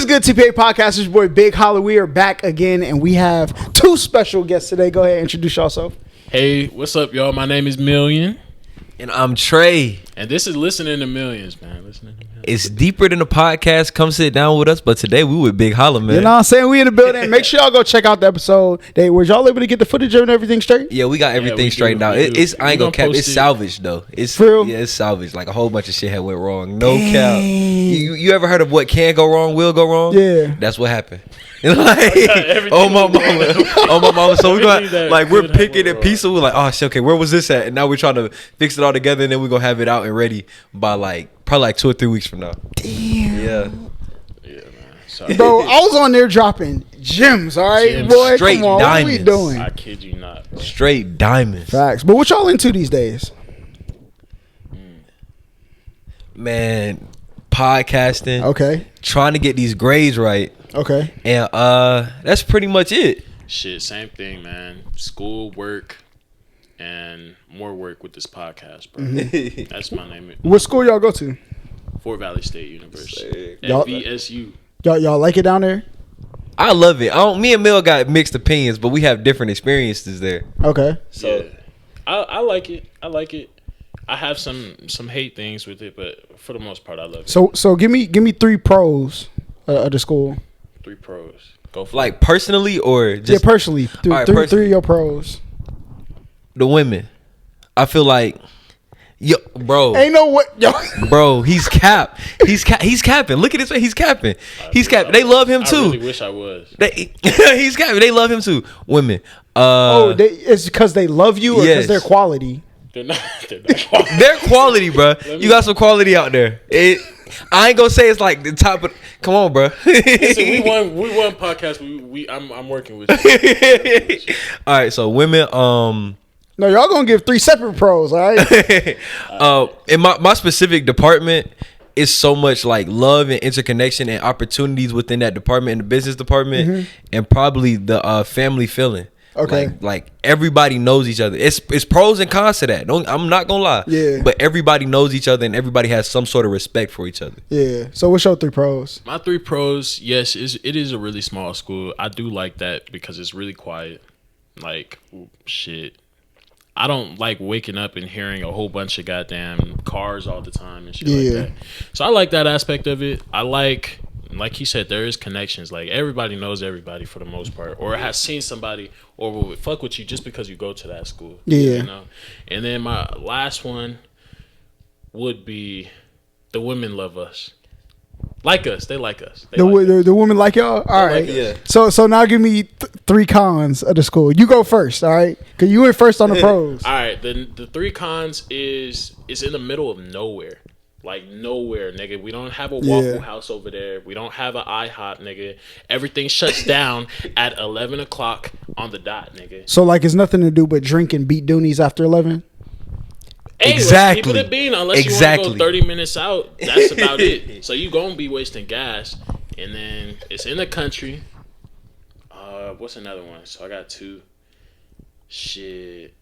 is good, TPA Podcast? It's your boy Big Holla. We are back again, and we have two special guests today. Go ahead, introduce yourself. Hey, what's up, y'all? My name is Million. And I'm Trey. And this is Listening to Millions, man. Listening to Millions. It's deeper than a podcast. Come sit down with us. But today we with Big Holla, man. You know what I'm saying? We in the building. Make sure y'all go check out the episode. Were y'all able to get the footage and everything straight? Yeah, we got everything straightened out. It's I ain't gonna cap. It's salvaged though. It's real. Yeah, it's salvaged. Like a whole bunch of shit had went wrong. No cap. You ever heard of what can go wrong, will go wrong? Yeah. That's what happened. Like, oh my mama. So we got like we're picking it piece. We're like, oh shit, okay, where was this at? And now we're trying to fix it all together, and then we're gonna have it out and ready by probably 2 or 3 weeks from now. Damn. Yeah. Yeah, man. Sorry. Bro, I was on there dropping gems, all right? Gems. Boy, Straight come on. diamonds. What we doing? I kid you not, bro. Straight diamonds. Facts. But what y'all into these days? Man, podcasting. Okay. Trying to get these grades right. Okay. And that's pretty much it. Shit, same thing, man. School, work, and more work with this podcast, bro. Mm-hmm. That's my name. What school y'all go to? Fort Valley State University. Y'all- FVSU. Y'all like it down there? I love it. Me and Mel got mixed opinions, but we have different experiences there. Okay. So yeah. I like it. I like it. I have some hate things with it, but for the most part, I love it. So give me 3 pros of the school. 3 pros. Go for Like personally or just personally. All right, Three personally. of your pros. the women. I feel like yo, bro. Ain't no what yo. Bro, he's capping. He's capping. Look at his face. He's capping. He's capping. They love him too. I really wish I was. He's capping. They love him too. Women. It's because they love you or because Yes. they're quality. They're not quality. They're quality, bro. You got some quality out there. I ain't gonna say it's like the top of. Come on, bro. Listen, we won podcast. I'm working with you. All right, so women. No, y'all gonna give 3 separate pros, all right? In my specific department, it's so much like love and interconnection and opportunities within that department, in the business department, and probably the family feeling. Okay. Like everybody knows each other. It's pros and cons to that. I'm not gonna lie. Yeah. But everybody knows each other and everybody has some sort of respect for each other. Yeah. So what's your 3 pros? My 3 pros, yes, it is a really small school. I do like that because it's really quiet. Like, shit. I don't like waking up and hearing a whole bunch of goddamn cars all the time and shit like that. So I like that aspect of it. I like he said, there is connections. Like, everybody knows everybody for the most part, or has seen somebody, or will fuck with you just because you go to that school. Yeah. You know? And then my last one would be the women love us. Like us. They like us. The women like y'all? All right. like us. Yeah. So now give me 3 cons of the school. You go first, all right? Because you went first on the pros. All right. The 3 cons is in the middle of nowhere. Like nowhere, nigga. We don't have a Waffle House over there. We don't have an IHOP, nigga. Everything shuts down at 11 o'clock on the dot, nigga. So like it's nothing to do but drink and beat Doonies after 11? Hey, Exactly. Keep it a bean. Unless you want to go 30 minutes out, that's about it. So you gonna be wasting gas. And then it's in the country. What's another one? So I got 2. Shit.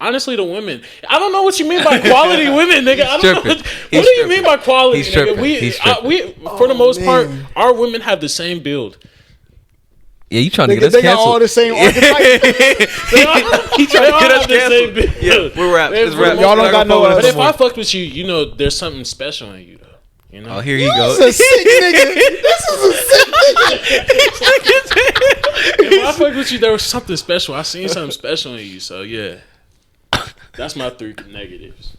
Honestly, the women. I don't know what you mean by quality women, nigga. I don't know. What do you mean by quality, He's nigga? tripping. We for the most part, man. our women have the same build. Yeah, you trying to They get us got all canceled? the same archetype. He trying to get us canceled. Yeah, we're wrapped. It's wrapped. Y'all don't got no. But if I fucked with you, you know, there's something special in you, though. You know. Oh, here he goes. This is a sick nigga. This is a sick nigga. If I fucked with you, there was something special. I seen something special in you. So yeah, that's my 3 negatives.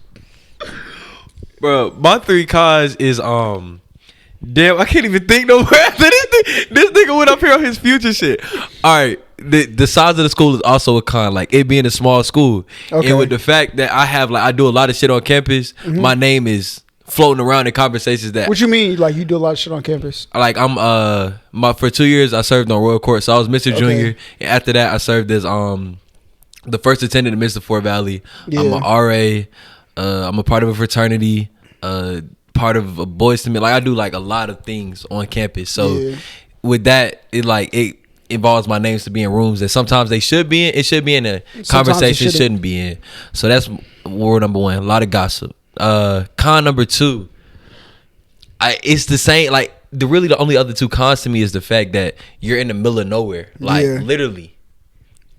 Bro, my 3 cons is damn, I can't even think no more after this nigga went up here on his future shit. All right, the size of the school is also a con, like it being a small school. Okay. And with the fact that I do a lot of shit on campus, my name is floating around in conversations that What you mean? Like you do a lot of shit on campus? like I'm for 2 years I served on Royal Court, so I was Mr. Junior, and after that I served as the first attendant at Mr. Fort Valley. Yeah. I'm a RA. I'm a part of a fraternity. Part of a boys to men. Like I do like a lot of things on campus. So with that, it involves my names to be in rooms that sometimes they should be in. It should be in a conversation shouldn't be in. So that's word number 1. A lot of gossip. Con number 2. It's the same. Like the only other two cons to me is the fact that you're in the middle of nowhere, like literally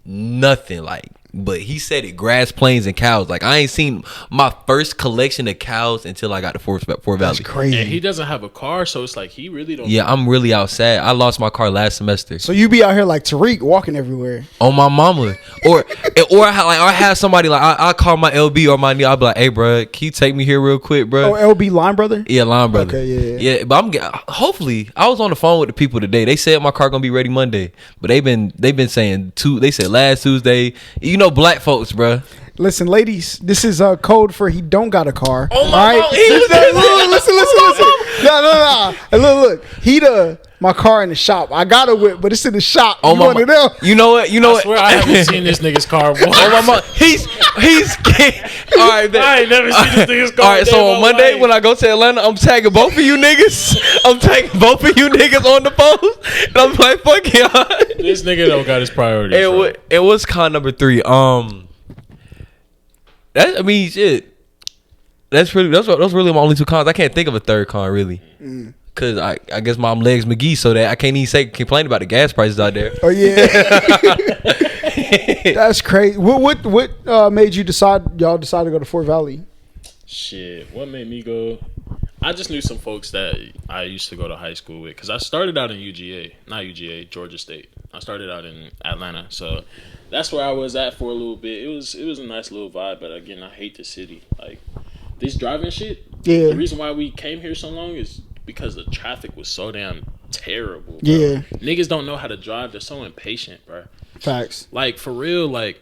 nothing, like. But he said it, grass, plains, and cows. Like, I ain't seen my first collection of cows until I got to Fort Valley. That's crazy. And he doesn't have a car, so it's like he really don't. Yeah, I'm really outside. I lost my car last semester. So you be out here like Tariq walking everywhere. On my mama. Or I have somebody like, I call my LB or my knee. I'll be like, hey, bro, can you take me here real quick, bro? Oh, LB Line Brother? Yeah, Line Brother. Okay, yeah. Yeah, but hopefully, I was on the phone with the people today. They said my car gonna be ready Monday. But they've been saying they said last Tuesday. You know, black folks, bro. Listen, ladies, this is a code for he don't got a car. Oh my God. Listen. Look. My car in the shop. I got a whip, but it's in the shop. Oh my God. You know what? I swear I haven't seen this nigga's car once. Oh my mom. He's all right. I ain't never seen this nigga's car. All right, so on Monday when I go to Atlanta, I'm tagging both of you niggas. I'm tagging both of you niggas on the post, and I'm like, fuck y'all. This nigga don't got his priorities. It was con number 3. Shit. That's really my only 2 cons. I can't think of a third con really. Cause I guess my legs McGee, so that I can't even complain about the gas prices out there. Oh yeah, that's crazy. What made you y'all decide to go to Fort Valley? Shit, what made me go? I just knew some folks that I used to go to high school with, because I started out in Georgia State. I started out in Atlanta, so that's where I was at for a little bit. It was a nice little vibe, but again, I hate the city. Like, this driving shit. Yeah. The reason why we came here so long is because the traffic was so damn terrible, bro. Yeah. Niggas don't know how to drive. They're so impatient, bro. Facts. Like, for real, like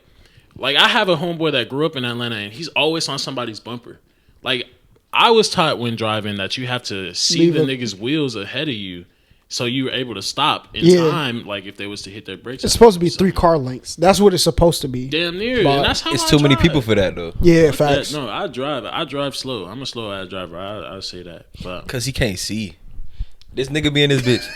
I have a homeboy that grew up in Atlanta, and he's always on somebody's bumper. Like, I was taught when driving that you have to see the niggas' wheels ahead of you, so you were able to stop in time, like if they was to hit their brakes. It's supposed to be 3 car lengths. That's what it's supposed to be. Damn near. And that's how it's too many people for that though. Yeah, facts. No, I drive slow. I'm a slow ass driver. I'll say that. But Cause he can't see. This nigga be in this bitch.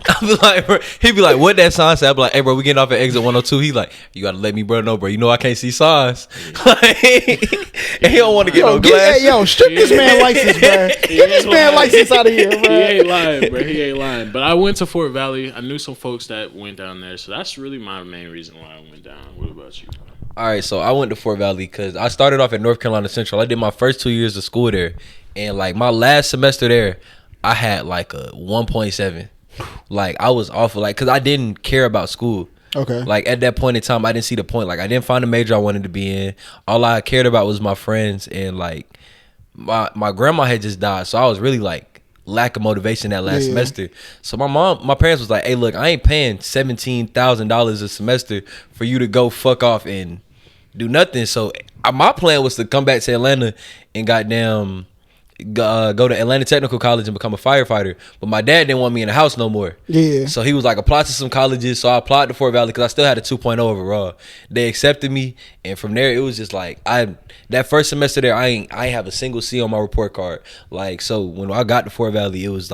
I be like, bro, he be like, what that sign say? I be like, hey, bro, we getting off at exit 102. He like, you gotta let me, bro, know, bro. You know I can't see signs. And he don't want to get no glass. Strip this man license, bro. Get this man license out of here, bro. He ain't lying, bro. He ain't lying. But I went to Fort Valley. I knew some folks that went down there, so that's really my main reason why I went down. What about you? All right, so I went to Fort Valley because I started off at North Carolina Central. I did my first 2 years of school there, and like my last semester there, I had like a 1.7. Like, I was awful, like, because I didn't care about school. Okay. Like, at that point in time, I didn't see the point. Like, I didn't find a major I wanted to be in. All I cared about was my friends, and like my grandma had just died, so I was really like lack of motivation that last semester. So my parents was like, hey, look, I ain't paying $17,000 a semester for you to go fuck off and do nothing. So my plan was to come back to Atlanta and goddamn go to Atlanta Technical College and become a firefighter. But my dad didn't want me in the house no more. Yeah. So he was like, apply to some colleges. So I applied to Fort Valley because I still had a 2.0 overall. They accepted me, and from there it was just like that first semester there, I ain't have a single C on my report card. Like, so when I got to Fort Valley, it was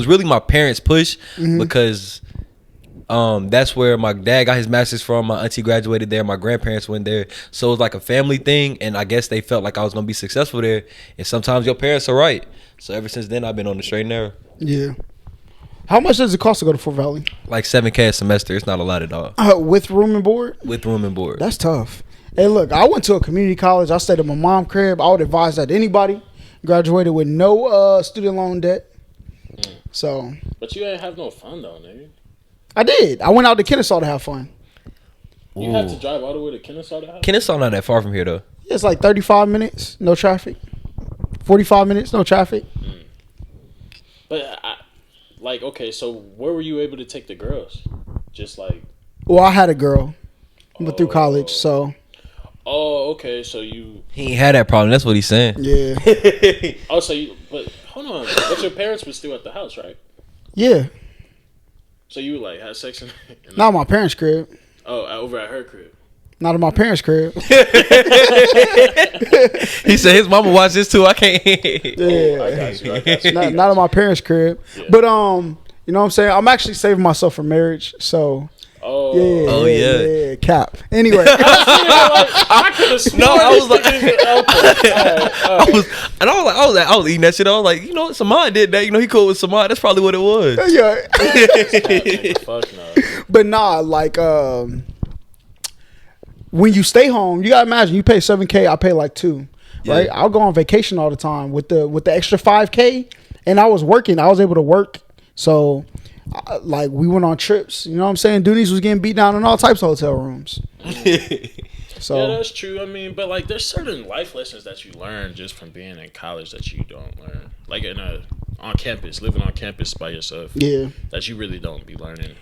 really my parents' push because that's where my dad got his master's from. My auntie graduated there. My grandparents went there. So it was like a family thing, and I guess they felt like I was gonna be successful there. And sometimes your parents are right. So ever since then, I've been on the straight and narrow. Yeah. How much does it cost to go to Fort Valley? Like $7,000 a semester. It's not a lot at all. With room and board? With room and board. That's tough. Hey, look, I went to a community college. I stayed at my mom's crib. I would advise that to anybody. Graduated with no student loan debt. So. But you ain't have no fun though, nigga. I did. I went out to Kennesaw to have fun. You had to drive all the way to Kennesaw to have fun? Kennesaw not that far from here though. It's like 35 minutes, no traffic. 45 minutes, no traffic. But okay, so where were you able to take the girls? Just like. Well, I had a girl, but through college, so. Oh, okay. So you. He ain't had that problem. That's what he's saying. Yeah. But hold on. But your parents were still at the house, right? Yeah. So you like had sex in not my parents' crib. Oh, over at her crib. Not at my parents' crib. He said his mama watched this too. I can't. Yeah. I got you. Not at my parents' crib. Yeah. But you know what I'm saying? I'm actually saving myself for marriage. So Oh, yeah. Cap. Anyway, I could have sworn. No, I was like, okay. I was eating that shit. I was like, you know what, Samad did that. You know, he cool with Samad. That's probably what it was. yeah. Fuck no. But nah, like when you stay home, you gotta imagine you pay $7K, I pay like $2K, right? I'll go on vacation all the time with the extra $5K, and I was working. I was able to work, so like we went on trips. You know what I'm saying? Doonies was getting beat down in all types of hotel rooms. So yeah, that's true. I mean, but like, there's certain life lessons that you learn just from being in college that you don't learn, like on campus, living on campus by yourself. Yeah, that you really don't be learning.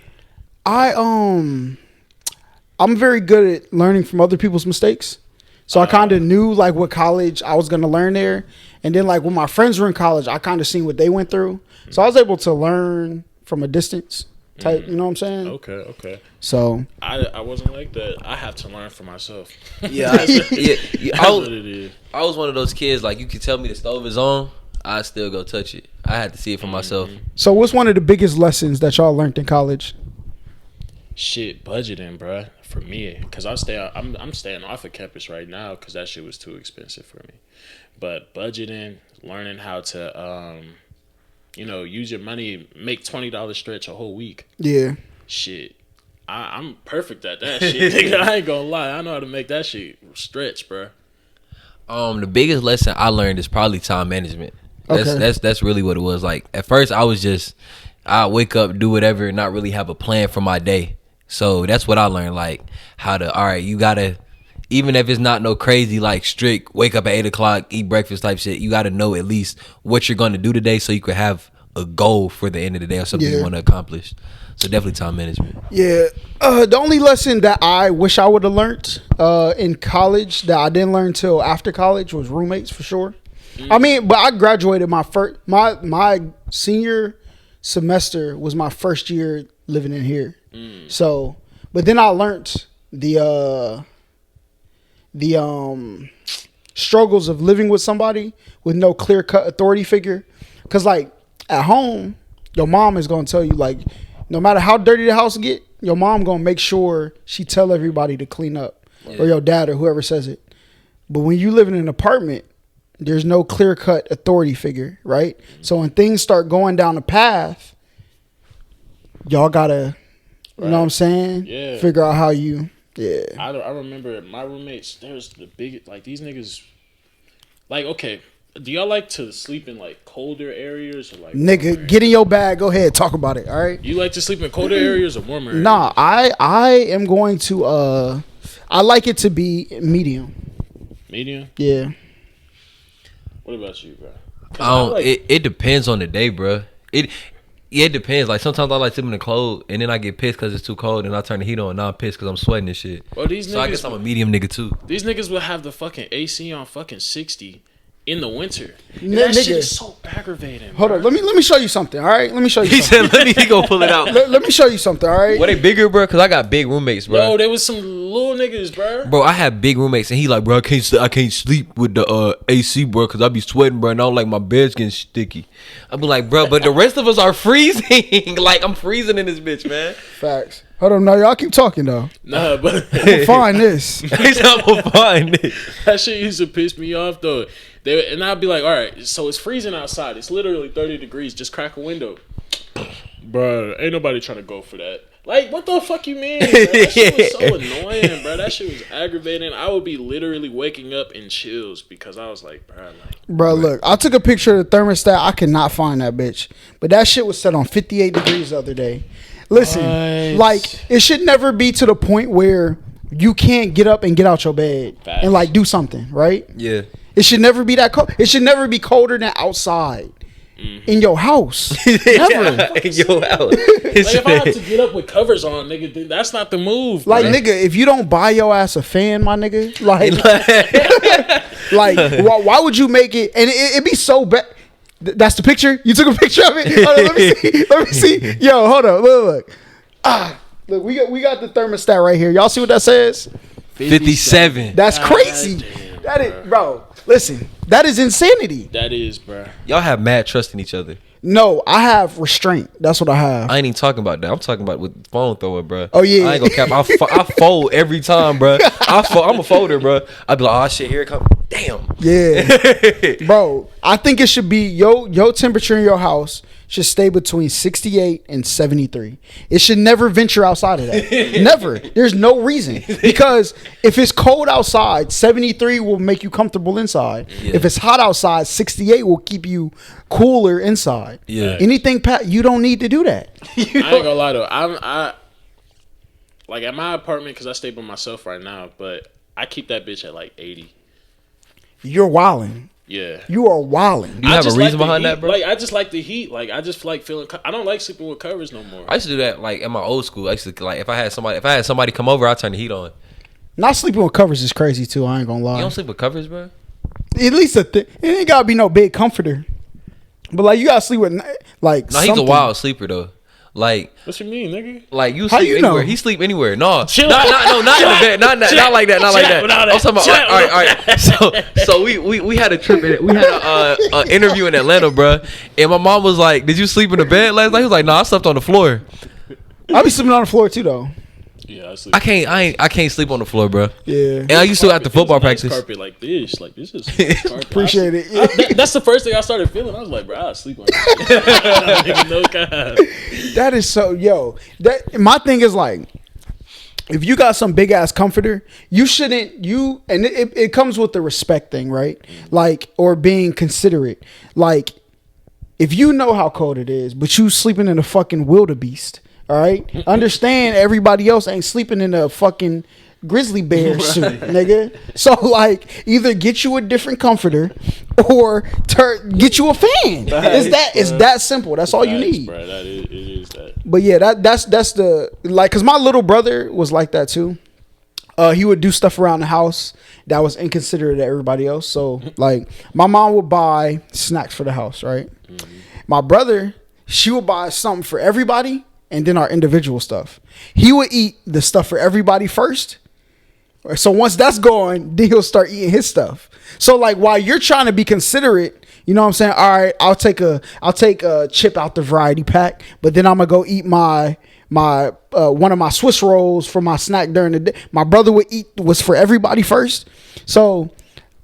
I'm very good at learning from other people's mistakes. So I kind of knew like what college I was going to learn there. And then like when my friends were in college, I kind of seen what they went through. So I was able to learn from a distance type, you know what I'm saying? Okay. So I wasn't like that. I have to learn for myself. Yeah, That's what it is. I was one of those kids, like, you could tell me the stove is on, I still go touch it. I had to see it for myself. So what's one of the biggest lessons that y'all learned in college? Shit, budgeting, bruh, for me, because I'm staying off of campus right now because that shit was too expensive for me. But budgeting, learning how to use your money, make $20 stretch a whole week. Yeah. Shit, I'm perfect at that shit. Nigga, I ain't gonna lie, I know how to make that shit stretch, bruh. The biggest lesson I learned is probably time management. That's really what it was. Like, at first I wake up, do whatever, and not really have a plan for my day. So that's what I learned, like how to, all right, you gotta, even if it's not no crazy like strict wake up at 8 o'clock, eat breakfast type shit, you gotta know at least what you're gonna do today so you could have a goal for the end of the day or something you want to accomplish. So definitely time management. Yeah. The only lesson that I wish I would have learned in college that I didn't learn till after college was roommates, for sure. I mean, but I graduated my senior semester was my first year living in here. So, but then I learned the struggles of living with somebody with no clear cut authority figure. Cause like at home, your mom is gonna tell you, like, no matter how dirty the house get, your mom gonna make sure she tell everybody to clean up, or your dad or whoever says it. But when you live in an apartment, there's no clear cut authority figure, right? So when things start going down a path, y'all gotta, you know what I'm saying? Yeah. Figure out how you, I remember my roommates, there's the biggest, like, these niggas, like, okay, do y'all like to sleep in, like, colder areas or, like, nigga, get in your bag, go ahead, talk about it, all right? You like to sleep in colder areas or warmer areas? Nah, I am going to, I like it to be medium. Medium? Yeah. What about you, bro? It depends on the day, bro. It depends. Like, sometimes I like sleeping in the cold, and then I get pissed because it's too cold, and I turn the heat on, and now I'm pissed because I'm sweating and shit. Well, these so niggas, I guess I'm a medium nigga too. These niggas will have the fucking AC on fucking 60 in the winter. And that shit is so aggravating. Hold on, let me show you something. All right, let me show you. He something. said, "Let me go pull it out." let me show you something. All right. Were they bigger, bro? Cause I got big roommates, bro. No, there was some little niggas, bro. Bro, I have big roommates, and he like, bro, I can't sleep with the AC, bro, cause I be sweating, bro, and I don't like my bed's getting sticky. I be like, bro, but the rest of us are freezing. Like, I'm freezing in this bitch, man. Facts. Hold on, no, y'all keep talking though. Nah, but I'm find this. I'm gonna find it. That shit used to piss me off though. And I'd be like, all right, so it's freezing outside. It's literally 30 degrees. Just crack a window. Bro, ain't nobody trying to go for that. Like, what the fuck you mean? Bro? That shit was so annoying, bro. That shit was aggravating. I would be literally waking up in chills because I was like, bro, look, I took a picture of the thermostat. I could not find that bitch. But that shit was set on 58 degrees the other day. Listen, like, it should never be to the point where you can't get up and get out your bed and, like, do something, right? Yeah. It should never be that cold. It should never be colder than outside. In your house. Never. In your house. Like, if I have to get up with covers on, nigga, that's not the move. Like, nigga, if you don't buy your ass a fan, my nigga, like why would you make it? And it be so bad. That's the picture? You took a picture of it? Hold on, let me see. Yo, hold on. Look. Look, we got the thermostat right here. Y'all see what that says? 57. That's crazy. Damn, that is, bro. Listen, that is insanity. That is, bro. Y'all have mad trust in each other. No, I have restraint. That's what I have. I ain't even talking about that. I'm talking about with phone thrower, bro. Oh yeah, I ain't gonna cap. I fold every time, bro. I'm a folder, bro. I be like, oh shit, here it comes. Damn. Yeah, bro. I think it should be your temperature in your house should stay between 68 and 73. It should never venture outside of that. Never. There's no reason, because if it's cold outside, 73 will make you comfortable inside. Yeah. If it's hot outside, 68 will keep you cooler inside. Yeah. Anything you don't need to do that. I ain't gonna lie though. I like at my apartment, because I stay by myself right now, but I keep that bitch at like 80. You're wilding. Yeah, you are wilding. Do you have a reason behind that, bro? Like, I just like the heat. Like, I just like feeling. I don't like sleeping with covers no more. I used to do that like in my old school. I used to like if I had somebody come over, I turn the heat on. Not sleeping with covers is crazy too. I ain't gonna lie. You don't sleep with covers, bro? At least it ain't gotta be no big comforter. But like you gotta sleep with like. No, he's a wild sleeper though. Like, what you mean, nigga? Like you sleep anywhere. Know? He sleep anywhere. No, not in the bed. Not like that. Not like that. I'm talking about. All right. So we had a trip. We had a interview in Atlanta, bro. And my mom was like, "Did you sleep in the bed last night?" He was like, "No, I slept on the floor." I be sleeping on the floor too, though. Yeah, I sleep. I can't sleep on the floor, bro. Yeah, and I used to after football practice. Carpet like this is carpet. Appreciate it. That's the first thing I started feeling. I was like, bro, I sleep on that. No God. That is so That my thing is like, if you got some big ass comforter, you shouldn't and it comes with the respect thing, right? Like, or being considerate. Like, if you know how cold it is, but you sleeping in a fucking wildebeest. All right, understand everybody else ain't sleeping in a fucking grizzly bear suit, nigga. So like, either get you a different comforter or get you a fan. It's that simple. That's all you need. Bro, it is that. But yeah, that's the like, cause my little brother was like that too. He would do stuff around the house that was inconsiderate to everybody else. So like, my mom would buy snacks for the house, right? Mm-hmm. My brother, she would buy something for everybody. And then our individual stuff. He would eat the stuff for everybody first. So once that's gone, then he'll start eating his stuff. So like, while you're trying to be considerate, you know what I'm saying? All right, I'll take a chip out the variety pack, but then I'm gonna go eat my one of my Swiss rolls for my snack during the day. My brother was for everybody first. So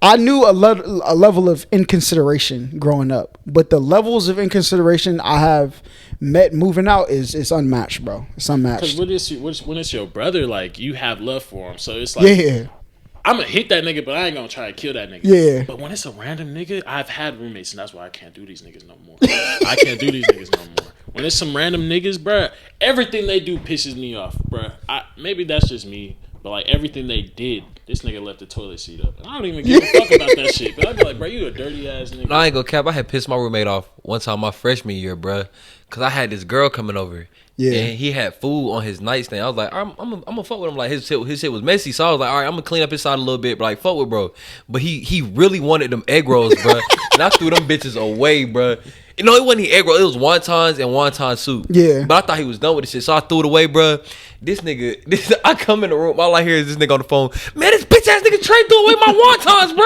I knew a level of inconsideration growing up, but the levels of inconsideration I have met moving out is unmatched, bro. It's unmatched. Because when it's your brother, like, you have love for him, so it's like, yeah, I'm gonna hit that nigga, but I ain't gonna try to kill that nigga. Yeah. But when it's a random nigga, I've had roommates, and that's why I can't do these niggas no more. I can't do these niggas no more. When it's some random niggas, bro, everything they do pisses me off, bro. Maybe that's just me. But like, everything they did, this nigga left the toilet seat up. And I don't even give a fuck about that shit. But I'd be like, bro, you a dirty ass nigga. No, I ain't gonna cap. I had pissed my roommate off one time my freshman year, bro. Cause I had this girl coming over. Yeah. And he had food on his nightstand. I was like, I'm gonna fuck with him. Like, his shit was messy. So I was like, all right, I'm gonna clean up his side a little bit. But like, fuck with bro. But he really wanted them egg rolls, bro. And I threw them bitches away, bro. You know, it wasn't egg roll. It was wontons and wonton soup. Yeah. But I thought he was done with the shit. So I threw it away, bro. This nigga, I come in the room, all I hear is this nigga on the phone. Man, this bitch ass nigga Trey threw away my wontons, bro.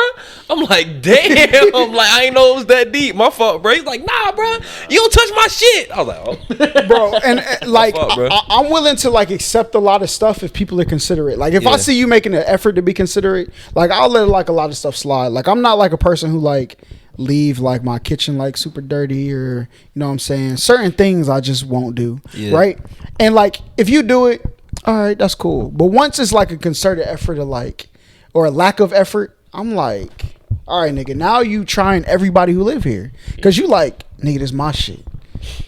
I'm like, damn. I'm like, I ain't know it was that deep. My fault, bro. He's like, nah, bro. You don't touch my shit. I was like, oh. Bro, and like, I'm willing to like accept a lot of stuff if people are considerate. Like, if I see you making an effort to be considerate, like, I'll let like a lot of stuff slide. Like, I'm not like a person who like leave like my kitchen like super dirty, or you know what I'm saying, certain things I just won't do. Right. And like, if you do it, all right, that's cool. But once it's like a concerted effort to like, or a lack of effort, I'm like, all right, nigga, now you trying everybody who live here, because you like, nigga, this my shit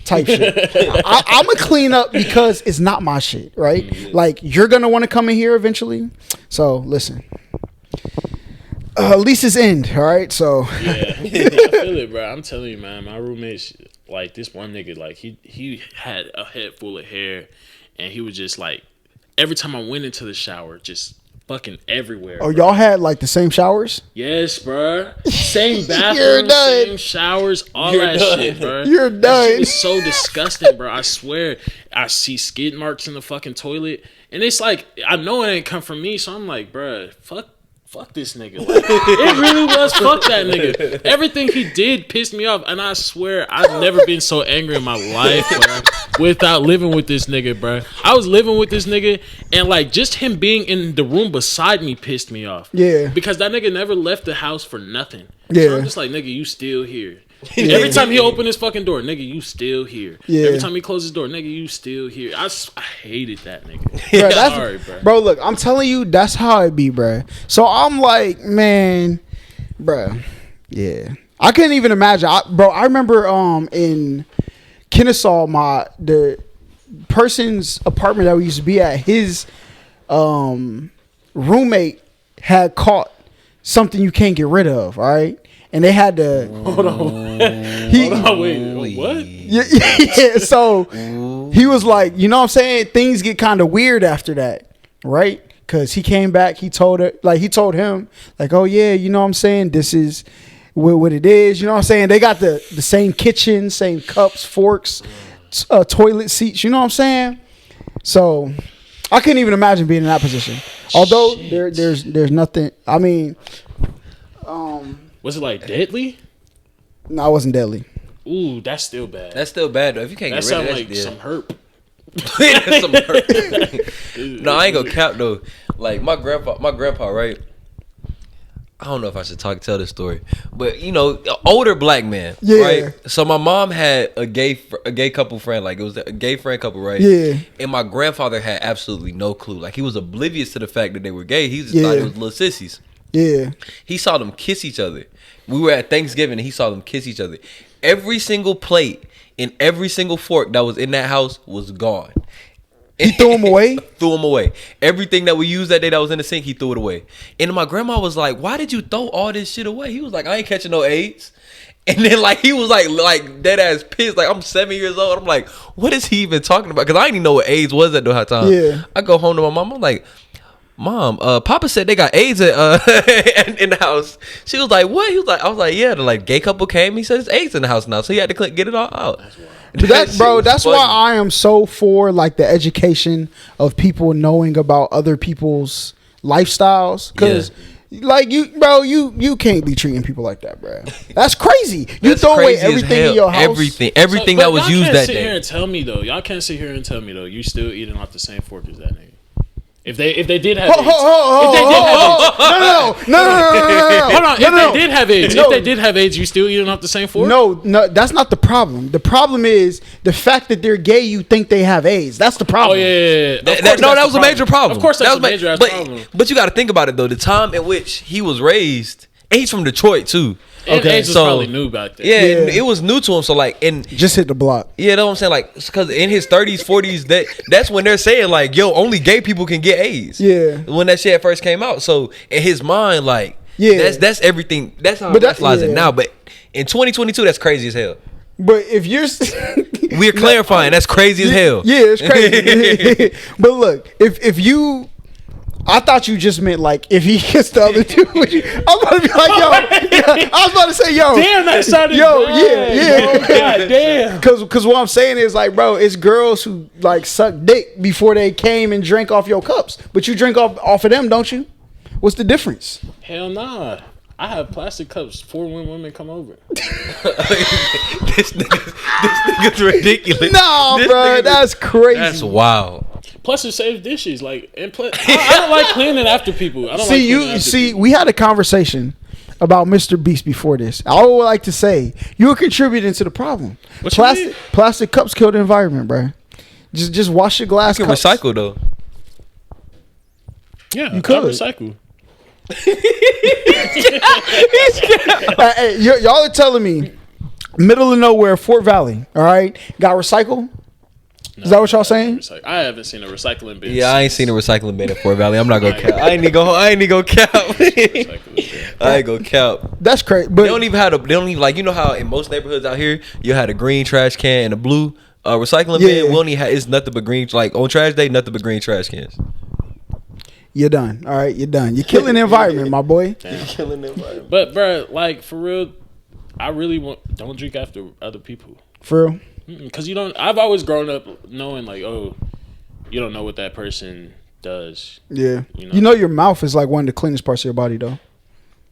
type shit. I'm gonna clean up because it's not my shit, right? Like, you're gonna want to come in here eventually. So listen, leases end, all right? So yeah, I feel it, bro. I'm telling you, man, my roommates, like, this one nigga, like, he had a head full of hair, and he was just like, every time I went into the shower, just fucking everywhere. Oh, bro. Y'all had like the same showers? Yes, bro. Same bathroom, same showers, all that shit, bro. You're done. That shit was so disgusting, bro. I swear, I see skid marks in the fucking toilet, and it's like, I know it ain't come from me, so I'm like, bro, fuck fuck this nigga. Like, it really was fuck that nigga. Everything he did pissed me off, and I swear I've never been so angry in my life, bro, without living with this nigga, bro. I was living with this nigga, and like just him being in the room beside me pissed me off. Yeah. Because that nigga never left the house for nothing. Yeah. So I'm just like, nigga, you still here. Yeah. Every time he opened his fucking door, nigga, you still here. Yeah. Every time he closed his door, nigga, you still here. I hated that nigga. Bro, Sorry, bro. Bro, look, I'm telling you, that's how it be, bro. So I'm like, man, bro, yeah. I couldn't even imagine. I remember in Kennesaw, the person's apartment that we used to be at, his roommate had caught something you can't get rid of, all right? And they had to Hold on. Wait, what? yeah. So he was like, you know what I'm saying? Things get kind of weird after that, right? Because he came back, he told him, like, oh yeah, you know what I'm saying? This is what it is. You know what I'm saying? They got the same kitchen, same cups, forks, toilet seats. You know what I'm saying? So I couldn't even imagine being in that position. Although there's nothing. I mean, was it like deadly? No, it wasn't deadly. Ooh, that's still bad. That's still bad though. If you can't That get rid sounds of like that, some herp. That's some hurt. No, I ain't gonna cap though. Like my grandpa, right? I don't know if I should tell this story, but you know, older black man, Yeah. right? So my mom had a gay couple friend, like it was a gay friend couple, right? Yeah. And my grandfather had absolutely no clue. Like he was oblivious to the fact that they were gay. He just thought it was little sissies. Yeah. He saw them kiss each other. We were at Thanksgiving and he saw them kiss each other. Every single plate and every single fork that was in that house was gone. He threw them away? Threw them away. Everything that we used that day that was in the sink, he threw it away. And my grandma was like, why did you throw all this shit away? He was like, I ain't catching no AIDS. And then like he was like dead ass pissed. Like I'm 7 years old. I'm like, what is he even talking about? Because I didn't even know what AIDS was at that time. Yeah. I go home to my mom. I'm like, Mom, Papa said they got AIDS in the house. She was like, what? He was like, I was like, yeah. The like gay couple came. He said there's AIDS in the house now, so he had to get it all out. That's why I am so for like the education of people knowing about other people's lifestyles. Because like you can't be treating people like that, bro. That's crazy. You throw away everything in your house. Everything that was used that day. Y'all can't sit here and tell me though. Y'all can't sit here and tell me though. You still eating off the same fork as that nigga. If they did have AIDS, no. Hold on. If they did have AIDS, if they did have AIDS, you still eating off the same fork? No, that's not the problem. The problem is the fact that they're gay. You think they have AIDS. That's the problem. Oh yeah. That was a major problem. Of course, that's a major ass problem. But you got to think about it though. The time in which he was raised, and he's from Detroit too. And AIDS was probably new back then. Yeah, it was new to him. So like, and just hit the block. Yeah, you know what I'm saying? Like, because in his 30s, 40s, that's when they're saying like, yo, only gay people can get AIDS. Yeah. When that shit first came out. So in his mind, like, that's everything. That's how he rationalizes it now. But in 2022, that's crazy as hell. But if you're we're clarifying, that's crazy as hell. Yeah, it's crazy. But look, if you, I thought you just meant like if he gets the other two. I was about to be like, yo. I was about to say, yo. Damn, that sounded bad. Yeah. Oh, God damn. Because what I'm saying is like, bro, it's girls who like suck dick before they came and drank off your cups. But you drink off of them, don't you? What's the difference? Hell nah. I have plastic cups for when women come over. this nigga's ridiculous. No, bro, that's crazy. That's wild. Plus, it saves dishes. Like, and plus, I don't like cleaning after people. I don't like cleaning after people. We had a conversation about Mr. Beast before this. I would like to say you're contributing to the problem. Plastic cups kill the environment, bro. Just wash your glass. You can recycle though. Yeah, you could recycle. Hey, y'all are telling me middle of nowhere, Fort Valley, all right, got recycled. No, is that what y'all saying? I haven't seen a recycling bin. Yeah, I ain't seen a recycling bin in Fort Valley. I'm not gonna cap. I ain't even gonna cap. I ain't gonna cap. That's crazy. But they don't even like, you know how in most neighborhoods out here you had a green trash can and a blue recycling bin. We only it's nothing but green. Like on trash day, nothing but green trash cans. You're done. All right, you're done. You're killing the environment, my boy. You're killing the environment. But bro, like for real, I really don't drink after other people. For real. Because you don't. I've always grown up knowing like, oh, you don't know what that person does. Yeah. You know your mouth is like one of the cleanest parts of your body, though.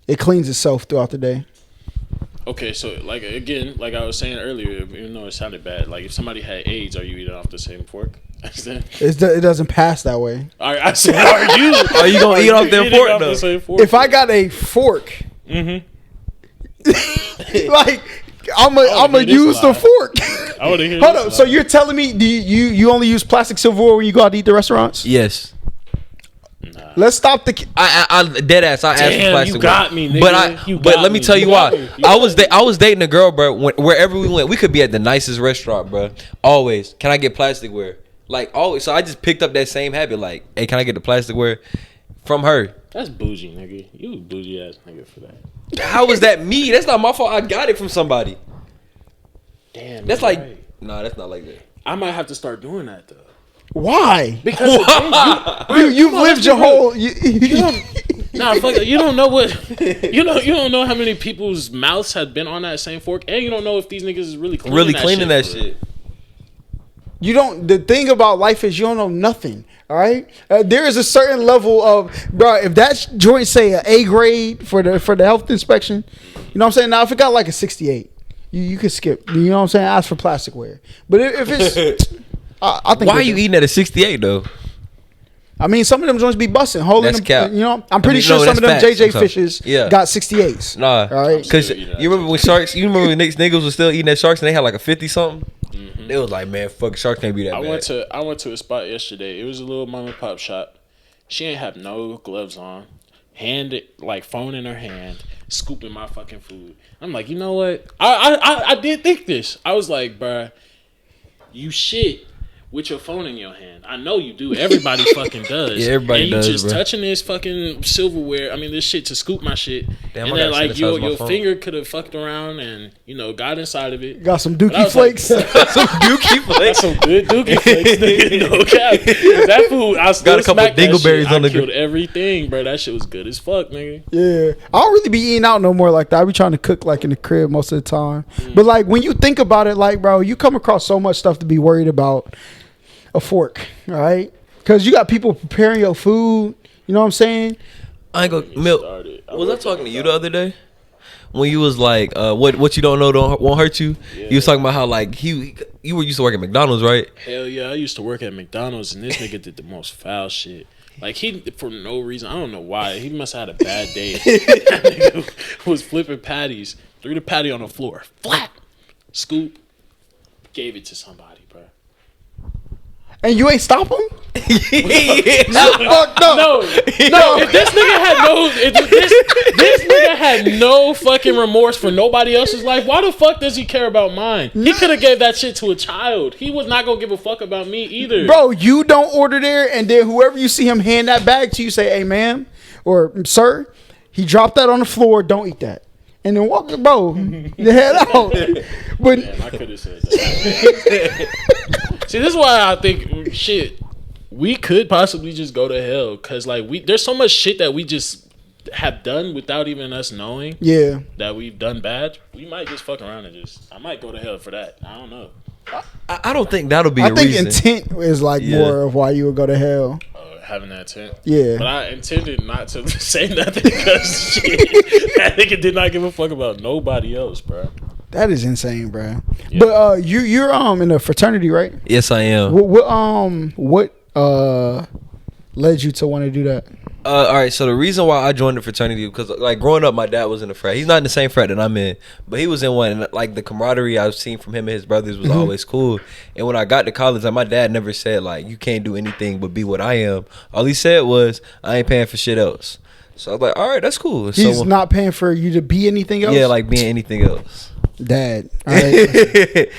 It cleans itself throughout the day. Okay, so like again, like I was saying earlier, even though it sounded bad, like if somebody had AIDS, are you eating off the same fork? It doesn't pass that way. I said, are you gonna eat off their fork though? The same fork? If I got a fork, like I'm gonna use the fork. I want to hear. Hold up. So you're telling me you only use plastic silverware when you go out to eat the restaurants? Yes. Nah. Let's stop the. I dead ass. I asked for plastic. You got me, nigga. But let me tell you why. I was dating a girl, bro. Wherever we went, we could be at the nicest restaurant, bro. Always, can I get plasticware? Like always. So I just picked up that same habit. Like, hey, can I get the plasticware from her? That's bougie, nigga. You a bougie ass nigga for that. How was that me? That's not my fault. I got it from somebody. Damn. That's like, right. Nah, that's not like that. I might have to start doing that though. Why? Because you've lived your whole. Nah, fuck it. You don't know what. You don't know how many people's mouths have been on that same fork, and you don't know if these niggas is really cleaning that shit. You don't. The thing about life is you don't know nothing. All right. There is a certain level of, bro. If that joint say an A grade for the health inspection, you know what I'm saying. Now if it got like a 68, you could skip. You know what I'm saying. Ask for plasticware. But if it's I think. Why are you eating at a 68 though? I mean, some of them joints be busting, holding That's them. cap. You know, I'm pretty sure some of them facts. JJ fishes got 68s. Nah, all right. Because you remember when sharks? You remember when niggas was still eating at sharks and they had like a 50 something. Mm-hmm. They was like, man, fuck, sharks can't be that bad. I went to a spot yesterday. It was a little mom and pop shop. She ain't have no gloves on, phone in her hand, scooping my fucking food. I'm like, you know what? I did think this. I was like, bruh, you shit with your phone in your hand. I know you do. Everybody fucking does. Yeah, everybody does. And you just bro. touching this fucking silverware. I mean, this shit to scoop my shit. Damn, and then like your finger could have fucked around and got inside of it. Got some dookie flakes. Some dookie flakes. Some good dookie flakes. No cap. That food, I still got a couple dingleberries on the I killed everything, bro. That shit was good as fuck, nigga. Yeah, I don't really be eating out no more like that. I be trying to cook like in the crib most of the time. But like when you think about it, like bro, you come across so much stuff to be worried about. A fork, all right? Because you got people preparing your food. You know what I'm saying? I ain't gonna milk. Was I talking to you the other day when you was like, what you don't know won't hurt you? Yeah. You was talking about how like you were used to work at McDonald's, right? Hell yeah, I used to work at McDonald's, and this nigga did the most foul shit. Like he, for no reason, I don't know why. He must have had a bad day. That nigga was flipping patties, threw the patty on the floor, flat, scoop, gave it to somebody, bro. And you ain't stop him? No. If this nigga had no fucking remorse for nobody else's life, why the fuck does he care about mine? He could have gave that shit to a child. He was not gonna give a fuck about me either. Bro, you don't order there, and then whoever you see him hand that bag to, you say, hey, ma'am, or sir, he dropped that on the floor, don't eat that. And then walk, bro, the head out. But damn, I could have said that. See, this is why I think we could possibly just go to hell, cause like there's so much shit that we just have done without even us knowing. Yeah, that we've done bad. We might just fuck around and I might go to hell for that. I don't know. I don't think that'll be. I think intent is like more of why you would go to hell. Having that intent. Yeah. But I intended not to say nothing because shit, that nigga did not give a fuck about nobody else, bro. That is insane, bro. Yeah. But you're in a fraternity, right? Yes, I am. What led you to want to do that? All right, so the reason why I joined the fraternity because like growing up, my dad was in a frat. He's not in the same frat that I'm in, but he was in one. And like the camaraderie I've seen from him and his brothers was always cool. And when I got to college, like my dad never said like you can't do anything but be what I am. All he said was I ain't paying for shit else. So I was like, all right, that's cool. He's not paying for you to be anything else. Yeah, like being anything else. Dad, all right.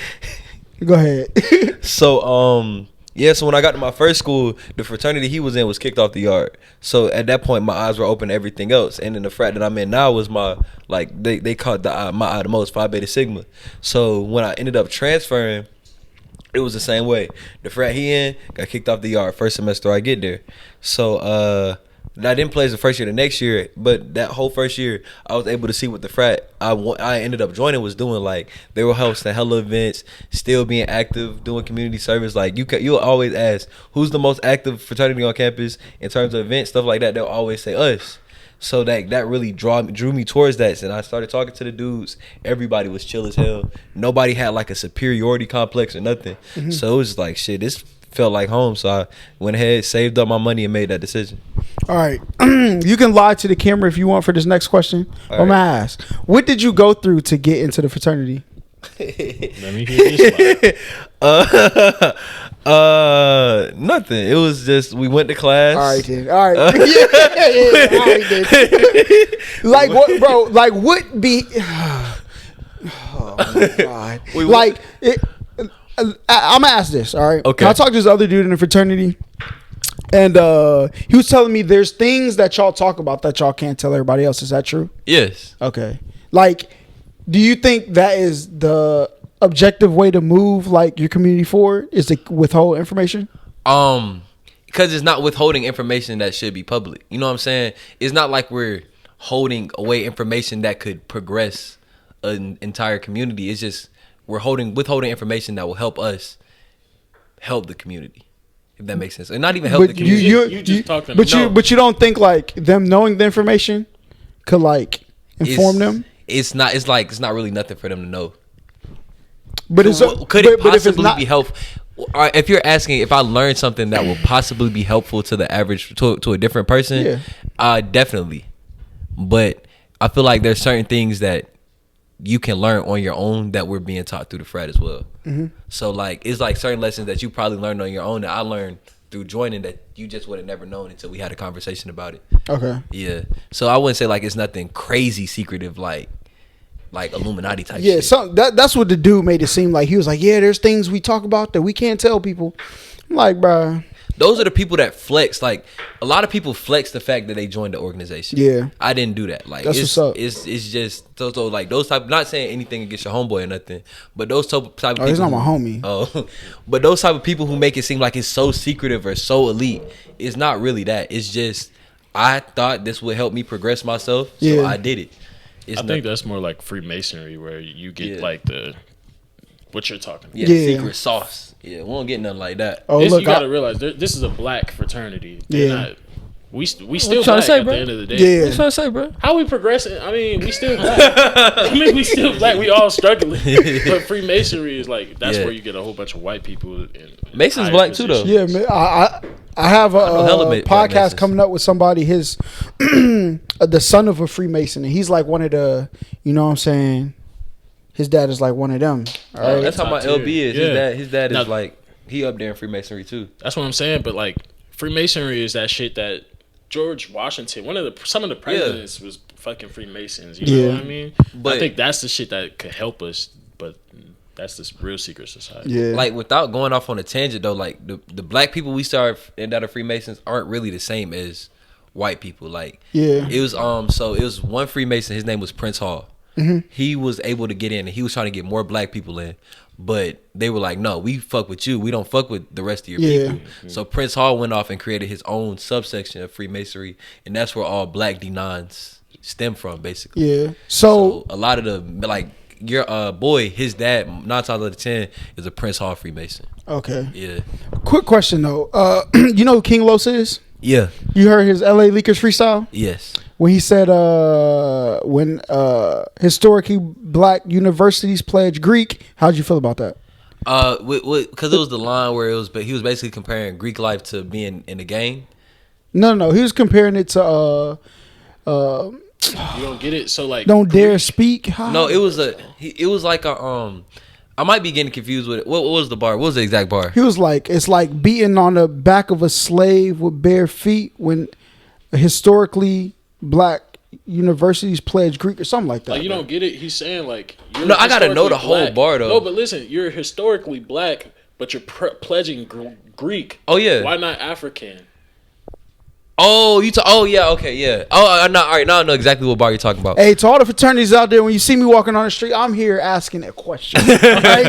Go ahead. So yeah, so when I got to my first school, the fraternity he was in was kicked off the yard. So at that point, my eyes were open to everything else. And then the frat that I'm in now was my, like, they called my eye the most, Phi Beta Sigma. So when I ended up transferring, it was the same way. The frat he in got kicked off the yard first semester I get there. So I didn't play as the first year. The next year, but that whole first year, I was able to see what the frat I ended up joining was doing. Like they were hosting hella events, still being active, doing community service. Like you'll always ask who's the most active fraternity on campus in terms of events, stuff like that. They'll always say us. So that really drew me towards that. And I started talking to the dudes. Everybody was chill as hell. Nobody had like a superiority complex or nothing. Mm-hmm. So it was like shit. This felt like home. So I went ahead, saved up my money, and made that decision. All right. You can lie to the camera if you want for this next question. I'm going to ask, what did you go through to get into the fraternity? Let me hear this nothing. It was just we went to class. All right, then. All right. Yeah. All right, then. Like what, bro? Like what be? Oh my god! Like it. I'm gonna ask this. All right. Okay. I talked to this other dude in the fraternity, and he was telling me there's things that y'all talk about that y'all can't tell everybody else. Is that true? Yes. Okay. Like, do you think that is the objective way to move like your community forward? Is to withhold information? Because it's not withholding information that should be public. You know what I'm saying? It's not like we're holding away information that could progress an entire community. It's just we're withholding information that will help us help the community. If that makes sense. And not even help the community. You just talking. But you don't think like them knowing the information could like inform them? It's not really nothing for them to know. But could it possibly be helpful? If you're asking if I learned something that will possibly be helpful to the average to a different person, definitely. But I feel like there's certain things that you can learn on your own that we're being taught through the frat as well. Mm-hmm. So like it's like certain lessons that you probably learned on your own that I learned through joining that you just would have never known until we had a conversation about it. Okay. Yeah. So I wouldn't say like it's nothing crazy secretive like Illuminati type shit. Yeah, that's what the dude made it seem like. He was like, yeah, there's things we talk about that we can't tell people. I'm like, bro. Those are the people that flex. Like a lot of people flex the fact that they joined the organization. Yeah. I didn't do that. Like that's what's up. It's just so like those type, not saying anything against your homeboy or nothing, but those type of people. He's not my homie. Oh, but those type of people who make it seem like it's so secretive or so elite, it's not really that. It's just I thought this would help me progress myself, so I did it. I think that's more like Freemasonry, where you get like what you're talking about. Yeah, secret sauce. Yeah, we don't get nothing like that. Oh, look, you gotta realize this is a black fraternity. We still trying black to say, at bro? the end of the day. Yeah. What you trying to say, bro? How we progressing? I mean, we still black. we still black. We all struggling. But Freemasonry is like that's where you get a whole bunch of white people. In Mason's black too, though. Yeah, man. I have a podcast coming up with somebody. His the son of a Freemason, and he's like one of the. You know what I'm saying? His dad is like one of them. All right? That's how my LB is. Yeah. His dad is like he up there in Freemasonry too. That's what I'm saying. But like Freemasonry is that shit that George Washington, some of the presidents was fucking Freemasons. You know what I mean? But I think that's the shit that could help us. But that's this real secret society. Yeah. Like without going off on a tangent though, like the black people we started that are Freemasons aren't really the same as white people. Like it was so it was one Freemason. His name was Prince Hall. Mm-hmm. He was able to get in, and he was trying to get more black people in, but they were like, "No, we fuck with you. We don't fuck with the rest of your people." Mm-hmm. So Prince Hall went off and created his own subsection of Freemasonry, and that's where all black D9s stem from, basically. Yeah. So a lot of the like your boy, his dad, 9 times out of 10 is a Prince Hall Freemason. Okay. Yeah. Quick question though. You know who King Los is? Yeah. You heard his LA Leakers freestyle? Yes. When he said when historically black universities pledge Greek, how'd you feel about that? Because it was the line where he was basically comparing Greek life to being in the gang. No, he was comparing it to you don't get it, so like don't dare speak. No, it was like a I might be getting confused with it. What was the bar? What was the exact bar? He was like, it's like beating on the back of a slave with bare feet when historically black universities pledge Greek or something like that. Like you don't get it. He's saying like no, I gotta know the whole bar though. No, but listen, you're historically black, but you're pledging Greek. Oh yeah. Why not African? Oh, yeah, okay, yeah. Oh, no, all right, now I know exactly what bar you're talking about. Hey, to all the fraternities out there, when you see me walking on the street, I'm here asking a question. All right?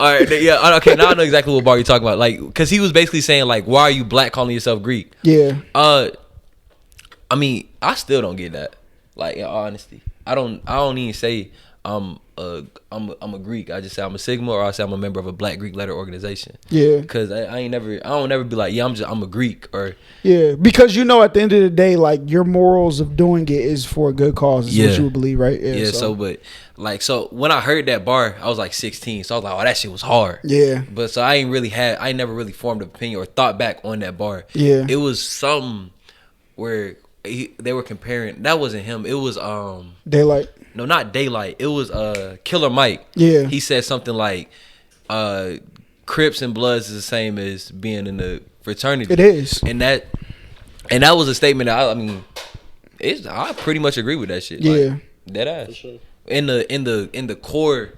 All right, yeah, okay, now I know exactly what bar you're talking about. Like, because he was basically saying, like, why are you black calling yourself Greek? Yeah. I mean, I still don't get that. Like, in all honesty, I don't even say I'm a Greek. I just say I'm a Sigma, or I say I'm a member of a Black Greek letter organization. Yeah, because I don't never be like, yeah, I'm a Greek, or yeah, because at the end of the day, like, your morals of doing it is for a good cause. Is what you would believe, right? Yeah. So when I heard that bar, I was like 16, so I was like, oh, that shit was hard. Yeah. But so I never really formed an opinion or thought back on that bar. Yeah. It was something where they were comparing. That wasn't him. It was Daylight. No, not Daylight. It was Killer Mike. Yeah. He said something like Crips and Bloods is the same as being in the fraternity. It is. And that was a statement that I pretty much agree with that shit. Yeah. Like, dead ass. For sure. In the core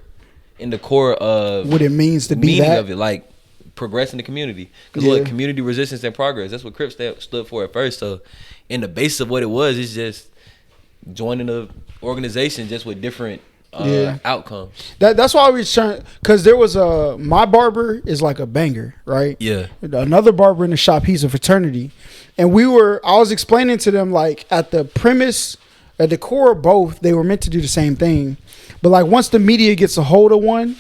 of what it means to be meaning that of it, like progressing the community. Because look, community resistance and progress. That's what Crips stood for at first. So in the basis of what it was, it's just joining the organization just with different outcomes. That's why we was trying, because there was my barber is like a banger, right? Yeah. Another barber in the shop, he's a fraternity, and I was explaining to them, like, at the premise, at the core of both, they were meant to do the same thing, but like once the media gets a hold of one,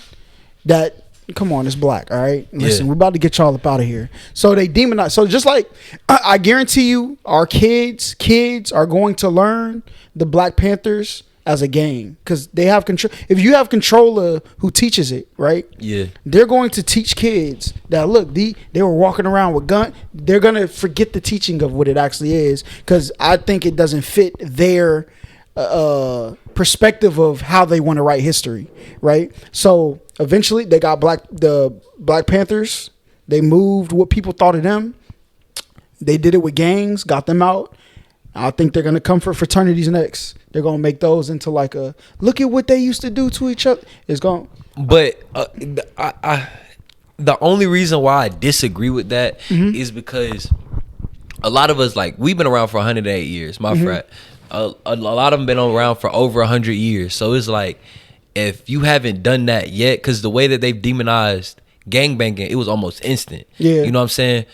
that, come on, it's black, all right? Listen, we're about to get y'all up out of here. So they demonize. So just like, I guarantee you, our kids are going to learn the Black Panthers as a gang, because they have control. If you have control of who teaches it, right? Yeah. They're going to teach kids that, look, they were walking around with gun. They're going to forget the teaching of what it actually is, because I think it doesn't fit their perspective of how they want to write history, right? So eventually they got the Black Panthers. They moved what people thought of them. They did it with gangs, got them out. I think they're going to come for fraternities next. They're going to make those into like a, look at what they used to do to each other. It's going. But the only reason why I disagree with that is because a lot of us, like, we've been around for 108 years, my frat. A lot of them been around for over 100 years. So it's like, if you haven't done that yet, because the way that they've demonized gangbanging, it was almost instant. Yeah. You know what I'm saying?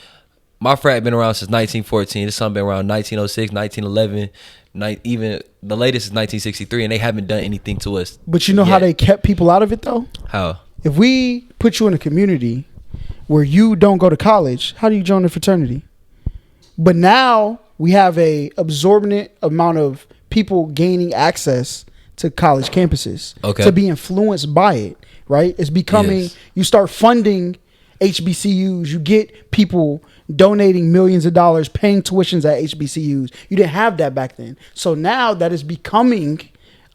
My frat been around since 1914. This son been around 1906, 1911. Even the latest is 1963, and they haven't done anything to us. But you know how they kept people out of it, though? How? If we put you in a community where you don't go to college, how do you join a fraternity? But now we have a absorbent amount of people gaining access to college campuses to be influenced by it, right? It's becoming, you start funding HBCUs, you get people donating millions of dollars, paying tuitions at HBCUs. You didn't have that back then. So now that is becoming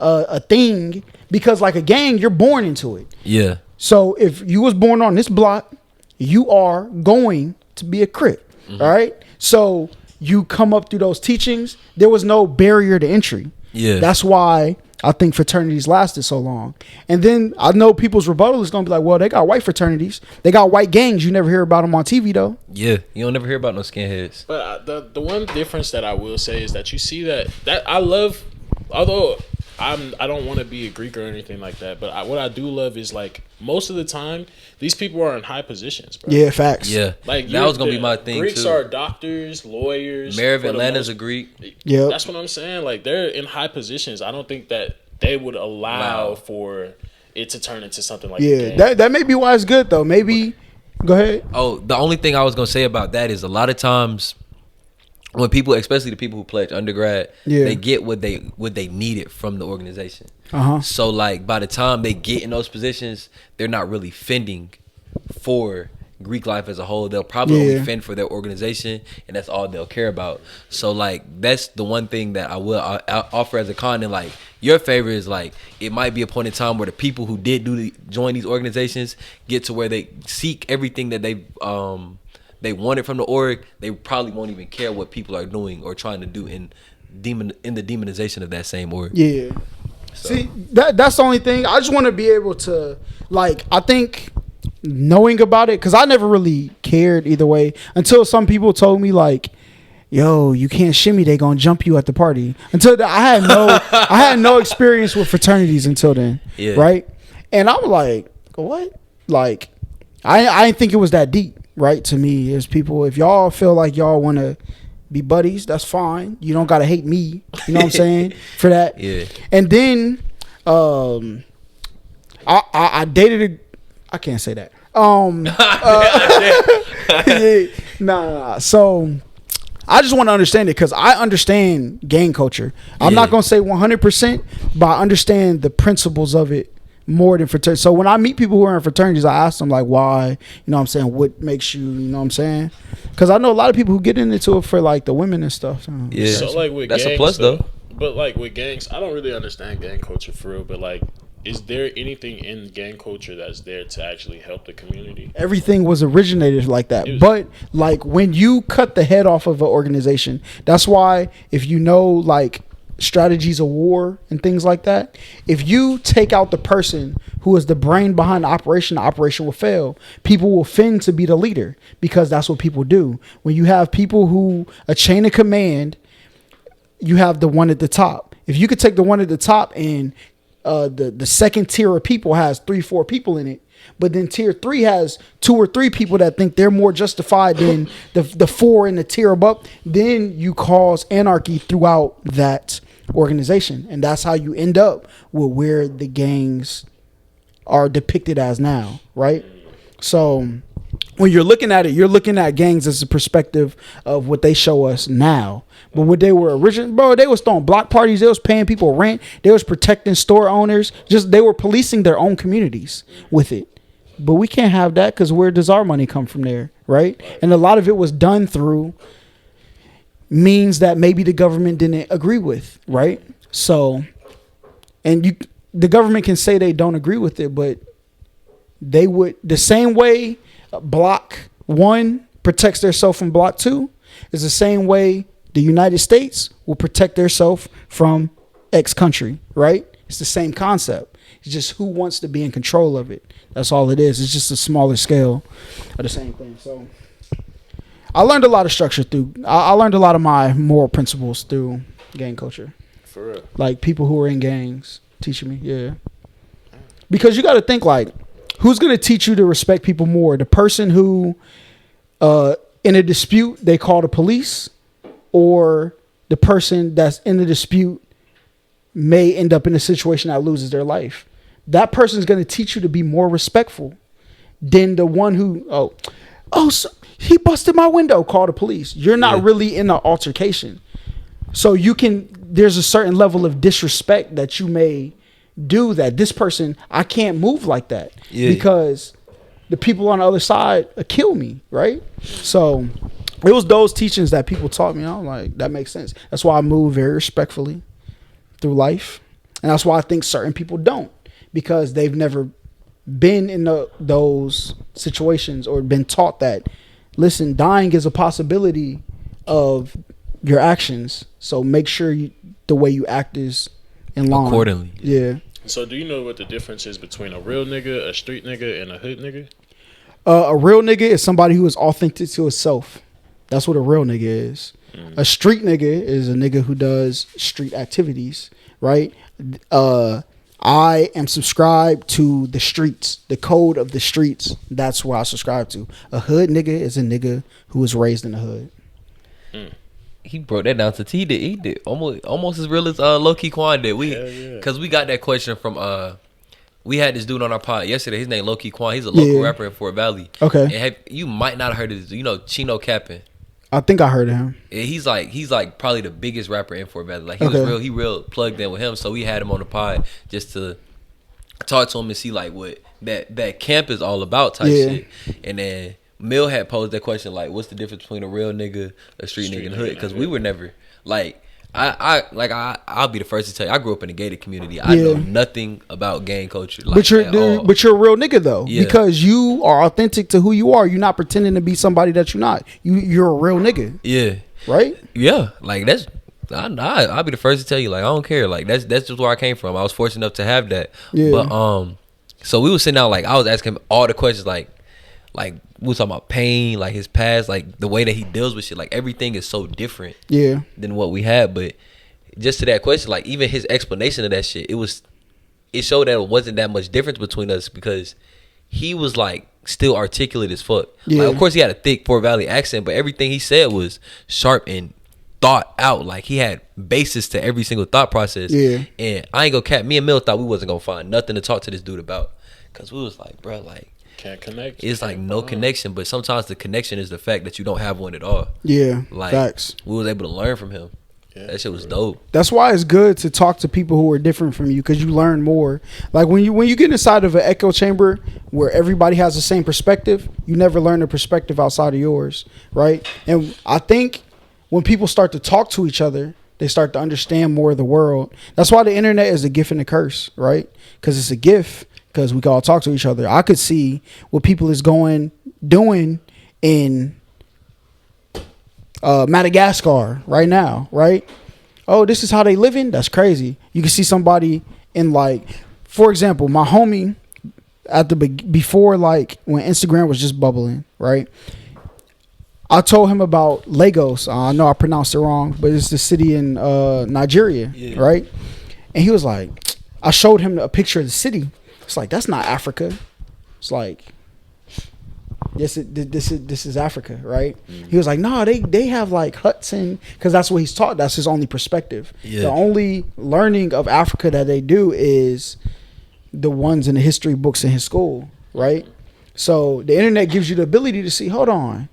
a thing, because like a gang, you're born into it. Yeah. So if you was born on this block, you are going to be a Crip, all right? So you come up through those teachings. There was no barrier to entry. Yeah. That's why I think fraternities lasted so long. And then I know people's rebuttal is going to be like, well, they got white fraternities. They got white gangs. You never hear about them on TV, though. Yeah. You don't never hear about no skinheads. But the one difference that I will say is that you see that I love, although I don't want to be a Greek or anything like that, but what I do love is, like, most of the time these people are in high positions, bro. Yeah, facts. Yeah, like that was gonna be my thing. Greeks too. are doctors, lawyers. Mayor of Atlanta's a Greek. Yeah, that's what I'm saying. Like, they're in high positions. I don't think that they would allow for it to turn into something like that may be why it's good though. Maybe go ahead. Oh, the only thing I was gonna say about that is a lot of times when people, especially the people who pledge undergrad, they get what they needed from the organization. So like by the time they get in those positions, they're not really fending for Greek life as a whole. They'll probably only fend for their organization, and that's all they'll care about. So like that's the one thing that I will offer as a con. And like your favor is, like, it might be a point in time where the people who did join these organizations get to where they seek everything that they wanted from the org. They probably won't even care what people are doing or trying to do in the demonization of that same org. Yeah. So. See, that's the only thing. I just want to be able to, like, I think knowing about it, because I never really cared either way until some people told me, like, yo, you can't shimmy, they gonna jump you at the party. Until I had no experience with fraternities until then, right? And I'm like, what? Like, I didn't think it was that deep, right? To me, as people, if y'all feel like y'all want to be buddies. That's fine. You don't gotta hate me. You know what I'm saying for that. Yeah. And then, I dated I can't say that. Nah. So I just want to understand it because I understand gang culture. I'm not gonna say 100%, but I understand the principles of it more than fraternity. So when I meet people who are in fraternities, I ask them like, why? You know what I'm saying? What makes you? You know what I'm saying? Because I know a lot of people who get into it for like the women and stuff. So. Yeah. So like with that's gangs, a plus though. But like with gangs, I don't really understand gang culture for real. But like, is there anything in gang culture that's there to actually help the community? Everything was originated like that. But like when you cut the head off of an organization, that's why if you know like strategies of war and things like that, if you take out the person who is the brain behind the operation will fail. People will fin to be the leader because that's what people do. When you have people who a chain of command, you have the one at the top. If you could take the one at the top and the second tier of people has 3-4 people in it, but then tier 3 has 2 or 3 people that think they're more justified than the 4 in the tier above, then you cause anarchy throughout that organization. And that's how you end up with where the gangs are depicted as now, right? So when you're looking at it, you're looking at gangs as a perspective of what they show us now. But what they were originally, bro, they was throwing block parties. They was paying people rent. They was protecting store owners. They were policing their own communities with it. But we can't have that because where does our money come from there, right? And a lot of it was done through means that maybe the government didn't agree with, right? So, and the government can say they don't agree with it, but they would, the same way block 1 protects themselves from block 2 is the same way the United States will protect themselves from X country, right? It's the same concept. It's just who wants to be in control of it. That's all it is. It's just a smaller scale of the same thing. So I learned a lot of structure I learned a lot of my moral principles through gang culture. For real. Like people who are in gangs teaching me, yeah. Because you got to think like, who's going to teach you to respect people more? The person who, in a dispute, they call the police, or the person that's in the dispute may end up in a situation that loses their life. That person is going to teach you to be more respectful than the one who, so he busted my window, call the police. You're not really in an altercation. So there's a certain level of disrespect that you may do that this person, I can't move like that because the people on the other side kill me, right? So it was those teachings that people taught me. I'm like, that makes sense. That's why I move very respectfully through life. And that's why I think certain people don't, because they've never been in those situations or been taught that, listen, dying is a possibility of your actions. So make sure the way you act is in line. Accordingly. Yeah. So do you know what the difference is between a real nigga, a street nigga, and a hood nigga? A real nigga is somebody who is authentic to himself. That's what a real nigga is. A street nigga is a nigga who does street activities, right? I am subscribed to the streets, the code of the streets. That's what I subscribe to. A hood nigga is a nigga who was raised in the hood. He broke that down to T. He did almost as real as Low Key Quan did. Because we got that question from we had this dude on our pod yesterday. His name Low Key Quan. He's a local rapper in Fort Valley. Okay. And you might not have heard of this. You know Chino Cappin. I think I heard of him. Yeah, he's like probably the biggest rapper in Fort Valley. Like he real plugged in with him. So we had him on the pod just to talk to him and see like what that camp is all about type shit. And then Mill had posed that question like, what's the difference between a real nigga, a street nigga, and hood? Because we were never like I'll be the first to tell you, I grew up in a gated community. I know nothing about gang culture. Like, but you're a real nigga though, because you are authentic to who you are. You're not pretending to be somebody that you're not. You're a real nigga. Yeah. Right. Yeah. Like that's. I'll be the first to tell you. Like I don't care. Like that's just where I came from. I was fortunate enough to have that. Yeah. But so we were sitting down. Like I was asking him all the questions. Like we were talking about pain, like his past, like the way that he deals with shit, like everything is so different than what we had. But just to that question, like even his explanation of that shit, it showed that it wasn't that much difference between us because he was like still articulate as fuck. Like, of course he had a thick Fort Valley accent, but everything he said was sharp and thought out. Like he had basis to every single thought process. Yeah. And I ain't gonna cap. Me and Mill thought we wasn't gonna find nothing to talk to this dude about, cause we was like, bro, like can't connect. It's like no connection, but sometimes the connection is the fact that you don't have one at all. Yeah, like facts. We was able to learn from him. Yeah, that shit was dope. That's why it's good to talk to people who are different from you, because you learn more. Like when you get inside of an echo chamber where everybody has the same perspective, you never learn a perspective outside of yours, right? And I think when people start to talk to each other, they start to understand more of the world. That's why the internet is a gift and a curse, right? Because it's a gift because we can all talk to each other. I could see what people is doing in Madagascar right now, right? Oh, this is how they living? That's crazy. You can see somebody in, like, for example, my homie at the before, like when Instagram was just bubbling, right? I told him about Lagos. I know I pronounced it wrong, but it's the city in Nigeria, right? And he was like, I showed him a picture of the city. It's like, that's not Africa. It's like, yes, this is Africa, right? Mm-hmm. He was like, no, they have like huts, and because that's what he's taught. That's his only perspective. Yeah. The only learning of Africa that they do is the ones in the history books in his school, right? So the internet gives you the ability to see, hold on,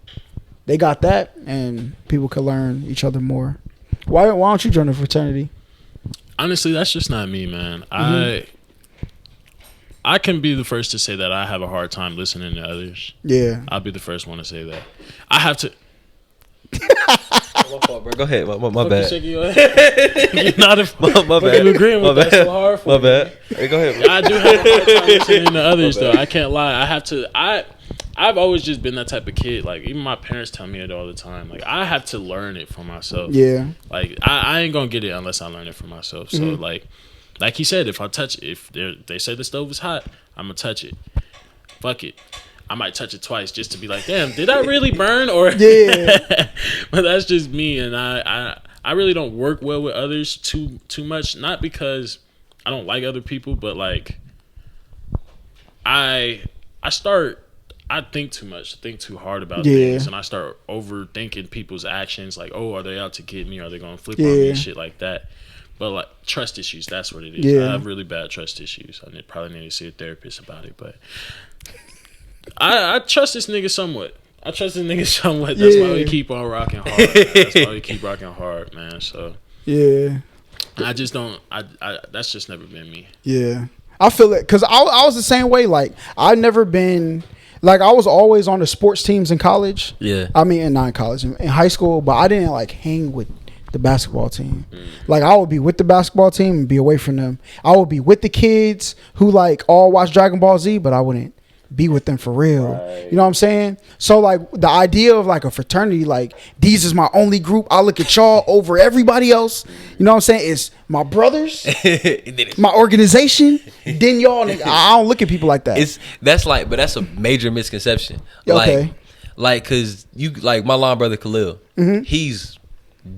they got that, and people can learn each other more. Why don't you join a fraternity? Honestly, that's just not me, man. Mm-hmm. I can be the first to say that I have a hard time listening to others. Yeah. I'll be the first one to say that. I have to. My fault, bro. Go ahead. My bad. You're not my bad. You're agreeing with that so hard for my bad. Hey, go ahead, bro. I do have a hard time listening to others, though. I can't lie. I have to. I've always just been that type of kid. Like, even my parents tell me it all the time. Like, I have to learn it for myself. Yeah. Like, I ain't gonna get it unless I learn it for myself. So, mm-hmm. Like he said, if I touch it, if they say the stove is hot, I'm gonna touch it. Fuck it. I might touch it twice just to be like, damn, did I really burn? Or yeah. But that's just me, and I really don't work well with others too much. Not because I don't like other people, but like I think too much, think too hard about things, and I start overthinking people's actions. Like, oh, are they out to get me? Are they gonna flip on me and shit like that? But like trust issues, that's what it is. Yeah. I have really bad trust issues. I probably need to see a therapist about it. But I trust this nigga somewhat. That's why we keep on rocking hard. That's why we keep rocking hard, man. So yeah, I just don't. I that's just never been me. Yeah, I feel it because I was the same way. Like I've never been. Like I was always on the sports teams in college. Yeah, I mean, not in college, in high school, but I didn't like hang with the basketball team. Like I would be with the basketball team and be away from them. I would be with the kids who like all watch Dragon Ball Z, but I wouldn't be with them for real. Right. You know what I'm saying? So like the idea of like a fraternity, like these is my only group. I look at y'all over everybody else. You know what I'm saying? It's my brothers, my organization. Then y'all, I don't look at people like that. That's a major misconception. Okay. Like cause you like my line brother Khalil, mm-hmm. He's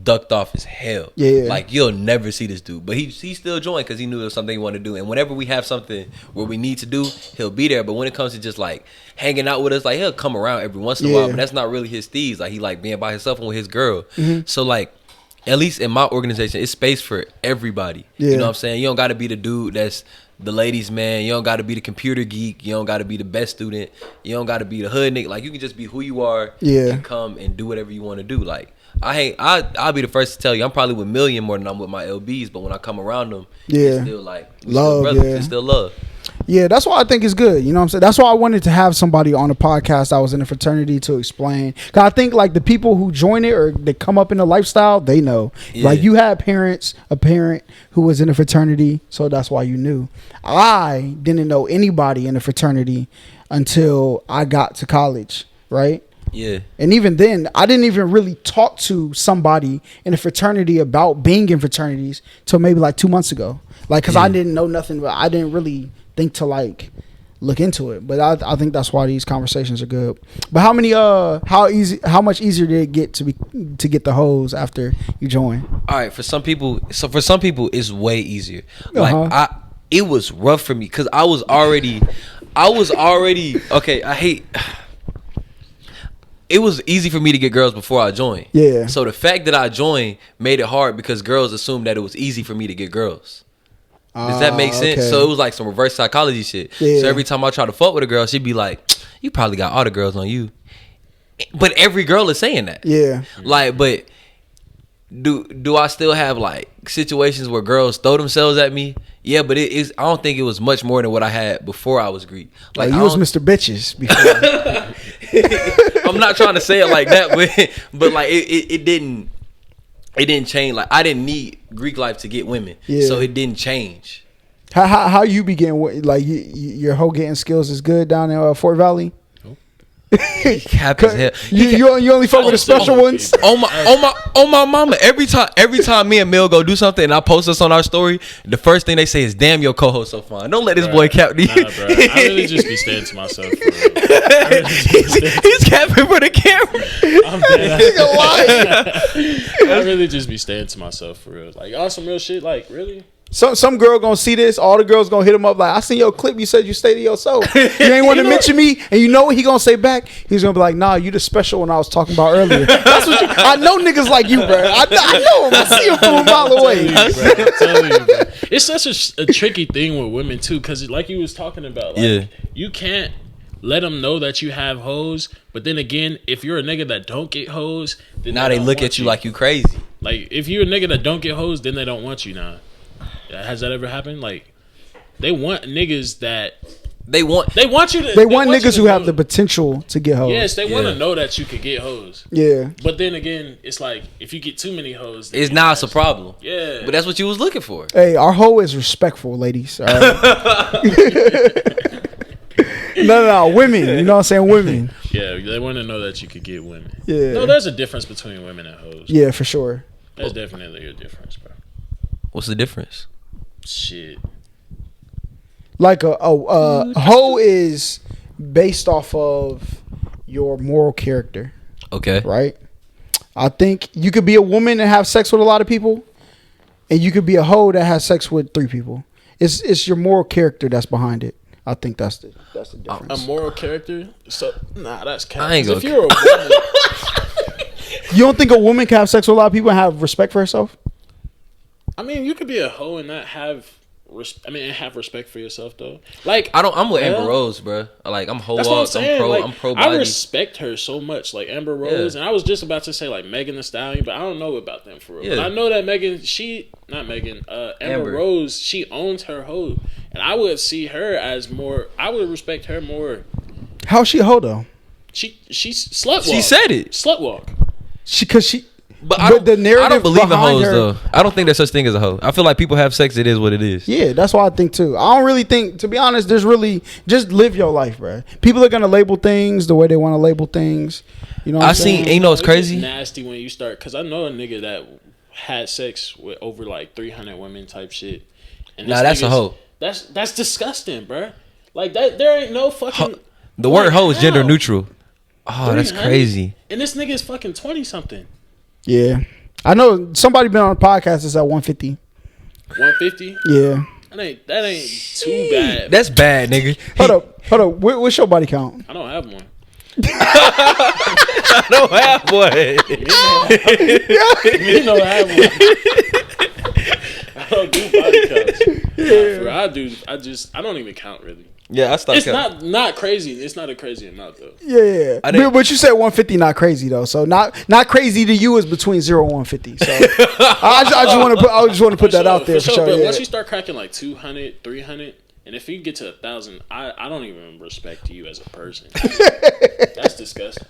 ducked off as hell. Yeah. Like you'll never see this dude, but he still joined because he knew there was something he wanted to do. And whenever we have something where we need to do, he'll be there. But when it comes to just like hanging out with us, like he'll come around every once in a while. But that's not really his steez. Like he like being by himself and with his girl. Mm-hmm. So like at least in my organization, it's space for everybody. Yeah. You know what I'm saying? You don't got to be the dude that's the ladies' man. You don't got to be the computer geek. You don't got to be the best student. You don't got to be the hood nigga. Like you can just be who you are. Yeah. And come and do whatever you want to do. Like. I'll be the first to tell you I'm probably with Million more than I'm with my LBs, but when I come around them, it's still like love, it's still love. Yeah, that's why I think it's good. You know what I'm saying? That's why I wanted to have somebody on the podcast that was in a fraternity to explain. Cause I think like the people who join it or they come up in the lifestyle, they know. Yeah. Like you had a parent who was in a fraternity, so that's why you knew. I didn't know anybody in a fraternity until I got to college, right? Yeah. And even then, I didn't even really talk to somebody in a fraternity about being in fraternities till maybe like 2 months ago. Like, because I didn't know nothing, but I didn't really think to like look into it. But I think that's why these conversations are good. But how much easier did it get to get the hoes after you join? All right, for some people it's way easier. Like it was rough for me because I was already okay. it was easy for me to get girls before I joined. Yeah. So the fact that I joined made it hard because girls assumed that it was easy for me to get girls. Does that make sense? Okay. So it was like some reverse psychology shit. Yeah. So every time I try to fuck with a girl, she'd be like, "You probably got all the girls on you," but every girl is saying that. Yeah. Like, but do I still have like situations where girls throw themselves at me? Yeah, but it is. I don't think it was much more than what I had before I was Greek. Like you was Mr. Bitches before. I'm not trying to say it like that, but like it didn't change. Like I didn't need Greek life to get women, so it didn't change. How you begin with like your hoe getting skills is good down in Fort Valley? Cap as hell. You only fuck with the special ones. On my mama. Every time me and Mel go do something and I post us on our story, the first thing they say is, "Damn, your co-host so fun." Don't let this boy cap me. Nah, bro. I really just be staying to myself. For real. He's capping for the camera. I'm dead. I really just be staying to myself for real. Like, on some real shit. Like, really. Some girl gonna see this. All the girls gonna hit him up like, "I seen your clip. You said you stay to yourself. You ain't want to mention me." And you know what he gonna say back? He's gonna be like, "Nah, you the special one I was talking about earlier." That's what I know. Niggas like you, bro. I know him. I see him from a mile away. I'm telling you, bro. It's such a tricky thing with women too, because like you was talking about, like, you can't let them know that you have hoes, but then again, if you're a nigga that don't get hoes, then now they look at you like you crazy. Like, if you're a nigga that don't get hoes, then they don't want you now. Has that ever happened? Like, they want niggas that they want you to. They want niggas who have the potential to get hoes. Yes, they want to know that you could get hoes. Yeah. But then again, it's like if you get too many hoes, it's now it's a problem. Yeah. But that's what you was looking for. Hey, our hoe is respectful, ladies. All right? No, women. You know what I'm saying? Women. Yeah, they want to know that you could get women. Yeah. No, there's a difference between women and hoes. Yeah, for sure. There's definitely a difference, bro. What's the difference? Shit. Like a hoe is based off of your moral character. Okay. Right? I think you could be a woman and have sex with a lot of people, and you could be a hoe that has sex with 3 people. It's your moral character that's behind it. I think that's the difference. A moral character? So that's kind I ain't of. If gonna. you're a woman, You don't think a woman can have sex with a lot of people and have respect for herself? I mean, you could be a hoe and not have. Have respect for yourself though. Like, I'm with Amber Rose, bro. Like, I'm hoe. That's what I'm saying. I'm pro body. I respect her so much, like Amber Rose, and I was just about to say like Megan Thee Stallion, but I don't know about them for real. Yeah. But I know that Amber Rose, she owns her hoe, and I would see her as more. I would respect her more. How's she a hoe though? She's slut walk. She said it. Slut walk. But the narrative I don't believe in behind hoes her, though. I don't think there's such thing as a hoe. I feel like people have sex. It is what it is. Yeah, that's what I think too. I don't really think, to be honest, there's really just live your life, bro. People are gonna label things the way they want to label things. You know, what I'm saying? You know, it's crazy. It's nasty when you start, because I know a nigga that had sex with over like 300 women type shit. And nah, that's a hoe. That's disgusting, bro. Like that, there ain't no fucking. The word hoe is gender neutral. Oh, that's crazy. And this nigga is fucking 20 something. Yeah. I know somebody been on a podcast that's at 150. 150? Yeah. That ain't too bad. That's bad, nigga. Hold up. What's your body count? I don't have one. I don't have one. You know I have one. I don't do body counts. Yeah. I don't even count really. Yeah, I stopped. It's not crazy. It's not a crazy amount though. Yeah. But you said 150 not crazy though. So not crazy to you is between 0 and 150. So I just want to put that out there for sure. But yeah. once you start cracking like 200, 300, and if you get to 1,000, I don't even respect you as a person. That's disgusting.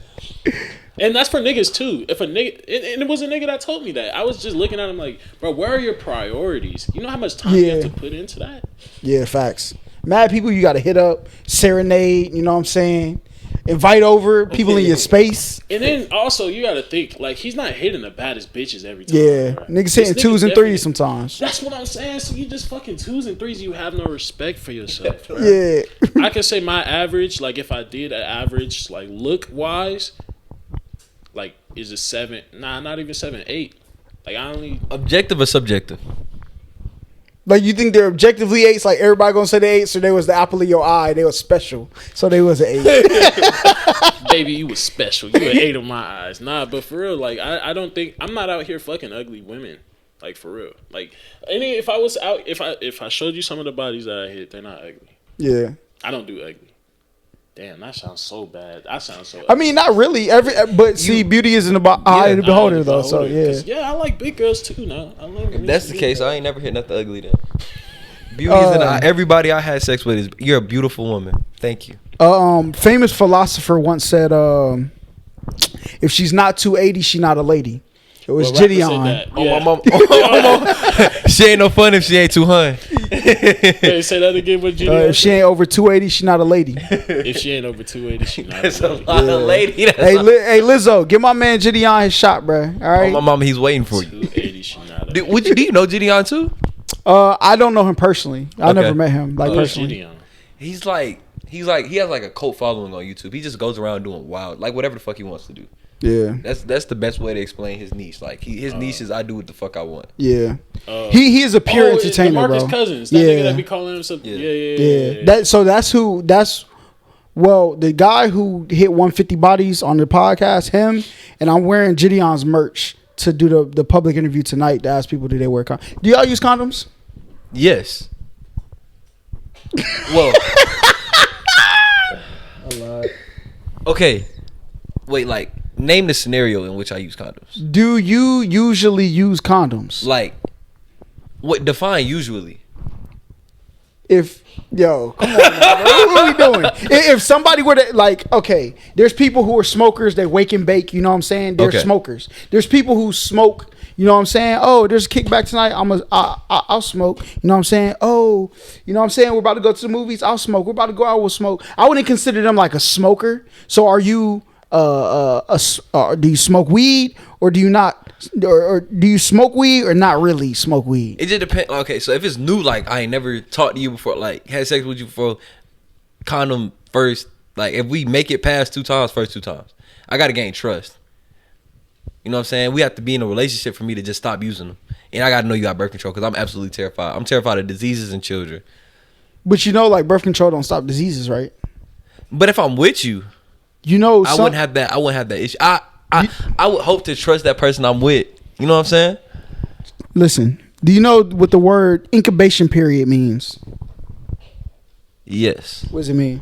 And that's for niggas too. If a nigga, and it was a nigga that told me that. I was just looking at him like, bro, where are your priorities? You know how much time you have to put into that? Yeah, facts. Mad people you got to hit up, serenade, you know what I'm saying? Invite over people in your space. And then also you got to think, like, he's not hitting the baddest bitches every time. Yeah, bro. niggas hitting 2s and 3s sometimes. That's what I'm saying. So you just fucking 2s and 3s, you have no respect for yourself, bro. Yeah. I can say my average, like if I did an average, like look wise, like is a 7. Nah, not even 7, 8. Like I only objective or subjective. Like you think they're objectively 8s? Like everybody gonna say they 8s, so they was the apple of your eye. They was special, so they was an 8. baby, you was special. You an 8 of my eyes. Nah, but for real, like I don't think I'm not out here fucking ugly women. Like for real. Like if I was out, if I showed you some of the bodies that I hit, they're not ugly. Yeah. I don't do ugly. Damn, that sounds so bad. That sounds so. I mean, not really. But see, beauty is in the eye of the beholder, though. So yeah, I like big girls too. Now, I love. If that's the case, I ain't never hit nothing ugly then. Beauty is in the eye. Everybody I had sex with is you're a beautiful woman. Thank you. Famous philosopher once said, "If she's not 280, she's not a lady." It was Gideon. My mom. She ain't no fun if she ain't 200. Hey, say that again. What Gideon? If she ain't over 280, she's not a lady. If she ain't over 280, she not That's a lady. a lot of lady. Hey, Lizzo, give my man Gideon his shot, bro. All right. My mama, he's waiting for you. 280, she not a Do you know Gideon too? I don't know him personally. I never met him personally. Gideon? He has like a cult following on YouTube. He just goes around doing wild, like whatever the fuck he wants to do. Yeah, that's the best way to explain his niche. Like his niche is I do what the fuck I want. Yeah, he is a pure entertainer, Marcus bro. Cousins, that nigga that be calling himself. Yeah. Well, the guy who hit 150 bodies on the podcast, him, and I'm wearing Gideon's merch to do the public interview tonight to ask people do they wear condoms. Do y'all use condoms? Yes. Well. A lot. Okay. Wait, like name the scenario in which I use condoms. Do you usually use condoms? Like, what define usually? Come on, man, bro. What are we doing? If somebody were to, like, okay, there's people who are smokers, they wake and bake, you know what I'm saying? They're smokers. There's people who smoke, you know what I'm saying? Oh, there's a kickback tonight, I'll smoke, you know what I'm saying? Oh, you know what I'm saying? We're about to go to the movies, I'll smoke. We're about to go out, we'll smoke. I wouldn't consider them like a smoker. So are you, do you smoke weed or do you not? Or do you smoke weed or not really smoke weed? It just depends. Okay, so if it's new, like I ain't never talked to you before, like had sex with you before, condom first. Like if we make it past 2 times, first 2 times, I gotta gain trust. You know what I'm saying? We have to be in a relationship for me to just stop using them, and I gotta know you got birth control because I'm absolutely terrified. I'm terrified of diseases in children. But you know, like birth control don't stop diseases, right? But if I'm with you, you know, I wouldn't have that issue. I would hope to trust that person I'm with. You know what I'm saying? Listen, do you know what the word incubation period means? Yes. What does it mean?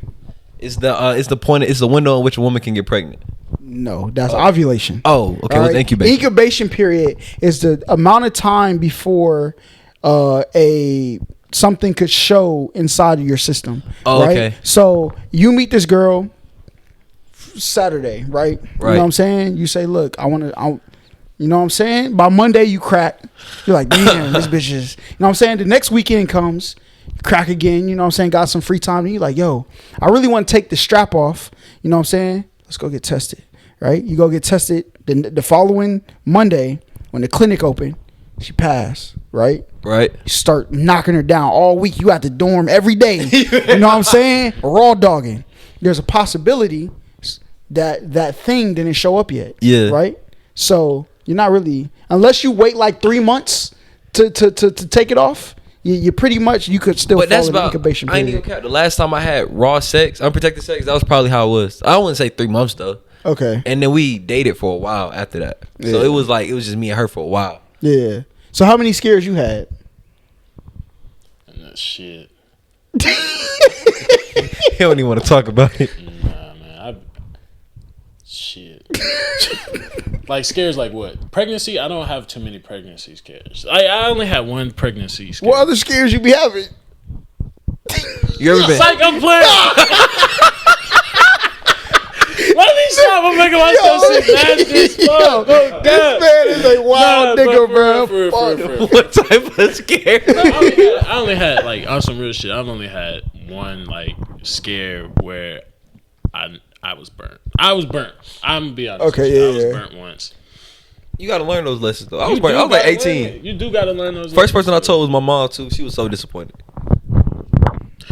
It's the window in which a woman can get pregnant. No, that's ovulation. Oh, okay. What's incubation? Incubation period is the amount of time before something could show inside of your system. Oh, right? Okay. So you meet this girl Saturday, right? You know what I'm saying? You say, look, you know what I'm saying? By Monday, you crack. You're like, damn, this bitch is, you know what I'm saying? The next weekend comes, you crack again, you know what I'm saying? Got some free time. And you're like, yo, I really want to take the strap off. You know what I'm saying? Let's go get tested, right? You go get tested. The following Monday, when the clinic opened, she passed, right? Right. You start knocking her down all week. You at the dorm every day. You know what I'm saying? Raw dogging. There's a possibility that thing didn't show up yet. Yeah. Right? So you're not really, unless you wait like 3 months to take it off, you pretty much, you could still follow the incubation period. I ain't even count. The last time I had raw sex, unprotected sex, that was probably how it was. I wouldn't say 3 months though. Okay. And then we dated for a while after that. Yeah. So it was just me and her for a while. Yeah. So how many scares you had? Shit. He don't even want to talk about it. Nah, man. Shit. Like scares like what? Pregnancy? I don't have too many pregnancy scares. I only had one pregnancy scare. What other scares you be having? You ever been? Psych, I'm playing. Let me stop. I'm making myself sit nasty as fuck. This man is a wild nigga, bro. What type of scare? I only had like on some real shit. I've only had one like scare where I was burnt. I'm gonna be honest. Okay, I was burnt once. You gotta learn those lessons though. I was burnt. I was like 18. You do gotta learn those. First person I told was my mom too. She was so disappointed.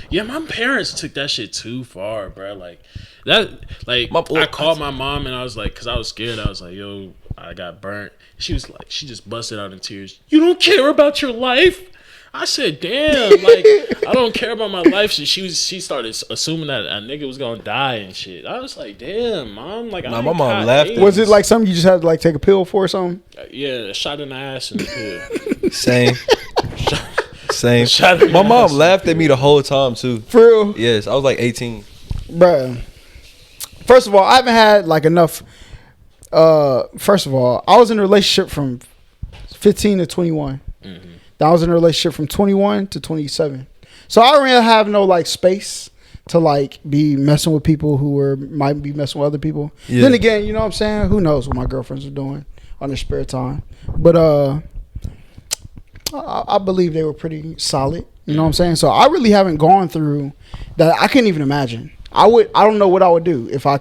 Yeah, my parents took that shit too far, bro. Like that. Like I called my mom and I was like, cause I was scared. I was like, yo, I got burnt. She was like, she just busted out in tears. You don't care about your life? I said, damn, like, I don't care about my life. She started assuming that a nigga was gonna die and shit. I was like, damn, mom. Like, Nah, my mom laughed. Was it like something you just had to like take a pill for or something? Yeah, a shot in the ass and a pill. Same. Same. Shot in My the mom ass. laughed at me the whole time too. For real? Yes, I was like 18. Bruh. First of all, I haven't had like enough. First of all, I was in a relationship from 15 to 21. Mm-hmm. I was in a relationship from 21 to 27. So I don't really have no like space to like be messing with people who might be messing with other people. Yeah. Then again, you know what I'm saying? Who knows what my girlfriends are doing on their spare time. But I believe they were pretty solid. You know what I'm saying? So I really haven't gone through that. I can't even imagine. I don't know what I would do if I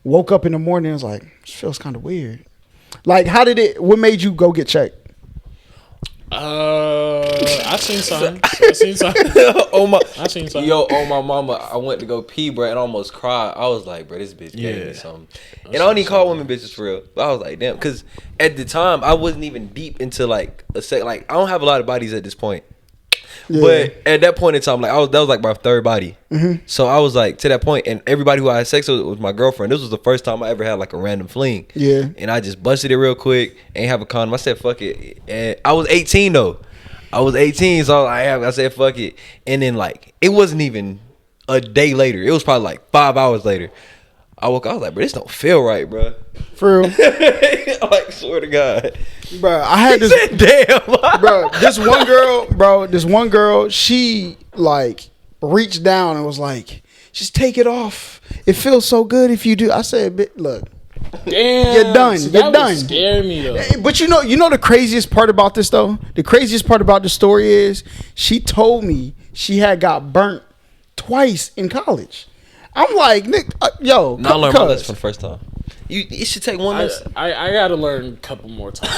woke up in the morning and was like, this feels kind of weird. Like, what made you go get checked? I seen something. I seen something. Yo, on my mama, I went to go pee, bro, and almost cried. I was like, bro, this bitch gave me something. And I don't even call women bitches for real. But I was like, damn, because at the time, I wasn't even deep into like like, I don't have a lot of bodies at this point. Yeah. But at that point in time, like that was like my third body. Mm-hmm. So I was like to that point, and everybody who I had sex with was my girlfriend. This was the first time I ever had like a random fling. Yeah. And I just busted it real quick, ain't have a condom. I said fuck it, and I was 18 though. I was 18, so I said fuck it, and then like it wasn't even a day later. It was probably like 5 hours later. I woke up, I was like, bro, this don't feel right, bro. For real? Like, swear to God. Bro, I had this. Said, damn. Bro, this one girl, she like reached down and was like, just take it off. It feels so good if you do. I said, look. Damn. You're done. See, You're done. Scare me though. But you know the craziest part about this though? The craziest part about the story is she told me she had got burnt twice in college. I'm like, Nick, yo. No, I learned my lesson for the first time. You should take one lesson. I gotta learn a couple more times.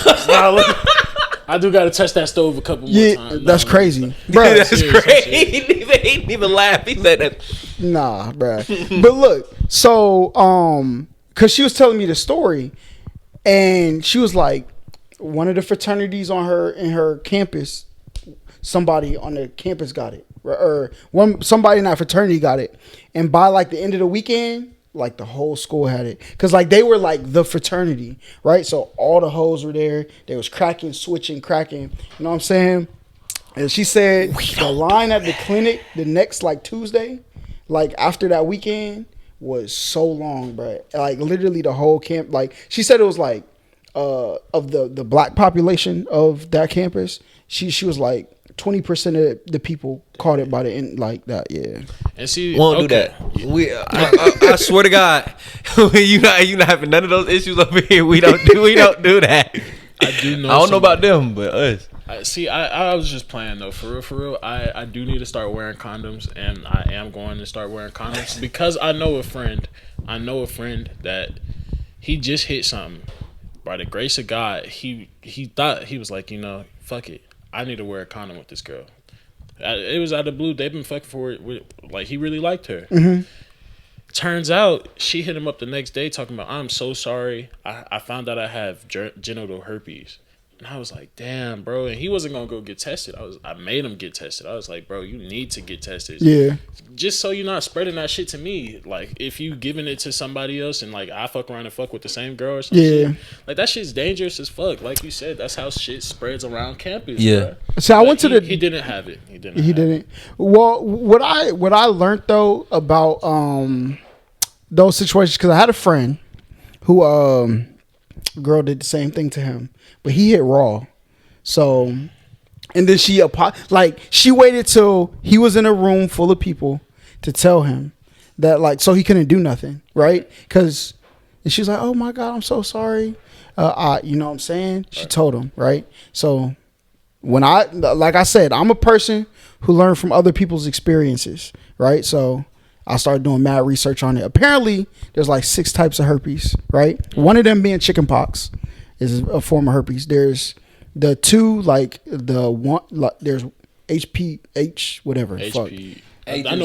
I do gotta touch that stove a couple more times. That's crazy. Bro, that's crazy. He didn't even laugh. He said that. Nah, bro. But look, so, because she was telling me the story, and she was like, one of the fraternities in her campus, somebody on the campus got it. Or somebody in that fraternity got it, and by like the end of the weekend, like the whole school had it, because like they were like the fraternity, right? So all the hoes were there. They was cracking, switching, cracking. You know what I'm saying? And she said the line at the clinic the next like Tuesday, like after that weekend, was so long, bro. Like literally the whole camp. Like she said it was like of the black population of that campus. She was like 20% of the people caught it by the end, like that. Yeah. And see, we won't do that. I swear to God, you not having none of those issues over here. We don't do that. I do know. I don't know about them, but us. I was just playing though. For real. I do need to start wearing condoms, and I am going to start wearing condoms because I know a friend that he just hit something. By the grace of God, he thought, he was like, fuck it. I need to wear a condom with this girl. It was out of the blue. They've been fucking for it. Like, he really liked her. Mm-hmm. Turns out, she hit him up the next day talking about, I'm so sorry. I found out I have genital herpes. And I was like, damn, bro. And he wasn't going to go get tested. I made him get tested. I was like, bro, you need to get tested. Yeah. Just so you're not spreading that shit to me. Like, if you giving it to somebody else and, like, I fuck around and fuck with the same girl or something. Yeah. Like, that shit's dangerous as fuck. Like you said, that's how shit spreads around campus. Yeah. Bro. So I went to He didn't have it. He didn't. Well, what I learned, though, about those situations, because I had a friend who, girl did the same thing to him. But he hit raw. So, and then she waited till he was in a room full of people to tell him that, like, so he couldn't do nothing, right? Because, and she's like, oh my God, I'm so sorry. You know what I'm saying? She told him, right? So when like I said, I'm a person who learned from other people's experiences, right? So I started doing mad research on it. Apparently, there's like 6 types of herpes, right? One of them being chickenpox is a form of herpes. There's the 2, like the 1, like there's HPH, whatever. HP.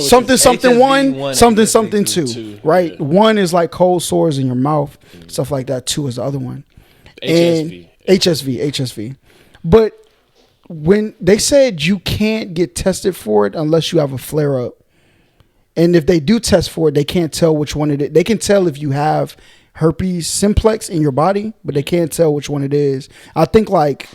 Something 1, something 2, right? Yeah. 1 is like cold sores in your mouth, stuff like that. 2 is the other one. HSV. And HSV. But when they said you can't get tested for it unless you have a flare up. And if they do test for it, they can't tell which one it is. They can tell if you have herpes simplex in your body, but they can't tell which one it is. I think like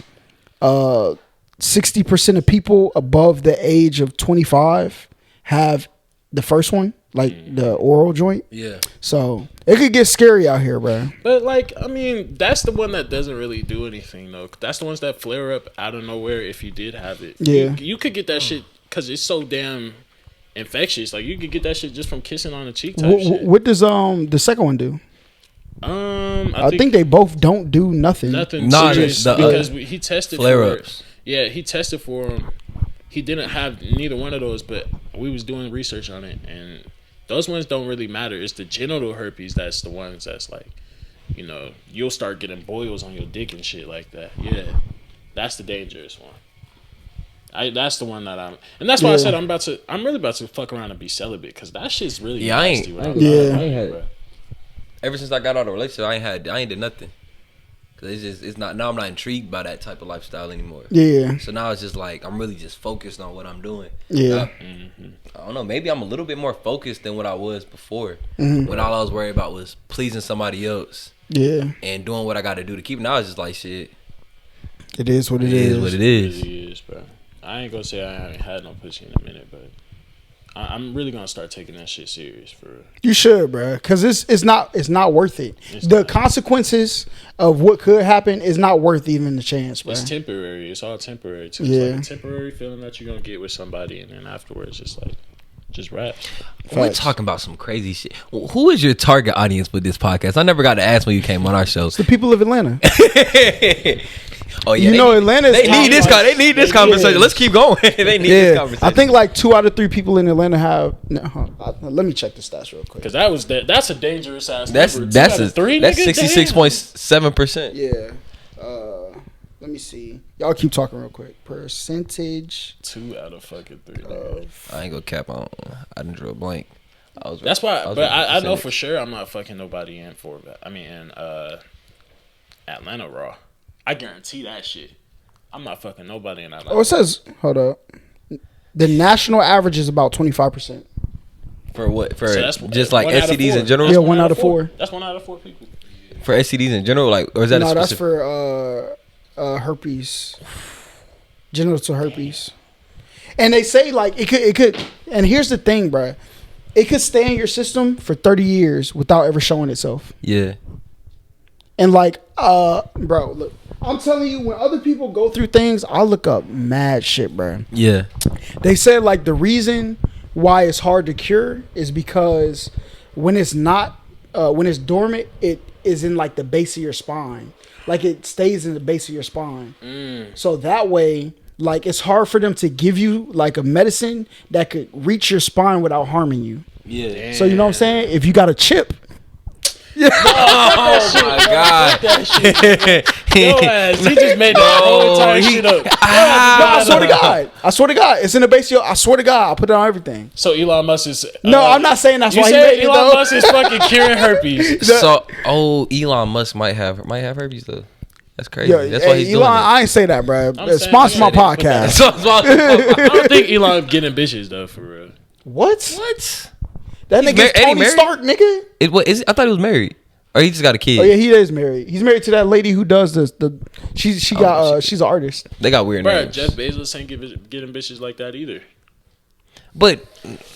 60% of people above the age of 25 have the first one, like the oral joint. Yeah. So it could get scary out here, bro. But like, I mean, that's the one that doesn't really do anything though. That's the ones that flare up out of nowhere if you did have it. Yeah. You could get that shit because it's so damn infectious. Like you could get that shit just from kissing on the cheek type shit. What does the second one do? I think they both don't do nothing. Nothing Nah, serious because he tested flare for ups. it. Yeah, he tested for him. He didn't have neither one of those, but we was doing research on it, and those ones don't really matter. It's the genital herpes that's the ones that's like, you know, you'll start getting boils on your dick and shit like that. Yeah, that's the dangerous one. That's the one that and that's why I said I'm really about to fuck around and be celibate because that shit's really nasty. I ain't had. Ever since I got out of a relationship, I ain't did nothing. Cause it's not, now I'm not intrigued by that type of lifestyle anymore. Yeah. So now it's just like, I'm really just focused on what I'm doing. Yeah. I don't know, maybe I'm a little bit more focused than what I was before. When all I was worried about was pleasing somebody else. Yeah. And doing what I got to do to keep it. Now it's just like, shit. It is what it is. It is what it is. It really is, bro. I ain't gonna say I haven't had no pussy in a minute, but I'm really gonna start taking that shit serious for real. You should, bro, because it's not worth it. The consequences of what could happen is not worth even the chance, bro. It's temporary. It's all temporary too. Yeah. It's like a temporary feeling that you're gonna get with somebody, and then afterwards, just raps. We're talking about some crazy shit. Who is your target audience with this podcast? I never got to ask when you came on our show. It's the people of Atlanta. Oh yeah, Atlanta. They need this conversation. Let's keep going. They need this conversation. I think like 2 out of 3 people in Atlanta have. Let me check the stats real quick. Because that's a dangerous ass that's number. that's 2 out of 3, that's nigga? 66.7%. Yeah. Let me see. Y'all keep talking real quick. Percentage. 2 out of fucking 3. Nigga. I ain't gonna cap on. I didn't draw a blank. That's why. But I know for sure I'm not fucking nobody in Atlanta Raw. I guarantee that shit. I'm not fucking nobody in Atlanta. Oh, it says. Hold up. The national average is about 25%. For what? For So that's just like 1 out of STDs 4. in general. Yeah, 1 out of 4. That's 1 out of 4 people. For STDs in general, like, or is that No, a that's specific? for herpes, genital herpes. And they say like it could. And here's the thing, bro. It could stay in your system for 30 years without ever showing itself. Yeah. And like, bro, look, I'm telling you, when other people go through things, I look up mad shit, bro. Yeah. They said like the reason why it's hard to cure is because when it's not, when it's dormant, it is in like the base of your spine. Like it stays in the base of your spine. So that way, like it's hard for them to give you like a medicine that could reach your spine without harming you. Yeah. Damn. So you know what I'm saying? If you got a chip. Oh my god! Yo ass, he just made that whole entire shit up. No, I swear to God. I swear to God. It's in the base of your, I swear to God. I put it on everything. So Elon Musk is. No, I'm not saying that's You why he said made it Elon though. Musk is fucking curing herpes. So, Elon Musk might have herpes though. That's crazy. Yeah, That's why he's Elon, doing it. I ain't say that, bro. saying Sponsor my that. podcast. I don't think Elon getting bitches though, for real. What? What? That He's nigga's Eddie Tony married? Stark, nigga. What is? I thought he was married, or he just got a kid. Oh yeah, he is married. He's married to that lady who does she's an artist. They got weird Bro, names. Jeff Bezos ain't getting bitches like that either. But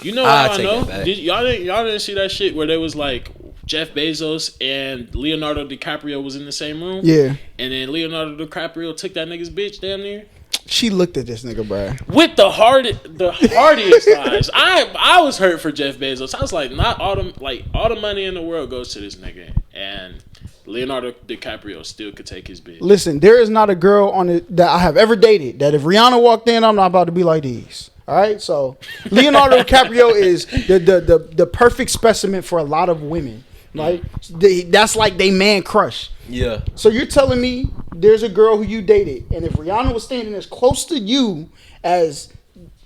You know how I take know? that back. Y'all didn't see that shit where there was like Jeff Bezos and Leonardo DiCaprio was in the same room? Yeah. And then Leonardo DiCaprio took that nigga's bitch damn near. She looked at this nigga, bro. With the hardiest eyes. I was hurt for Jeff Bezos. I was like, not all the money in the world goes to this nigga. And Leonardo DiCaprio still could take his bitch. Listen, there is not a girl on it that I have ever dated that if Rihanna walked in, I'm not about to be like these. All right, so Leonardo DiCaprio is the perfect specimen for a lot of women. Like that's like they man crush. yeah, So you're telling me there's a girl who you dated, and if Rihanna was standing as close to you as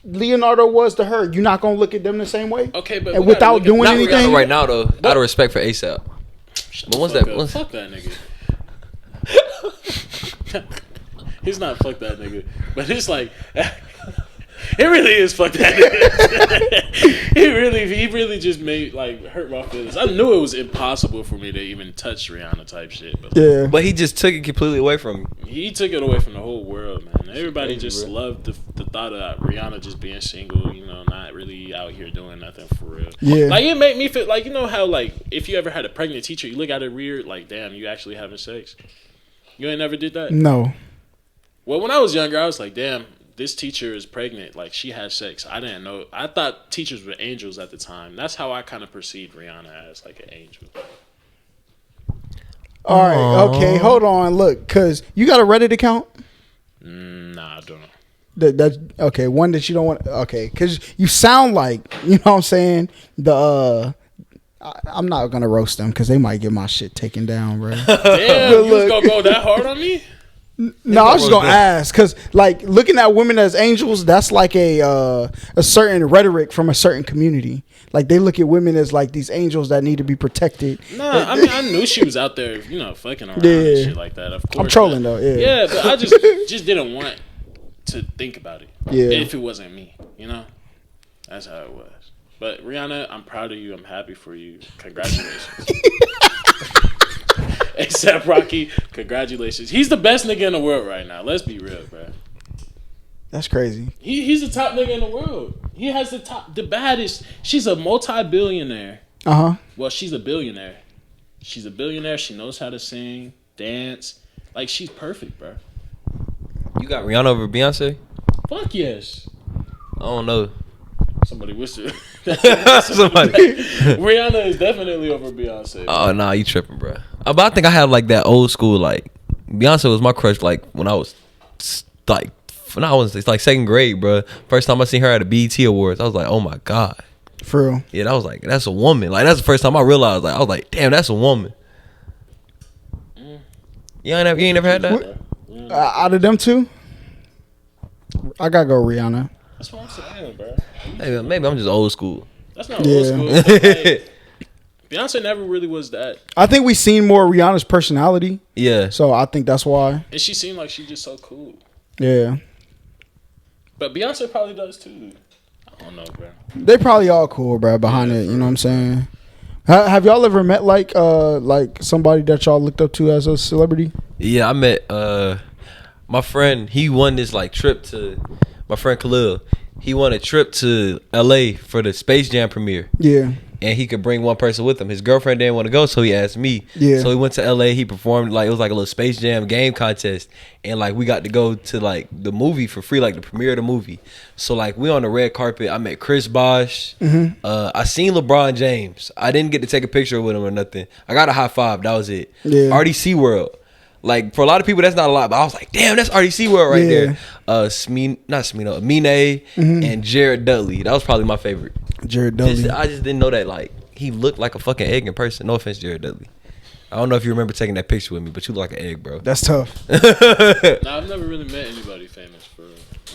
Leonardo was to her, you're not gonna look at them the same way? Okay, but and we without gotta look at- doing not anything. Rihanna right now though. Out of respect for ASAP. But once Fuck that, up. once, Fuck that nigga. He's not fuck that nigga, but it's like it really is fuck that nigga. he really just made like hurt my feelings. I knew it was impossible for me to even touch Rihanna type shit, but Yeah. But he just took it completely away from you. he took it away from the whole world, man. Everybody just loved the thought of Rihanna just being single, you know, not really out here doing nothing for real. Yeah. Like it made me feel like, you know how like if you ever had a pregnant teacher, you look at it weird, like damn, you actually having sex. You ain't never did that? No. Well, when I was younger, I was like, damn, this teacher is pregnant. Like, she has sex. I didn't know. I thought teachers were angels at the time. That's how I kind of perceived Rihanna as, like, an angel. All right. Okay. Hold on. Look, because you got a Reddit account? Nah, I don't know. That's okay. One that you don't want. Okay. Because you sound like, you know what I'm saying? I'm not going to roast them because they might get my shit taken down, bro. Damn, you was going to go that hard on me? No, I was just gonna ask because, like, looking at women as angels, that's like a certain rhetoric from a certain community. Like, they look at women as like these angels that need to be protected. Nah, I mean, I knew she was out there, you know, fucking around and shit like that. Of course, I'm trolling though. Yeah, yeah, but I just didn't want to think about it. Yeah, if it wasn't me, you know, that's how it was. But Rihanna, I'm proud of you. I'm happy for you. Congratulations. A$AP Rocky, congratulations. He's the best nigga in the world right now. Let's be real, bro. that's crazy. He's the top nigga in the world. He has the baddest. She's a multi-billionaire. Well, she's a billionaire. She's a billionaire. She knows how to sing, dance. Like, she's perfect, bro. You got Rihanna over Beyonce? Fuck yes. I don't know. Somebody whispered. Somebody. Rihanna is definitely over Beyonce. Oh, nah, you tripping, bro. But I think I had like that old school, like, Beyonce was my crush, like, when I was, like, it's like second grade, bro. First time I seen her at the BET Awards, I was like, oh my God. For real. Yeah, that was like, that's a woman. Like, that's the first time I realized, like, I was like, damn, that's a woman. You ain't never had that? Out of them two, I gotta go Rihanna. That's what I'm saying, bro. Maybe I'm just old school. That's not old school. Like, Beyonce never really was that. I think we seen more Rihanna's personality. Yeah. So I think that's why. And she seemed like she's just so cool. Yeah. But Beyonce probably does too. I don't know, bro. They probably all cool, bro, behind it. You know what I'm saying? Have y'all ever met like somebody that y'all looked up to as a celebrity? Yeah, I met my friend. He won this like trip to my friend Khalil. He won a trip to LA for the Space Jam premiere. Yeah. And he could bring one person with him. His girlfriend didn't want to go, so he asked me. Yeah. So he went to LA. He performed, like, it was like a little Space Jam game contest. And like we got to go to like the movie for free, like the premiere of the movie. So like we on the red carpet. I met Chris Bosh. I seen LeBron James. I didn't get to take a picture with him or nothing. I got a high five. That was it. Yeah. RDC World. Like, for a lot of people, that's not a lot, but I was like, damn, that's RDC World right there. Mine and Jared Dudley. That was probably my favorite. Jared Dudley. I just didn't know that, like, he looked like a fucking egg in person. No offense, Jared Dudley. I don't know if you remember taking that picture with me, but you look like an egg, bro. That's tough. Nah, I've never really met anybody famous for real.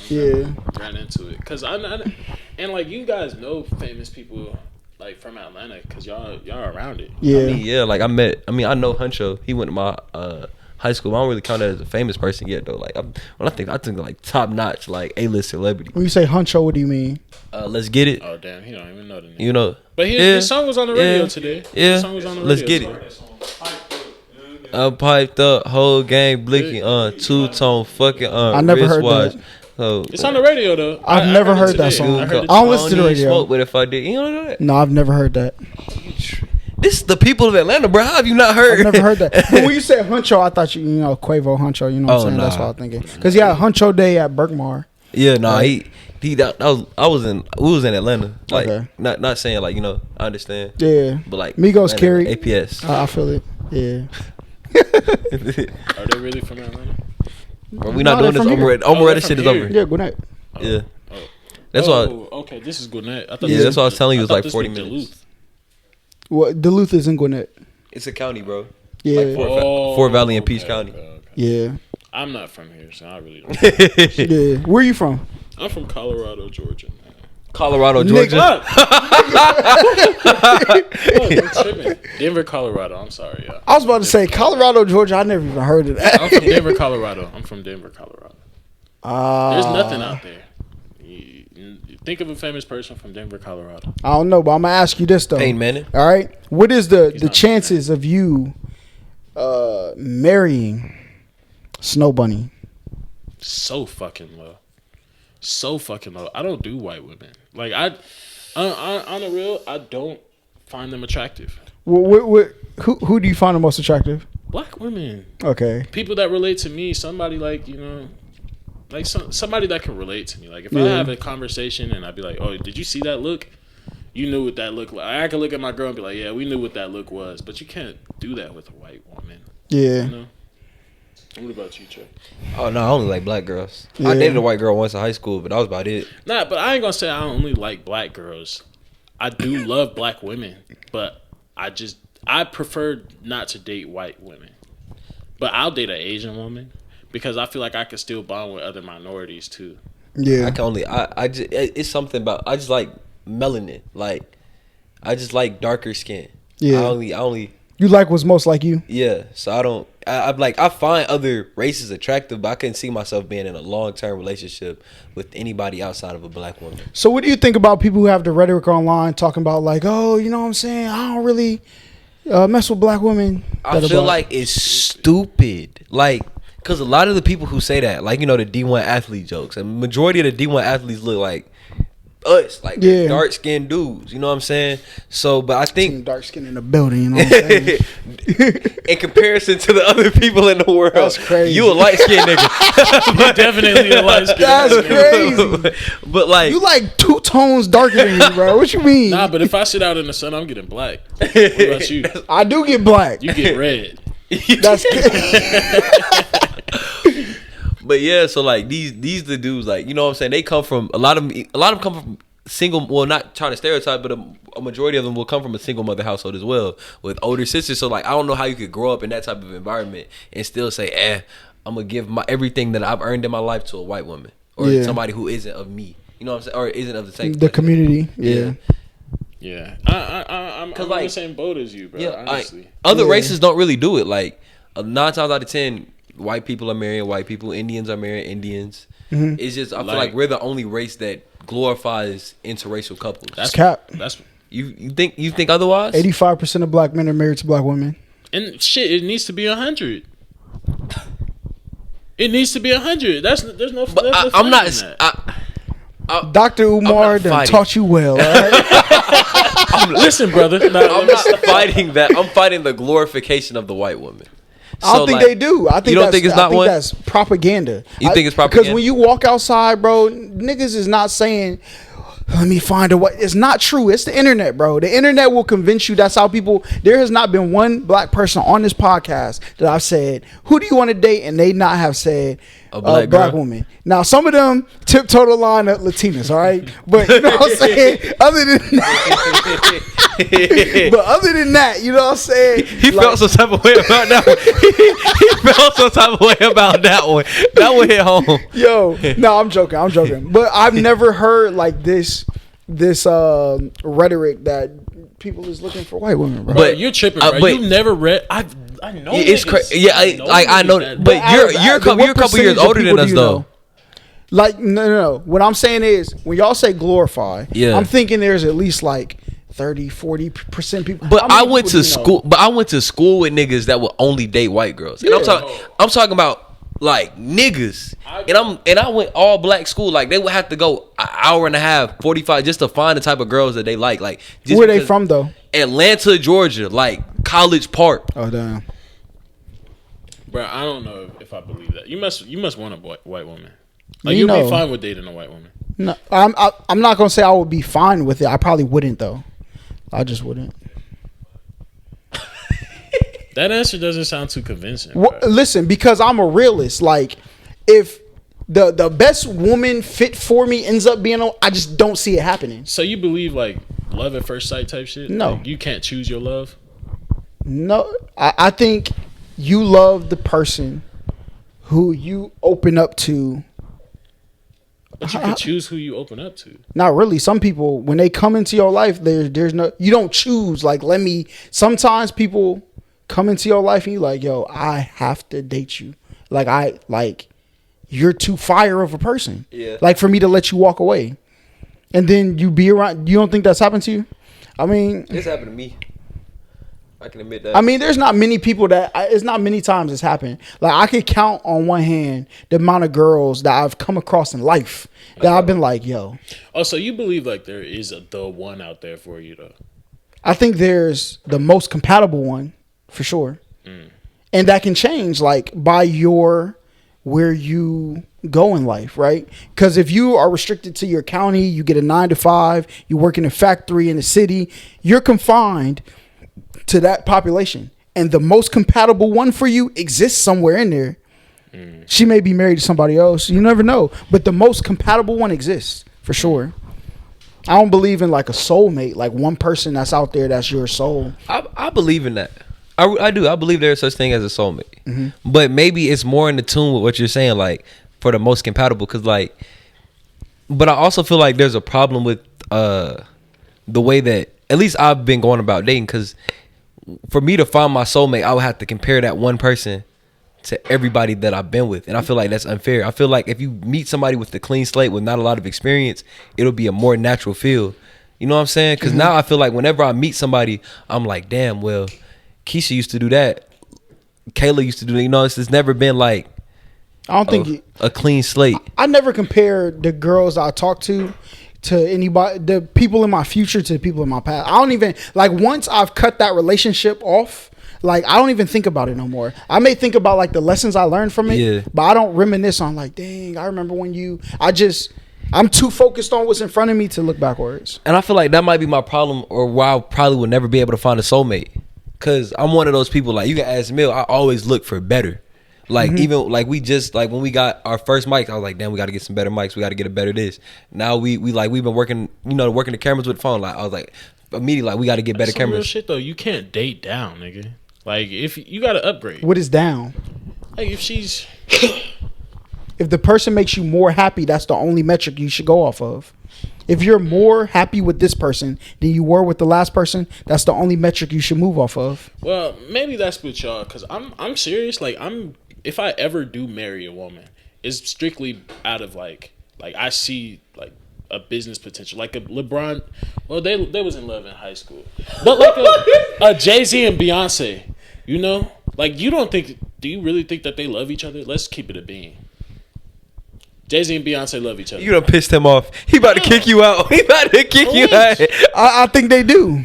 Yeah. Ran into it. Cause and like you guys know famous people like from Atlanta because y'all around it. Yeah. I know Huncho. He went to my high school. I don't really count that as a famous person yet though. Like I think like top notch, like A-list celebrity. When you say Huncho, what do you mean? Let's Get It. Oh damn, he don't even know the name. You know. But his song was on the radio today. Yeah. His song was on the radio. Let's Get It. I'm piped up, whole gang blinking on, two-tone fucking on. I never heard that. So, it's on the radio though. I've never heard that song. I don't listen to the radio. Smoke, but if I did, you don't know that? No, I've never heard that. This is the people of Atlanta, bro. How have you not heard? I've never heard that. But when you said Huncho, I thought you know Quavo Huncho. You know what I'm saying? Nah. That's what I was thinking. Because he had Huncho Day at Berkmar. Yeah, nah, we was in Atlanta. Like, Okay. not saying like, you know, I understand. Yeah. But like Migos carry APS. I feel it. Yeah. Are they really from Atlanta? Bro, we not doing this. Omeretta shit is over. Yeah, good night. Yeah. That's why. Okay, this is Gwinnett. I thought Yeah, that's what I was telling you. It was I thought like this 40 was minutes. Duluth. Well, Duluth is in Gwinnett. It's a county, bro. Yeah. Like Fort Valley and Peach County. Okay. Yeah. I'm not from here, so I really don't. Yeah. Where you from? I'm from Colorado, Georgia. Man. Colorado, Georgia. Look, I'm tripping. Denver, Colorado. I'm sorry, y'all. I was about to say Colorado, Georgia. I never even heard of that. I'm from Denver, Colorado. There's nothing out there. You think of a famous person from Denver, Colorado. I don't know, but I'm gonna ask you this though. Peyton Manning. All right, what is the not chances of you marrying Snow Bunny? So fucking low. I don't do white women. Like on the real, I don't find them attractive. Who do you find the most attractive? Black women. Okay. People that relate to me. Somebody like, like somebody that can relate to me. Like if I have a conversation and I'd be like, oh, did you see that look? You knew what that looked like. I can look at my girl and be like, yeah, we knew what that look was. But you can't do that with a white woman. Yeah. You know? What about you, Trey? Oh no, I only like black girls. Yeah. I dated a white girl once in high school, but that was about it. Nah, but I ain't gonna say I only like black girls. I do love black women, but I prefer not to date white women. But I'll date an Asian woman because I feel like I can still bond with other minorities too. Yeah. I can only I just it's something about I just like melanin. Like I just like darker skin. Yeah. I only You like what's most like you? Yeah, so I'm like, I find other races attractive, but I couldn't see myself being in a long-term relationship with anybody outside of a black woman. So what do you think about people who have the rhetoric online talking about like, oh, you know what I'm saying? I don't really mess with black women. I feel like it's stupid. Like, because a lot of the people who say that, like, the D1 athlete jokes, and majority of the D1 athletes look like us, like dark skinned dudes, you know what I'm saying? So, but I think dark skin in the building, you know what I'm saying? in comparison to the other people in the world, that's crazy. You a light skinned nigga. You're definitely a light skinned. That's crazy. But like, you like 2 tones darker than me, bro. What you mean? Nah, but if I sit out in the sun, I'm getting black. What about you? I do get black. You get red. That's But yeah, so like these the dudes, like, you know what I'm saying? They come from a lot of them come from single. Well, not trying to stereotype, but a majority of them will come from a single mother household as well with older sisters. So like, I don't know how you could grow up in that type of environment and still say, I'm gonna give my everything that I've earned in my life to a white woman or somebody who isn't of me. You know what I'm saying? Or isn't of the same community. Yeah. Yeah, I'm in the same boat as you, bro. Yeah, honestly, other races don't really do it. Like 9 times out of 10. White people are marrying white people. Indians are marrying Indians. Mm-hmm. It's just I feel like we're the only race that glorifies interracial couples. That's cap. That's you think otherwise? 85% of black men are married to black women. And shit, it needs to be 100. It needs to be 100. There's no. But I'm not. Dr. Umar done taught you well. All right? Listen, brother. I'm not fighting that. I'm fighting the glorification of the white woman. I don't think they do. I think you don't think it's not one? That's propaganda. You think it's propaganda? Because when you walk outside, bro, niggas is not saying, let me find a way. It's not true. It's the internet, bro. The internet will convince you. That's how people. There has not been one black person on this podcast that I've said, who do you want to date? And they not have said a black woman. Now, some of them tiptoe the line of Latinas, all right? But you know what I'm saying? Other than that. But other than that, you know what I'm saying? He felt some type of way about that one. He felt some type of way about that one. That one hit home. Yo, no, I'm joking. But I've never heard like this rhetoric that people is looking for white women, bro. But you're tripping, bro. You've never read. I know. It's crazy. Yeah, I know. But you're a couple years older than us, though. Like no. What I'm saying is, when y'all say glorify, I'm thinking there's at least like 30-40% people. But I went to school. But I went to school with niggas that would only date white girls. And I'm talking about like niggas. And I went all black school. Like they would have to go an hour and a half, 45, just to find the type of girls that they like. Like just where they from though? Atlanta, Georgia, like College Park. Oh damn. Bro, I don't know if I believe that. You must want a white woman. Like you'll be fine with dating a white woman. No, I'm not gonna say I would be fine with it. I probably wouldn't though. I just wouldn't. That answer doesn't sound too convincing. Well, listen, because I'm a realist. Like, if the best woman fit for me ends up being, I just don't see it happening. So you believe like love at first sight type shit? No, like, you can't choose your love. No, I think you love the person who you open up to But you can choose who you open up to. Not really. Some people, when they come into your life, there's no, you don't choose. Like, sometimes people come into your life and you like, yo, I have to date you. Like, you're too fire of a person. Yeah. Like, for me to let you walk away. And then you be around, you don't think that's happened to you? I mean, This happened to me. I can admit that. I mean, there's not many people it's not many times it's happened. Like, I could count on one hand the amount of girls that I've come across in life that I've been like, yo. Oh, so you believe like there is the one out there for you though? I think there's the most compatible one for sure. And that can change like by where you go in life, right? Because if you are restricted to your county, you get a 9 to 5, you work in a factory in the city, you're confined to that population. And the most compatible one for you exists somewhere in there. She may be married to somebody else. You never know. But the most compatible one exists for sure. I don't believe in like a soulmate, like one person that's out there that's your soul. I believe in that. I do. I believe there's such thing as a soulmate. But maybe it's more in the tune with what you're saying, like for the most compatible. Because like, but I also feel like there's a problem with the way that at least I've been going about dating. Because for me to find my soulmate, I would have to compare that one person to everybody that I've been with. And I feel like that's unfair. I feel like if you meet somebody with a clean slate with not a lot of experience, it'll be a more natural feel. You know what I'm saying? Because now I feel like whenever I meet somebody, I'm like, damn, well, Keisha used to do that. Kayla used to do that. You know, it's never been like I don't think a clean slate. I never compare the girls I talk to anybody, the people in my future to the people in my past. I don't even, like, once I've cut that relationship off, like, I don't even think about it no more. I may think about like the lessons I learned from it, but I don't reminisce on like, dang, I remember when I'm too focused on what's in front of me to look backwards. And I feel like that might be my problem, or why I probably will never be able to find a soulmate. Cause I'm one of those people, like, you can ask Mill, I always look for better. Like, even like we just, like when we got our first mics, I was like, damn, we got to get some better mics. We got to get a better this. Now we've been working, working the cameras with the phone. Like, I was like, immediately, like, we got to get better cameras. Real shit though, you can't date down, nigga. Like, if you got to upgrade. What is down? Like, if the person makes you more happy, that's the only metric you should go off of. If you're more happy with this person than you were with the last person, that's the only metric you should move off of. Well, maybe that's with y'all, because I'm serious. Like, if I ever do marry a woman, it's strictly out of like I see like a business potential, like a LeBron. Well, they was in love in high school, but like a Jay-Z and Beyonce, you know, like do you really think that they love each other? Let's keep it a bean. Jay-Z and Beyonce love each other. You done pissed him off. He about to kick you out. He about to kick you out. I think they do.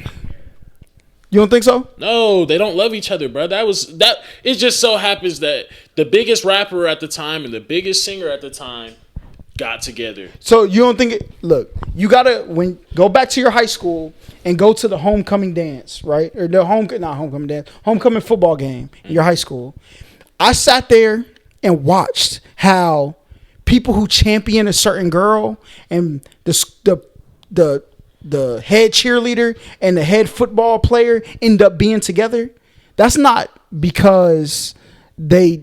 You don't think so? No, they don't love each other, bro. It just so happens that the biggest rapper at the time and the biggest singer at the time got together. So you don't think look, you gotta go back to your high school and go to the homecoming dance, right? Or the homecoming football game in your high school. I sat there and watched how people who champion a certain girl and the head cheerleader and the head football player end up being together. That's not because they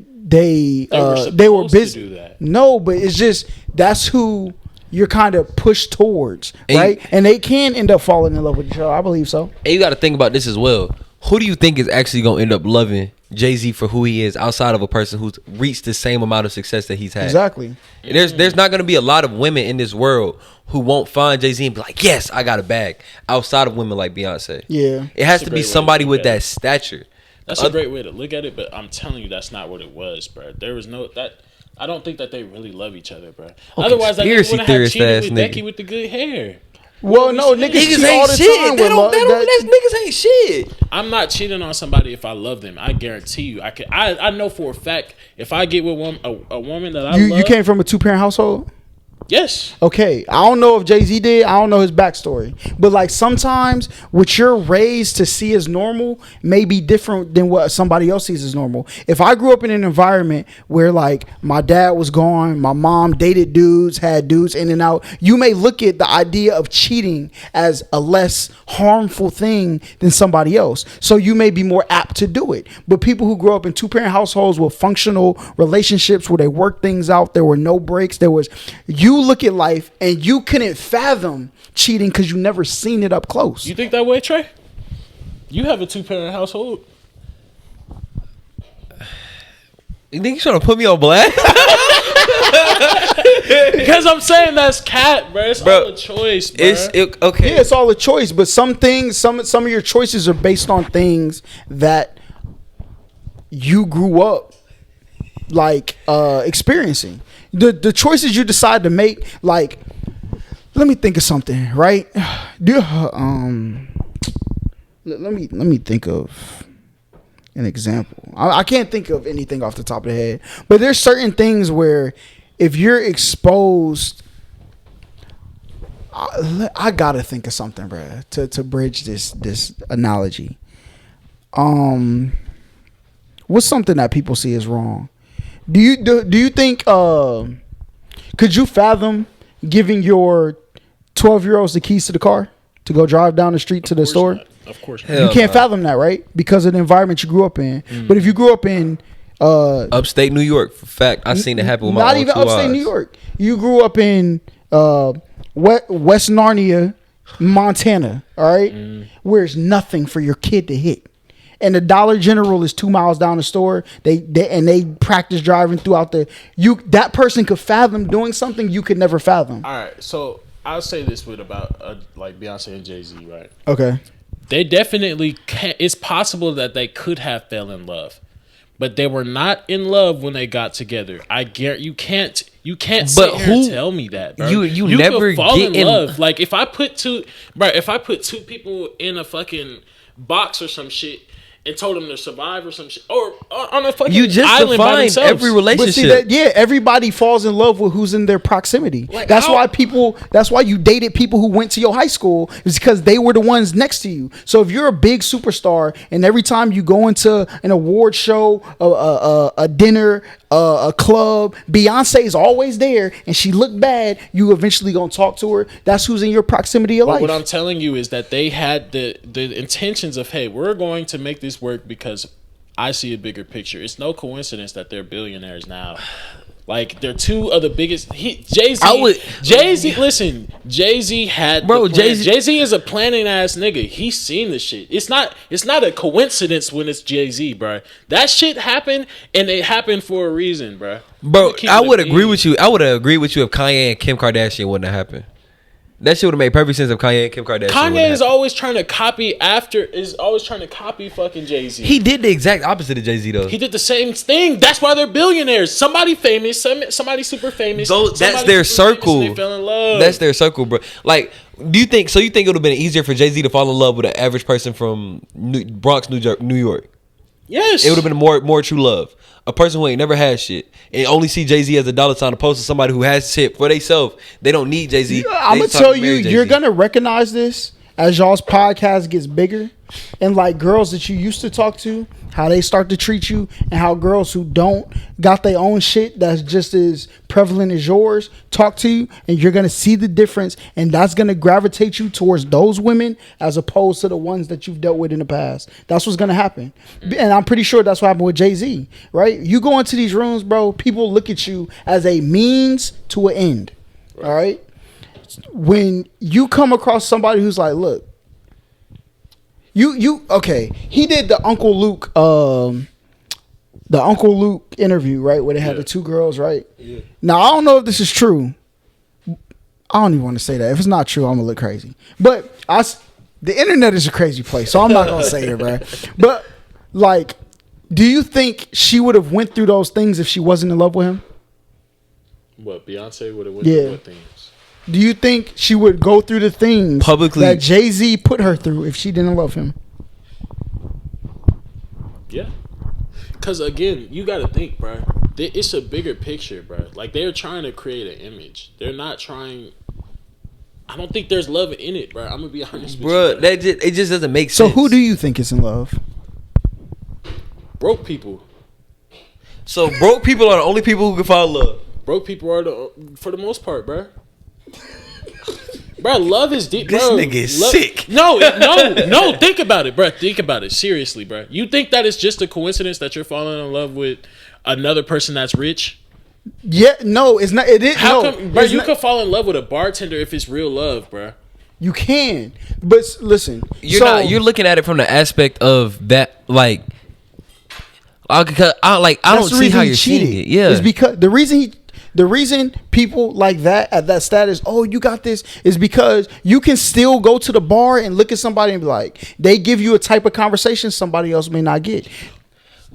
were busy. No, but it's just that's who you're kind of pushed towards, right? And they can end up falling in love with each other. I believe so. And you got to think about this as well. Who do you think is actually going to end up loving Jay-Z for who he is outside of a person who's reached the same amount of success that he's had? Exactly. There's not going to be a lot of women in this world who won't find Jay-Z and be like, yes, I got a bag, outside of women like Beyonce. Yeah. It has to be somebody with that stature. That's a great way to look at it, but I'm telling you that's not what it was, bro. There was no that. I don't think that they really love each other, bro. Otherwise, I would have cheated with Becky with the good hair. Well, no, niggas cheat all the time. Niggas ain't shit. I'm not cheating on somebody if I love them. I guarantee you. I know for a fact if I get with a woman that I love. You came from a 2-parent household? Yes. Okay. I don't know if Jay-Z did. I don't know his backstory. But like sometimes what you're raised to see as normal may be different than what somebody else sees as normal. If I grew up in an environment where like my dad was gone, my mom dated dudes, had dudes in and out, you may look at the idea of cheating as a less harmful thing than somebody else. So you may be more apt to do it. But people who grow up in 2-parent households with functional relationships where they work things out, there were no breaks, you you look at life and you couldn't fathom cheating because you never seen it up close. You think that way, Trey? You have a 2-parent household. You think you're trying to put me on blast? Because I'm saying that's cat, bro. It's all a choice, bro. Okay. Yeah, it's all a choice, but some things, some of your choices are based on things that you grew up like experiencing. The choices you decide to make, like, let me think of something, right? Let me think of an example. I can't think of anything off the top of the head, but there's certain things where if you're exposed, I gotta think of something, bro, to bridge this analogy. What's something that people see as wrong? Do you think could you fathom giving your 12-year-olds the keys to the car to go drive down the street to the store? Of course, you can't fathom that, right? Because of the environment you grew up in. But if you grew up in upstate New York, for fact, I seen it happen with my own 2 eyes. Not even upstate New York. You grew up in West Narnia, Montana, all right? Where there's nothing for your kid to hit. And the Dollar General is 2 miles down the store. They practice driving throughout that person could fathom doing something you could never fathom. All right, so I'll say this with about like Beyonce and Jay-Z, right? Okay. They definitely can. It's possible that they could have fell in love, but they were not in love when they got together. I guarantee you can't sit here and tell me that, bro. You never could fall get in love. Like if I put two people in a fucking box or some shit and told them to survive or some shit, or on a fucking you just island by define themselves. every relationship. But see everybody falls in love with who's in their proximity. Like that's why you dated people who went to your high school, is because they were the ones next to you. So if you're a big superstar and every time you go into an award show, a dinner, a club, Beyonce is always there and she looked bad, you eventually gonna talk to her. That's who's in your proximity of life. What I'm telling you is that they had the intentions of, hey, we're going to make this work because I see a bigger picture. It's no coincidence that they're billionaires now. Like they're two of the biggest. Jay-Z. Listen, Jay-Z had. Bro, Jay-Z is a planning ass nigga. He's seen the shit. It's not a coincidence when it's Jay-Z, bro. That shit happened and it happened for a reason, bro. Bro, I would agree with you. I would have agreed with you if Kanye and Kim Kardashian wouldn't have happened. That shit would have made perfect sense if Kanye and Kim Kardashian. Kanye is always trying to copy fucking Jay-Z. He did the exact opposite of Jay-Z though. He did the same thing. That's why they're billionaires. Somebody famous, somebody super famous. That's their circle. They fell in love. That's their circle, bro. Like, you think it would have been easier for Jay-Z to fall in love with an average person from Bronx, New York? Yes. It would have been more true love. A person who ain't never had shit and only see Jay-Z as a dollar sign opposed to somebody who has shit for themselves. They don't need Jay-Z. I'm going to tell you, you're going to recognize this as y'all's podcast gets bigger. And like girls that you used to talk to, how they start to treat you, and how girls who don't got their own shit that's just as prevalent as yours talk to you, and you're gonna see the difference, and that's gonna gravitate you towards those women as opposed to the ones that you've dealt with in the past. That's what's gonna happen, and I'm pretty sure that's what happened with Jay-Z, right? You go into these rooms, bro, people look at you as a means to an end, all right? When you come across somebody who's like, look, You okay? He did the Uncle Luke interview, right? Where they had the two girls, right? Yeah. Now I don't know if this is true. I don't even want to say that. If it's not true, I'm gonna look crazy. But the internet is a crazy place, so I'm not gonna say it, bro. But like, do you think she would have went through those things if she wasn't in love with him? What, Beyonce would have went through what things? Do you think she would go through the things publicly that Jay-Z put her through if she didn't love him? Yeah. Because, again, you got to think, bro. It's a bigger picture, bro. Like, they're trying to create an image. They're not trying... I don't think there's love in it, bro. I'm going to be honest with you. Bro, it just doesn't make sense. So who do you think is in love? Broke people. So broke people are the only people who can find love? Broke people are for the most part, bro. Bro, love is deep. This nigga is sick. No. Think about it, bro. Think about it seriously, bro. You think that it's just a coincidence that you're falling in love with another person that's rich? Yeah, no, it's not. It is. How No, come, bro? it's You not- could fall in love with a bartender if it's real love, bro. You can, but listen, You're looking at it from the aspect of that, like, I don't see how you're seeing it. Yeah, it's because the reason people like that at that status, oh, you got this, is because you can still go to the bar and look at somebody and be like, they give you a type of conversation somebody else may not get.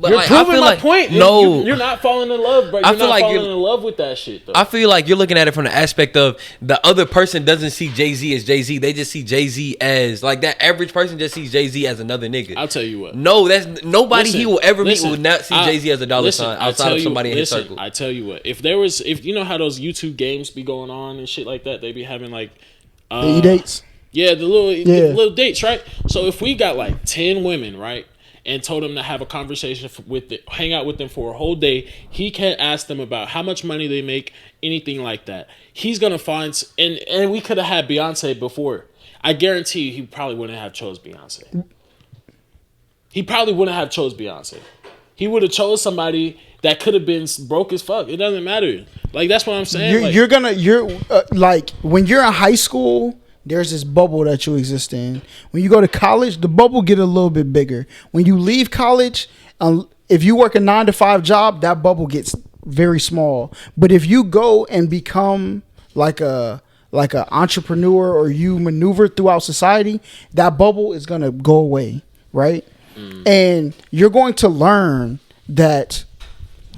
but You're like, proving my point. No, You're not falling in love, bro. I You're feel not like falling you're- in love with that shit, though. I feel like you're looking at it from the aspect of the other person doesn't see Jay-Z as Jay-Z. They just see Jay-Z as, like, that average person just sees Jay-Z as another nigga. I'll tell you what. No, that's nobody Listen, he will ever meet listen, will not see Jay-Z as a dollar sign outside of somebody in his circle. I tell you what. If you know how those YouTube games be going on and shit like that, they be having like The E-dates. Yeah, the little dates, right? So if we got like 10 women, right, and told them to have a conversation hang out with them for a whole day, he can't ask them about how much money they make, anything like that. He's gonna find, and we could have had Beyonce before. I guarantee you, he probably wouldn't have chose Beyonce. He probably wouldn't have chose Beyonce. He would have chose somebody that could have been broke as fuck. It doesn't matter. Like, that's what I'm saying. You're like, when you're in high school, there's this bubble that you exist in. When you go to college, the bubble get a little bit bigger. When you leave college, if you work a 9-to-5 job, that bubble gets very small. But if you go and become like a entrepreneur, or you maneuver throughout society, that bubble is gonna go away, right? And you're going to learn that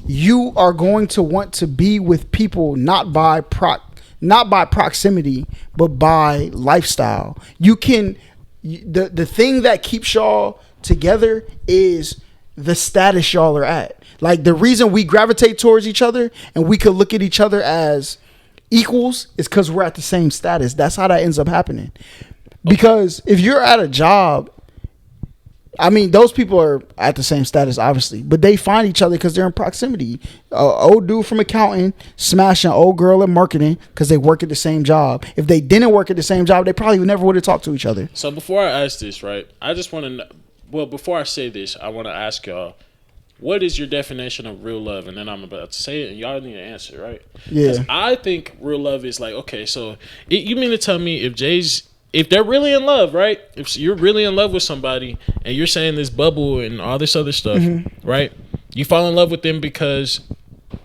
you are going to want to be with people not by proximity, but by lifestyle. You can, the thing that keeps y'all together is the status y'all are at. Like, the reason we gravitate towards each other and we could look at each other as equals is because we're at the same status. That's how that ends up happening. Because if you're at a job, I mean, those people are at the same status, obviously, but they find each other because they're in proximity. Old dude from accounting smashing old girl at marketing because they work at the same job. If they didn't work at the same job, they probably never would have talked to each other. So before I ask this, right, I just want to know, well, before I say this, I want to ask y'all, what is your definition of real love? And then I'm about to say it, and y'all need to answer, right? Yeah. 'Cause I think real love is like, okay, so you mean to tell me if they're really in love, right? If you're really in love with somebody and you're saying this bubble and all this other stuff, right? You fall in love with them because,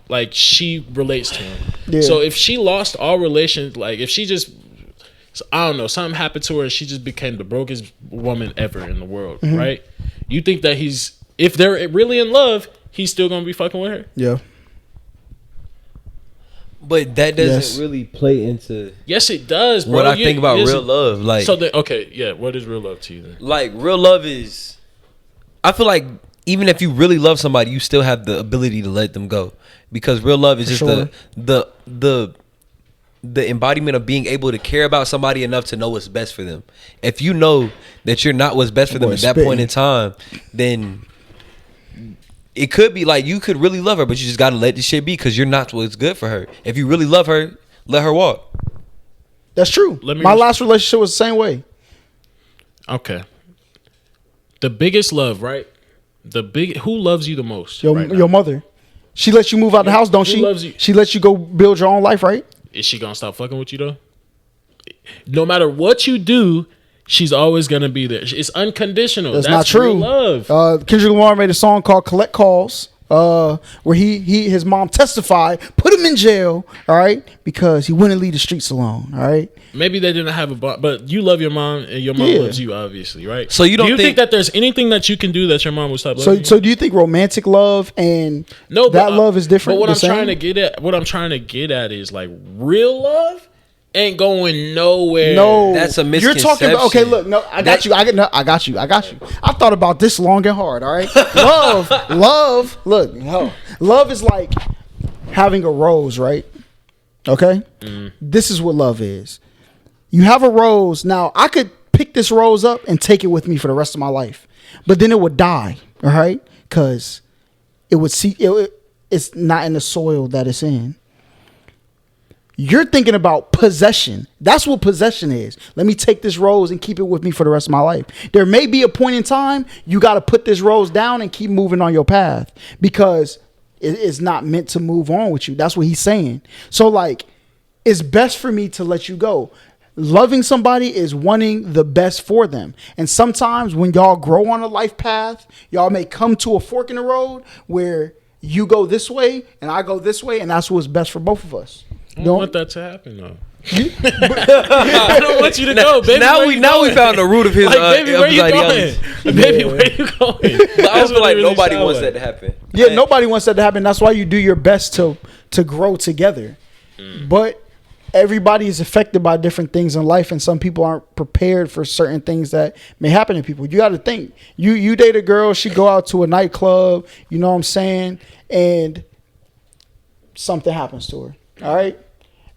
like, she relates to him. Yeah. So if she lost all relations, like, if she just, I don't know, something happened to her and she just became the brokest woman ever in the world, right? You think that if they're really in love, he's still going to be fucking with her? Yeah. But that doesn't really play into Yes, it does, bro. what I think about real love. Like, so okay, yeah. What is real love to you then? like, real love is, I feel like even if you really love somebody, you still have the ability to let them go, because real love is just the embodiment of being able to care about somebody enough to know what's best for them. If you know that you're not what's best for them at that point in time, then it could be like you could really love her, but you just gotta let this shit be because you're not what's good for her. If you really love her, let her walk. That's true. My last relationship was the same way. Okay. The biggest love, right? Who loves you the most? Your mother. She lets you move out the house, don't she? Loves you? She lets you go build your own life, right? Is she gonna stop fucking with you though? No matter what you do, she's always gonna be there. It's unconditional. That's not true. Real love. Kendrick Lamar made a song called "Collect Calls," where his mom testified, put him in jail, all right, because he wouldn't leave the streets alone, all right. Maybe they didn't have a bond, but you love your mom and your mom loves you, obviously, right? So you don't do you think that there's anything that you can do that your mom will stop loving you? So do you think romantic love and love is different? But what I'm trying to get at is, like, real love ain't going nowhere. No, that's a misconception. You're talking about, okay, look, no, I got you. I thought about this long and hard, all right? Love, look, love is like having a rose, right? Okay? This is what love is. You have a rose. Now, I could pick this rose up and take it with me for the rest of my life, but then it would die, all right? Because it's not in the soil that it's in. You're thinking about possession. That's what possession is. Let me take this rose and keep it with me for the rest of my life. There may be a point in time you got to put this rose down and keep moving on your path, because is not meant to move on with you. That's what he's saying. So like, it's best for me to let you go. Loving somebody is wanting the best for them. And sometimes when y'all grow on a life path, y'all may come to a fork in the road where you go this way and I go this way, and that's what's best for both of us. I don't want that to happen though. I don't want you to go, baby. Now we found the root of his baby, where you going? Baby, where you going? But I feel like nobody wants that to happen. Yeah, nobody wants that to happen. That's why you do your best to grow together. But everybody is affected by different things in life, and some people aren't prepared for certain things that may happen to people. You got to think. You date a girl, she go out to a nightclub, you know what I'm saying, and something happens to her. All right,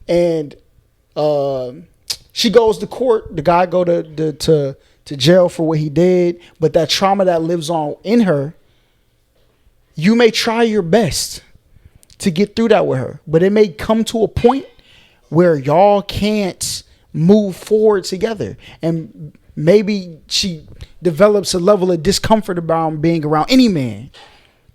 and she goes to court. The guy go to jail for what he did, but that trauma that lives on in her, you may try your best to get through that with her, but it may come to a point where y'all can't move forward together, and maybe she develops a level of discomfort about being around any man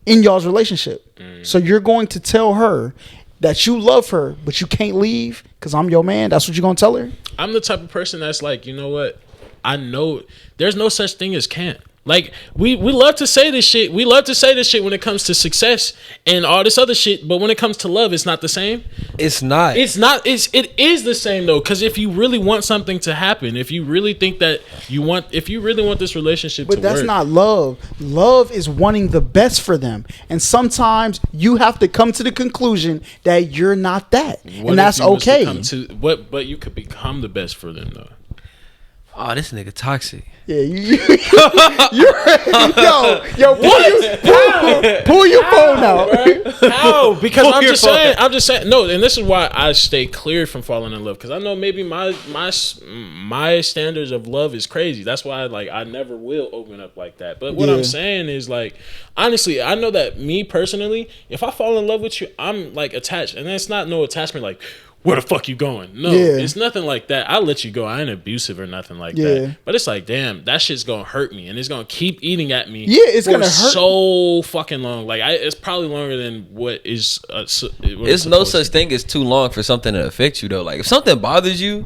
in y'all's relationship. So you're going to tell her that you love her, but you can't leave because I'm your man. That's what you're going to tell her? I'm the type of person that's like, you know what? I know there's no such thing as can't. Like, we love to say this shit. We love to say this shit when it comes to success and all this other shit. But when it comes to love, it's not the same. It's not. It is the same though. Because if you really want something to happen, if you really think that if you really want this relationship to work. But that's not love. Love is wanting the best for them. And sometimes you have to come to the conclusion that you're not that. And that's okay. But you could become the best for them though. Oh, this nigga toxic. Yeah, pull your phone out. How? Because I'm just saying. No, and this is why I stay clear from falling in love. Because I know maybe my standards of love is crazy. That's why I never will open up like that. But what I'm saying is like, honestly, I know that me personally, if I fall in love with you, I'm like attached, and it's not no attachment like, where the fuck you going? No, it's nothing like that. I'll let you go. I ain't abusive or nothing like that. But it's like, damn, that shit's gonna hurt me, and it's gonna keep eating at me. Yeah, it's gonna hurt so fucking long. Like, it's probably longer than what is. It's no such thing as too long for something to affect you though. Like, if something bothers you,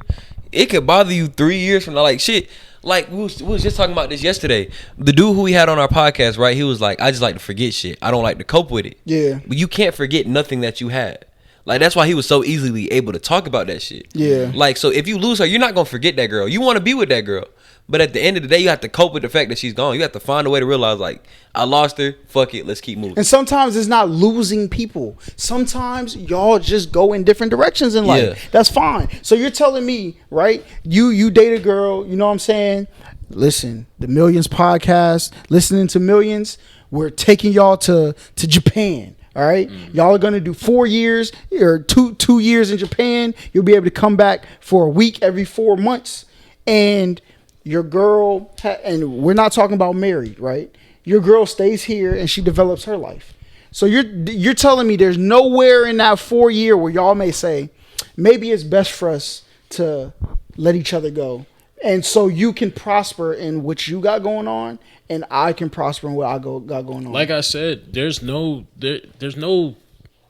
it could bother you 3 years from now. Like shit. Like we was just talking about this yesterday. The dude who we had on our podcast, right? He was like, I just like to forget shit. I don't like to cope with it. Yeah. But you can't forget nothing that you had. Like, that's why he was so easily able to talk about that shit. Yeah. Like, so if you lose her, you're not going to forget that girl. You want to be with that girl. But at the end of the day, you have to cope with the fact that she's gone. You have to find a way to realize, like, I lost her. Fuck it. Let's keep moving. And sometimes it's not losing people. Sometimes y'all just go in different directions in life. Yeah. That's fine. So you're telling me, right, you date a girl, you know what I'm saying? Listen, the Millions podcast, Listening to Millions, we're taking y'all to Japan. All right, y'all are gonna do 4 years or two years in Japan. You'll be able to come back for a week every 4 months, and your girl. And we're not talking about married, right? Your girl stays here and she develops her life. So you're telling me there's nowhere in that 4 year where y'all may say, maybe it's best for us to let each other go, and so you can prosper in what you got going on, and I can prosper in what I got going on. Like I said, there's no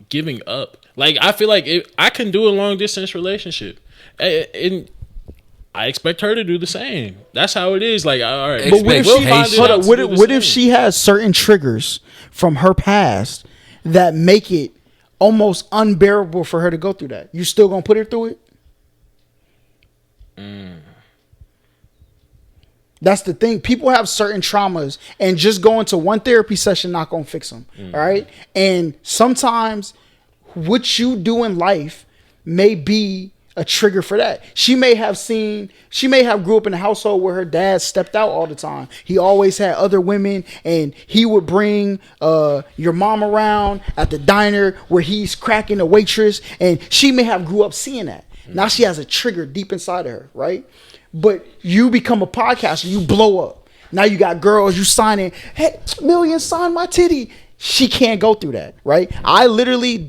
giving up. Like, I feel like I can do a long distance relationship, and I expect her to do the same. That's how it is. Like, all right. But what if she has certain triggers from her past that make it almost unbearable for her to go through that? You still gonna put her through it? That's the thing. People have certain traumas, and just going to one therapy session not gonna fix them. All right. And sometimes what you do in life may be a trigger for that. She may have grew up in a household where her dad stepped out all the time. He always had other women, and he would bring your mom around at the diner where he's cracking a waitress, and she may have grew up seeing that. Now she has a trigger deep inside of her, right? But you become a podcaster, you blow up. Now you got girls, you signing, hey, Millions, sign my titty. She can't go through that, right? I literally,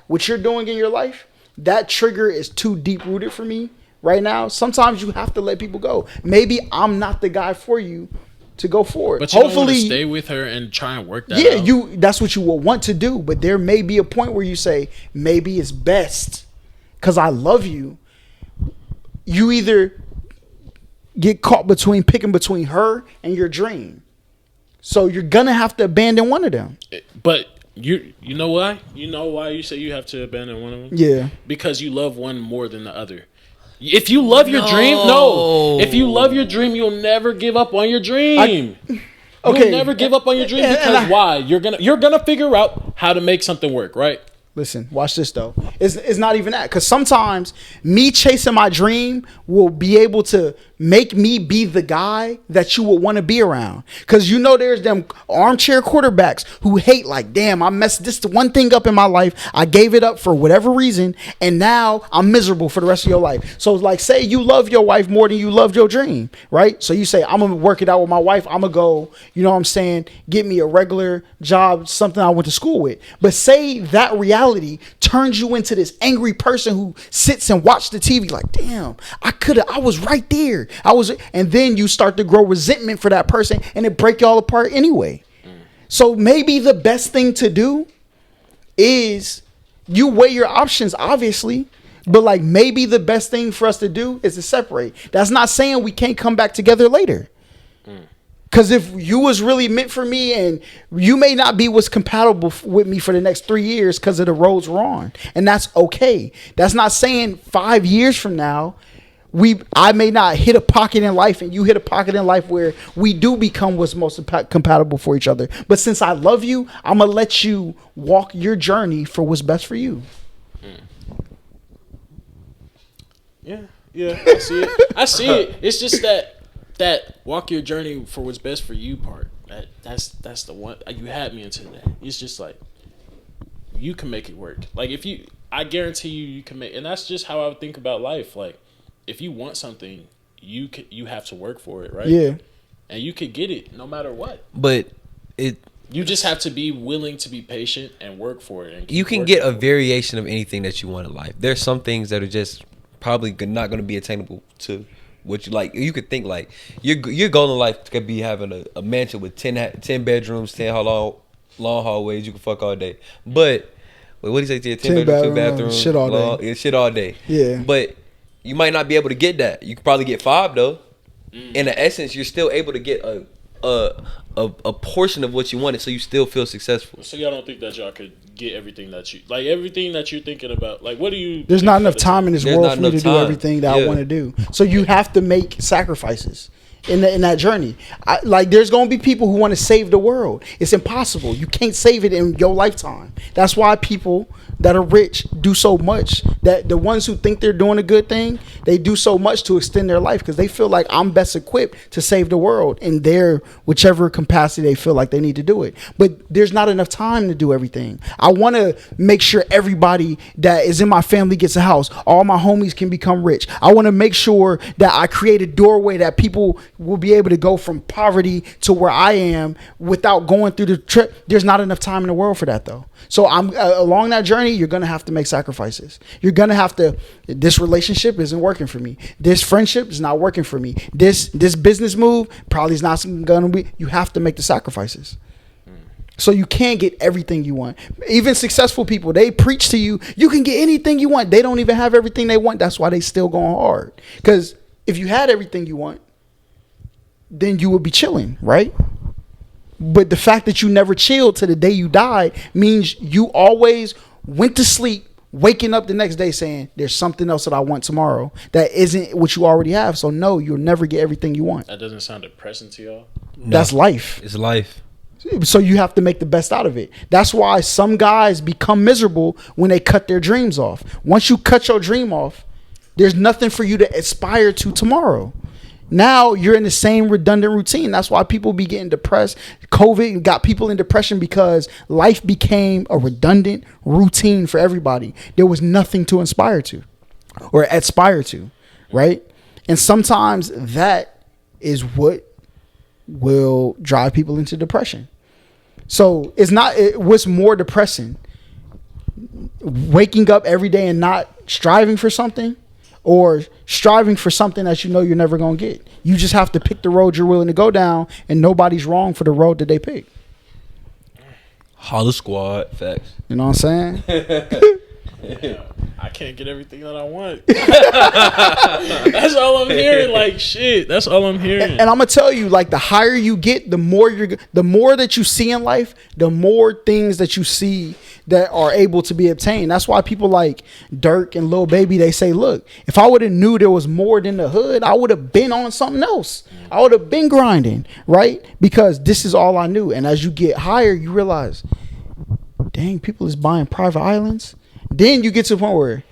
what you're doing in your life, that trigger is too deep rooted for me right now. Sometimes you have to let people go. Maybe I'm not the guy for you to go forward. But you don't want to stay with her and try and work that out. Yeah, that's what you will want to do. But there may be a point where you say, maybe it's best because I love you. You either get caught picking between her and your dream. So you're going to have to abandon one of them. But you know why? You know why you say you have to abandon one of them? Yeah. Because you love one more than the other. If you love your dream, no. If you love your dream, you'll never give up on your dream. You'll never give up on your dream because why? You're gonna figure out how to make something work, right? Listen, watch this though. It's not even that, because sometimes me chasing my dream will be able to make me be the guy that you would want to be around. Because you know there's them armchair quarterbacks who hate, like, damn, I messed this one thing up in my life. I gave it up for whatever reason, and now I'm miserable for the rest of your life. So like, say you love your wife more than you loved your dream, right? So you say, I'm gonna work it out with my wife. I'm gonna go, you know what I'm saying, get me a regular job, something I went to school with. But say that reality turns you into this angry person who sits and watches the TV like, damn, I was right there. And then you start to grow resentment for that person, and it break y'all apart anyway. So maybe the best thing to do is you weigh your options, obviously, but like maybe the best thing for us to do is to separate. That's not saying we can't come back together later. Because if you was really meant for me, and you may not be what's compatible with me for the next 3 years because of the roads we're on, and that's okay. That's not saying 5 years from now, I may not hit a pocket in life and you hit a pocket in life where we do become what's most compatible for each other. But since I love you, I'm going to let you walk your journey for what's best for you. Yeah, I see it. I see it. It's just that walk your journey for what's best for you part. That's the one. You had me into that. It's just like, you can make it work. Like I guarantee you can make, and that's just how I would think about life. Like, if you want something, you have to work for it, right? Yeah. And you could get it no matter what. But you just have to be willing to be patient and work for it. And you can get a variation of anything that you want in life. There's some things that are just probably not going to be attainable to what you like. You could think like your goal in life could be having a mansion with 10 bedrooms, 10 long hallways. You can fuck all day. But what do you say? 10 bedrooms, 2 bathrooms, shit all day. Shit all day. Yeah. But you might not be able to get that. You could probably get 5 though. In the essence, you're still able to get a portion of what you wanted, so you still feel successful. So y'all don't think that y'all could get everything that you're thinking about? Like, what do you? There's not enough time in this world for me to do everything that I want to do. So you have to make sacrifices in that journey. Like, there's gonna be people who want to save the world. It's impossible. You can't save it in your lifetime. That's why people that are rich do so much. That the ones who think they're doing a good thing, they do so much to extend their life because they feel like I'm best equipped to save the world in their whichever capacity they feel like they need to do it. But there's not enough time to do everything. I want to make sure everybody that is in my family gets a house. All my homies can become rich. I want to make sure that I create a doorway that people will be able to go from poverty to where I am without going through the trip. There's not enough time in the world for that though. So I'm along that journey. You're going to have to make sacrifices. You're going to have to, this relationship isn't working for me. This friendship is not working for me. This business move probably is not going to be, you have to make the sacrifices. So you can't get everything you want. Even successful people, they preach to you, you can get anything you want. They don't even have everything they want. That's why they still going hard. Because if you had everything you want, then you would be chilling, right? But the fact that you never chilled to the day you died means you always went to sleep, waking up the next day saying, there's something else that I want tomorrow that isn't what you already have. So no, you'll never get everything you want. That doesn't sound depressing to y'all? No, that's life. It's life. So you have to make the best out of it. That's why some guys become miserable when they cut their dreams off. Once you cut your dream off, there's nothing for you to aspire to tomorrow. Now you're in the same redundant routine. That's why people be getting depressed. COVID got people in depression because life became a redundant routine for everybody. There was nothing to inspire to or aspire to, right? And sometimes that is what will drive people into depression. So it's not what's more depressing, waking up every day and not striving for something, or striving for something that you know you're never gonna get. You just have to pick the road you're willing to go down, and nobody's wrong for the road that they pick. Holla squad, facts. You know what I'm saying? I can't get everything that I want. That's all I'm hearing. Like shit. That's all I'm hearing. And I'm gonna tell you, like, the higher you get, the more that you see in life, the more things that you see that are able to be obtained. That's why people like Dirk and Lil Baby, they say, look, if I would have knew there was more than the hood, I would have been on something else. I would have been grinding, right? Because this is all I knew. And as you get higher, you realize, dang, people is buying private islands. Then you get to the point where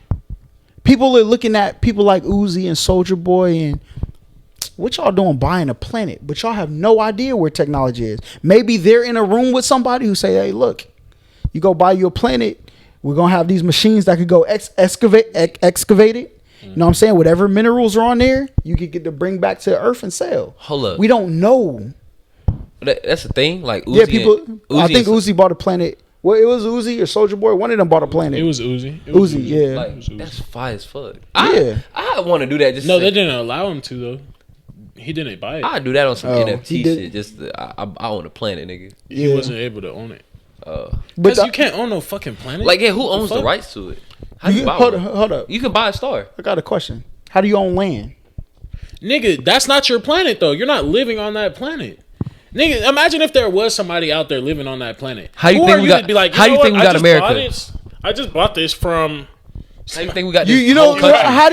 people are looking at people like Uzi and Soulja Boy and what y'all doing buying a planet, but y'all have no idea where technology is. Maybe they're in a room with somebody who say, hey, look, you go buy you a planet, we're going to have these machines that could go excavate it. You know what I'm saying? Whatever minerals are on there, you could get to bring back to Earth and sell. Hold up. We don't know. That's the thing. Like Uzi, Yeah, people. I think Uzi bought a planet. Well, it was Uzi or Soulja Boy. One of them bought a planet. It was Uzi. Uzi, yeah. Like, that's fire as fuck. Yeah. I want to do that. Just no, they didn't allow him to though. He didn't buy it. I do that on some Oh, NFT he did. shit. Just I own a planet, nigga. He Yeah. wasn't able to own it. But Because you can't own no fucking planet. Like, yeah, who owns the fuck? rights to it? How do you buy hold one? up. You can buy a star. I got a question. How do you own land? Nigga, that's not your planet though. You're not living on that planet. Nigga, imagine if there was somebody out there living on that planet. How do you Who think are we to got? be like, How do you know think we what? got America? I just bought this from. How do you think we got? You this know whole country? how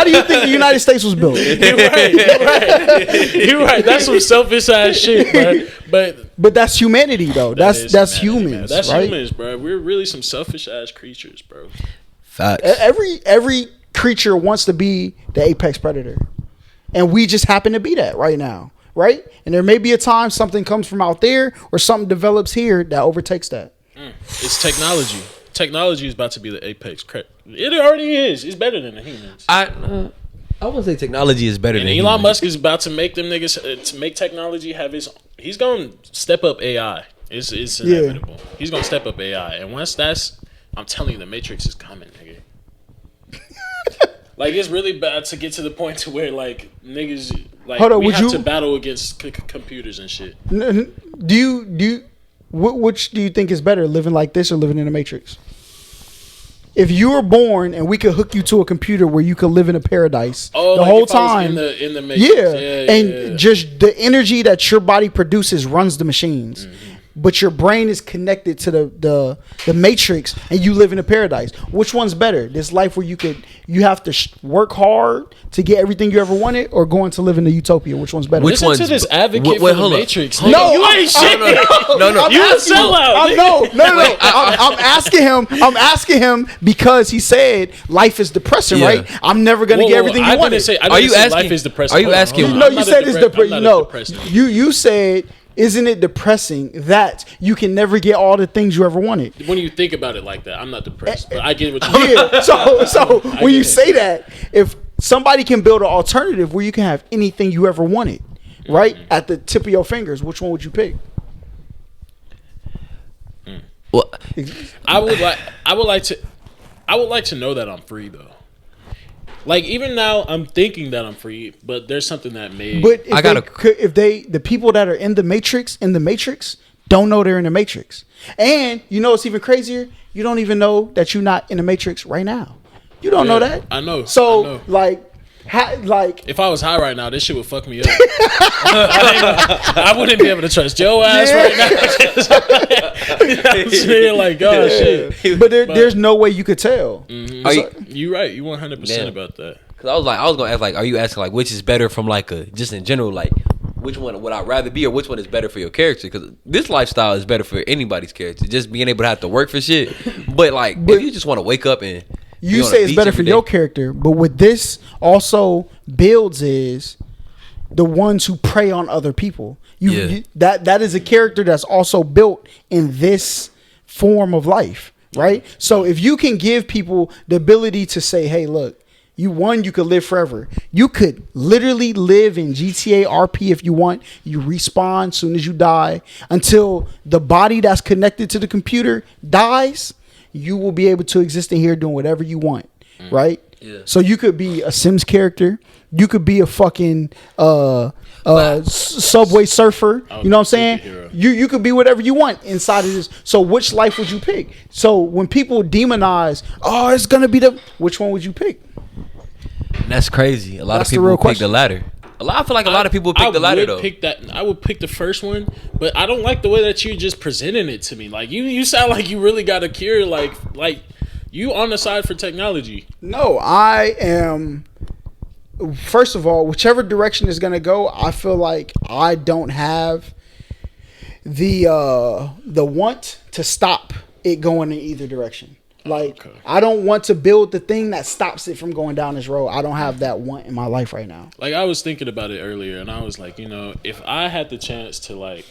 do you think the United States was built? You're right. You're right. That's some selfish ass shit, But that's humanity though. That's humanity, humans, man. That's right? humans, bro. We're really some selfish ass creatures, bro. Facts. Every creature wants to be the apex predator, and we just happen to be that right now, right? And there may be a time something comes from out there or something develops here that overtakes that. It's technology. Technology is about to be the apex. It already is. It's better than the humans. I wouldn't say technology is better And than Elon humans. Musk is about to make them niggas to make technology have his. He's gonna step up AI. It's inevitable. He's gonna step up AI, and once that's, I'm telling you, the Matrix is coming, nigga. Like, it's really bad to get to the point to where like niggas like Hold on, we have to battle against computers and shit. Which do you think is better, living like this or living in a matrix? If you were born and we could hook you to a computer where you could live in a paradise the like whole if I was time, in the Matrix. and just the energy that your body produces runs the machines. But your brain is connected to the matrix, and you live in a paradise. Which one's better? This life where you have to work hard to get everything you ever wanted, or going to live in a utopia? Which one's better? Listen to this advocate for the Matrix. No, you ain't shit. No. You a sellout. No. I'm asking him because he said life is depressing, Yeah. right? I'm never gonna get everything you wanted. Are you asking? Life is depressing? Are you asking? No, you said it's depressing. No, you said. Isn't it depressing that you can never get all the things you ever wanted? When you think about it like that, I'm not depressed, but I get what you mean. Yeah. So when you say that, if somebody can build an alternative where you can have anything you ever wanted, right, at the tip of your fingers, which one would you pick? Well, I would like to know that I'm free though. Like, even now, I'm thinking that I'm free, but there's something that may. But if the people that are in the matrix don't know they're in the matrix, and you know it's even crazier, you don't even know that you're not in the matrix right now. You don't know that. I know. So I know. like if I was high right now, this shit would fuck me up. I wouldn't be able to trust your ass right now. I'm saying, like, oh shit. But there's no way you could tell. You right. You 100% about that. Because I was gonna ask, like, are you asking like which is better from like just in general, like which one would I rather be, or which one is better for your character? Because this lifestyle is better for anybody's character, just being able to have to work for shit. But if you just want to wake up and you say it's better for your character, but what this also builds is the ones who prey on other people. That is a character that's also built in this form of life, right? So if you can give people the ability to say, hey, look, you could live forever. You could literally live in GTA RP if you want. You respawn soon as you die until the body that's connected to the computer dies. You will be able to exist in here doing whatever you want, right? Yeah. So you could be a Sims character. You could be a fucking Subway surfer. You know what I'm saying? Superhero. You could be whatever you want inside of this. So which life would you pick? So when people demonize, oh, it's gonna be which one would you pick? That's crazy. A lot That's of the real people pick the question. latter. I feel like a lot of people pick the latter though. I would pick the first one, but I don't like the way that you just presenting it to me. Like you sound like you really got a cure. Like you on the side for technology. No, I am. First of all, whichever direction is going to go, I feel like I don't have the want to stop it going in either direction. Like, Okay. I don't want to build the thing that stops it from going down this road. I don't have that want in my life right now. Like I was thinking about it earlier, and I was like, if I had the chance to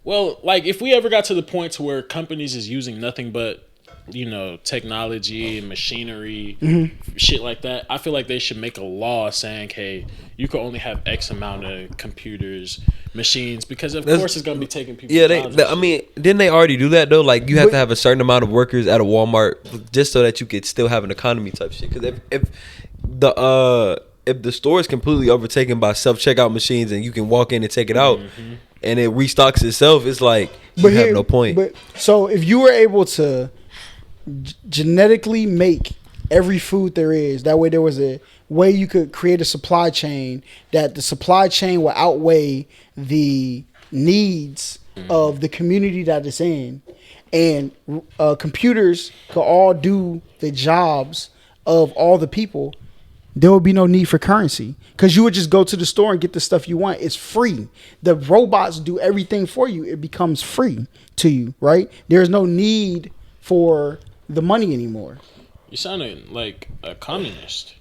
if we ever got to the point to where companies is using nothing but technology and machinery, shit like that, I feel like they should make a law saying, hey, you can only have X amount of computers, machines, because of course it's gonna be taking people. Yeah, didn't they already do that though? Like you have to have a certain amount of workers at a Walmart just so that you could still have an economy type shit. Because if the store is completely overtaken by self checkout machines and you can walk in and take it out and it restocks itself, it's like you have no point. But so if you were able to genetically make every food there is, that way there was a way you could create a supply chain that the supply chain will outweigh the needs of the community that it's in, and computers could all do the jobs of all the people, there would be no need for currency, because you would just go to the store and get the stuff you want. It's free. The robots do everything for you. It becomes free to you, right? There's no need for the money anymore. You sounded like a communist.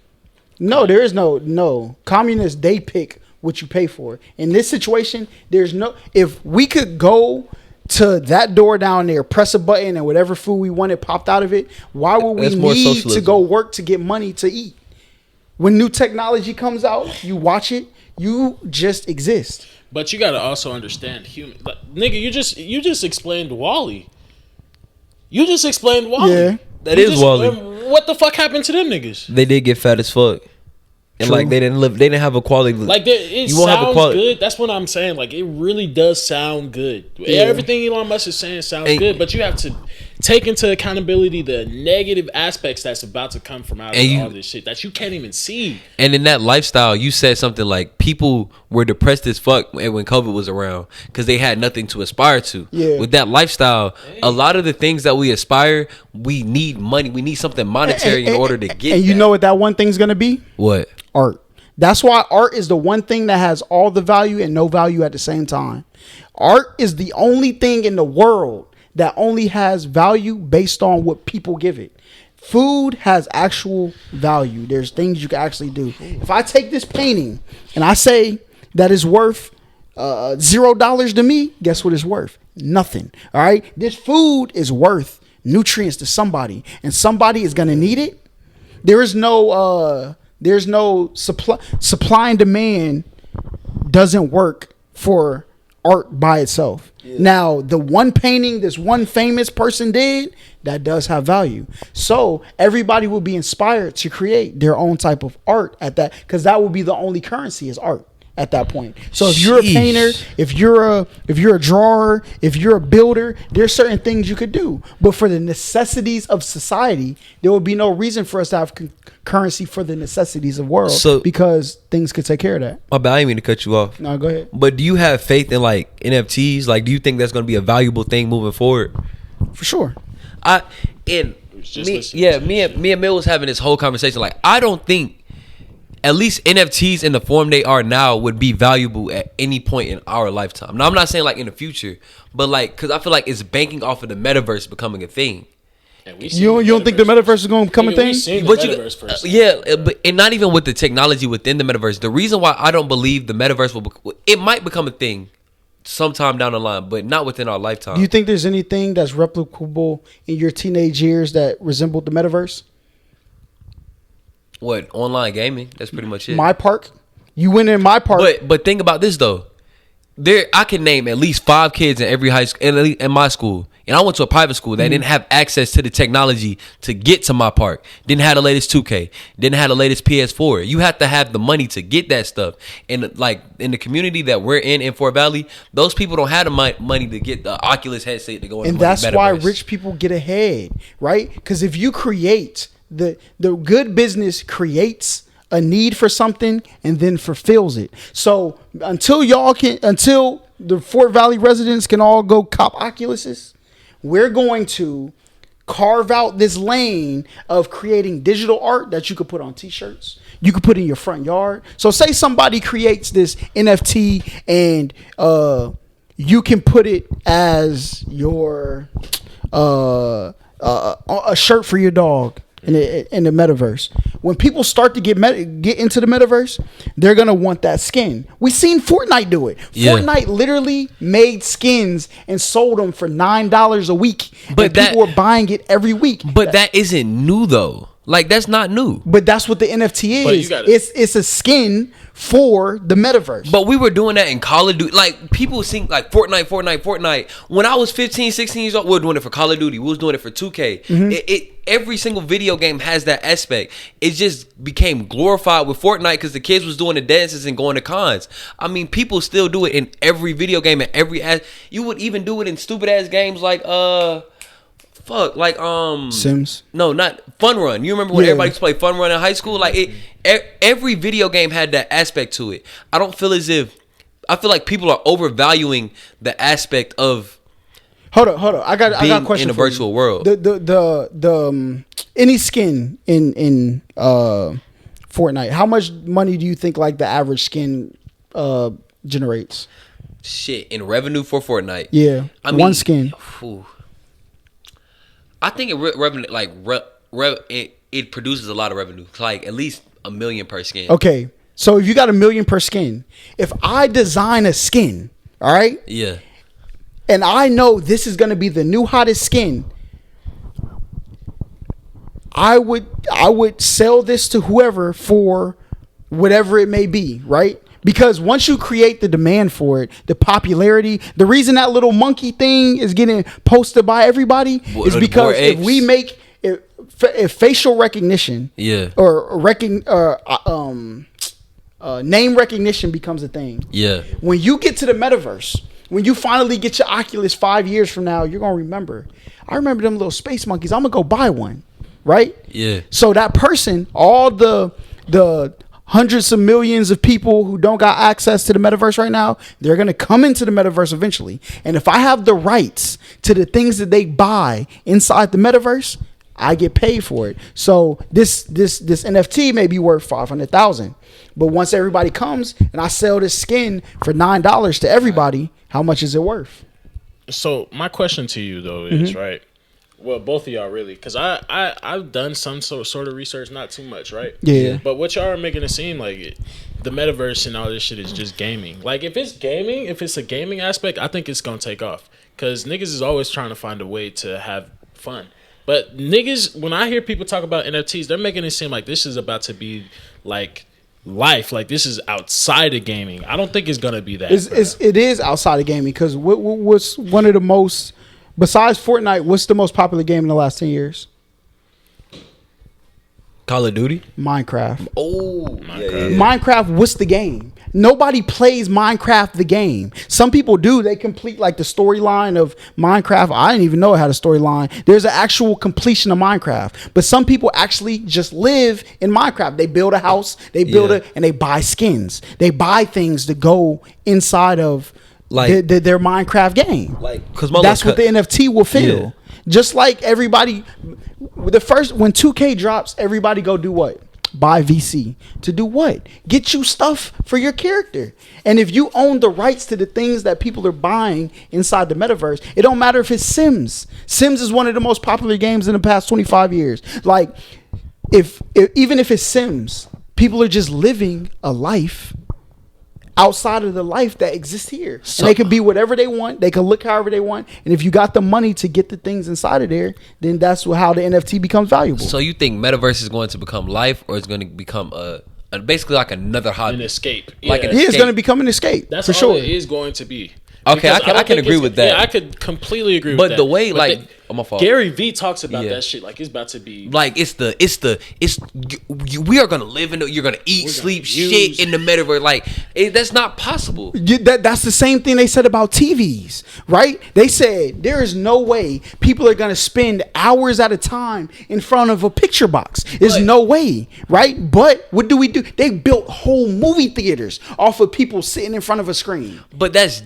No, there is no communists. They pick what you pay for. In this situation, there's no. If we could go to that door down there, press a button, and whatever food we wanted popped out of it, why would we need to go work to get money to eat? When new technology comes out, you watch it. You just exist. But you gotta also understand human. Like, nigga, you just explained Wall-E. You just explained Wall-E. Yeah. That is Wall-E. What the fuck happened to them niggas? They did get fat as fuck. And True. like they didn't have a quality. Like it sounds good. That's what I'm saying. Like it really does sound good. Yeah. Everything Elon Musk is saying sounds good, but you have to take into accountability the negative aspects that's about to come from out of all this shit that you can't even see. And in that lifestyle, you said something like people were depressed as fuck when COVID was around because they had nothing to aspire to. Yeah. With that lifestyle, a lot of the things that we aspire, we need money. We need something monetary in order to get. And you know what that one thing's gonna be? What? Art. That's why art is the one thing that has all the value and no value at the same time. Art is the only thing in the world that only has value based on what people give it. Food has actual value. There's things you can actually do. If I take this painting and I say that it's worth $0 to me, guess what it's worth? Nothing. All right. This food is worth nutrients to somebody, and somebody is gonna need it. There's no supply and demand doesn't work for art by itself. Yeah. Now, the one painting this one famous person did, that does have value. So everybody will be inspired to create their own type of art at that, because that will be the only currency is art at that point. So if you're a painter, if you're a drawer, if you're a builder, there's certain things you could do. But for the necessities of society, there will be no reason for us to have currency for the necessities of the world, because things could take care of that. My bad, I didn't mean to cut you off. No, go ahead. But do you have faith in like NFTs? Like, do you think that's going to be a valuable thing moving forward? For sure. Me and Mill was having this whole conversation. Like, I don't think at least NFTs in the form they are now would be valuable at any point in our lifetime. Now, I'm not saying like in the future, but like, because I feel like it's banking off of the metaverse becoming a thing. You don't think the metaverse is going to become a thing? But and not even with the technology within the metaverse. The reason why I don't believe the metaverse it might become a thing sometime down the line, but not within our lifetime. Do you think there's anything that's replicable in your teenage years that resembled the metaverse? What, online gaming? That's pretty much it. My park. You went in my park. But think about this though. I can name at least 5 kids in every high school in my school. And I went to a private school that didn't have access to the technology to get to my park. Didn't have the latest 2K. Didn't have the latest PS4. You have to have the money to get that stuff. And like in the community that we're in Fort Valley, those people don't have the money to get the Oculus headset to go in. And that's why rich people get ahead, right? Because if you create the good business creates a need for something and then fulfills it. So until the Fort Valley residents can all go cop Oculuses, we're going to carve out this lane of creating digital art that you could put on t-shirts. You could put in your front yard. So say somebody creates this NFT and you can put it as your a shirt for your dog in the metaverse. When people start to get into the metaverse, they're gonna want that skin. We seen Fortnite do it. Yeah. Fortnite literally made skins and sold them for $9 a week, but people were buying it every week. But that isn't new though. Like that's not new. But that's what the NFT is. It's a skin for the metaverse. But we were doing that in Call of Duty. Like people think like Fortnite. When I was 15, 16 years old, we were doing it for Call of Duty. We was doing it for 2K. Mm-hmm. Every single video game has that aspect. It just became glorified with Fortnite because the kids was doing the dances and going to cons. I mean, people still do it in every video game and every you would even do it in stupid ass games like Sims. No, not Fun Run. You remember when everybody used to play Fun Run in high school? Like every video game had that aspect to it. I feel like people are overvaluing the aspect of Hold on. I got a question in the virtual world. The any skin in Fortnite, how much money do you think like the average skin generates? Shit, in revenue for Fortnite. Yeah. I mean, one skin. I think it produces a lot of revenue, like at least $1 million per skin. Okay, so if you got $1 million per skin, if I design a skin, all right, yeah, and I know this is gonna be the new hottest skin, I would sell this to whoever for whatever it may be, right? Because once you create the demand for it, the popularity, the reason that little monkey thing is getting posted by everybody is because if we make if facial recognition, or name recognition becomes a thing, when you get to the metaverse, when you finally get your Oculus 5 years from now, you're gonna remember. I remember them little space monkeys. I'm gonna go buy one, right? Yeah. So that person, all the hundreds of millions of people who don't got access to the metaverse right now, they're going to come into the metaverse eventually. And if I have the rights to the things that they buy inside the metaverse, I get paid for it. So this NFT may be worth $500,000. But once everybody comes and I sell this skin for $9 to everybody, how much is it worth? So my question to you though is, right? Well, both of y'all really, because I've done some sort of research, not too much, right? Yeah. But what y'all are making it seem like the metaverse and all this shit is just gaming. Like if it's a gaming aspect, I think it's gonna take off. Because niggas is always trying to find a way to have fun. But niggas, when I hear people talk about NFTs, they're making it seem like this is about to be like life, like this is outside of gaming. I don't think it's gonna be that. It is outside of gaming because what's one of the most. Besides Fortnite, what's the most popular game in the last 10 years? Call of Duty? Minecraft. Oh, Minecraft. Minecraft, what's the game? Nobody plays Minecraft the game. Some people do. They complete like the storyline of Minecraft. I didn't even know it had a storyline. There's an actual completion of Minecraft. But some people actually just live in Minecraft. They build a house, they build it, and they buy skins. They buy things to go inside of like their Minecraft game. Like, that's what the NFT will feel. Yeah. Just like everybody, when 2K drops, everybody go do what? Buy VC. To do what? Get you stuff for your character. And if you own the rights to the things that people are buying inside the metaverse, it don't matter if it's Sims. Sims is one of the most popular games in the past 25 years. Like, even if it's Sims, people are just living a life outside of the life that exists here. So, and they can be whatever they want. They can look however they want. And if you got the money to get the things inside of there, then that's how the NFT becomes valuable. So you think Metaverse is going to become life, or it's going to become a basically like another An hobby. escape. Like yeah. an He is escape. going to become an escape. That's for all sure. it is going to be. Okay, Because I don't can think agree it's- with that. Yeah, I could completely agree But with that. the way, But like, oh, my fault. Gary V talks about Yeah. that shit like it's about to be. Like we are gonna live in you're gonna eat, sleep, shit in the metaverse. Like that's not possible. That's the same thing they said about TVs, right? They said there is no way people are going to spend hours at a time in front of a picture box. There's no way, right? But what do? They built whole movie theaters off of people sitting in front of a screen. But that's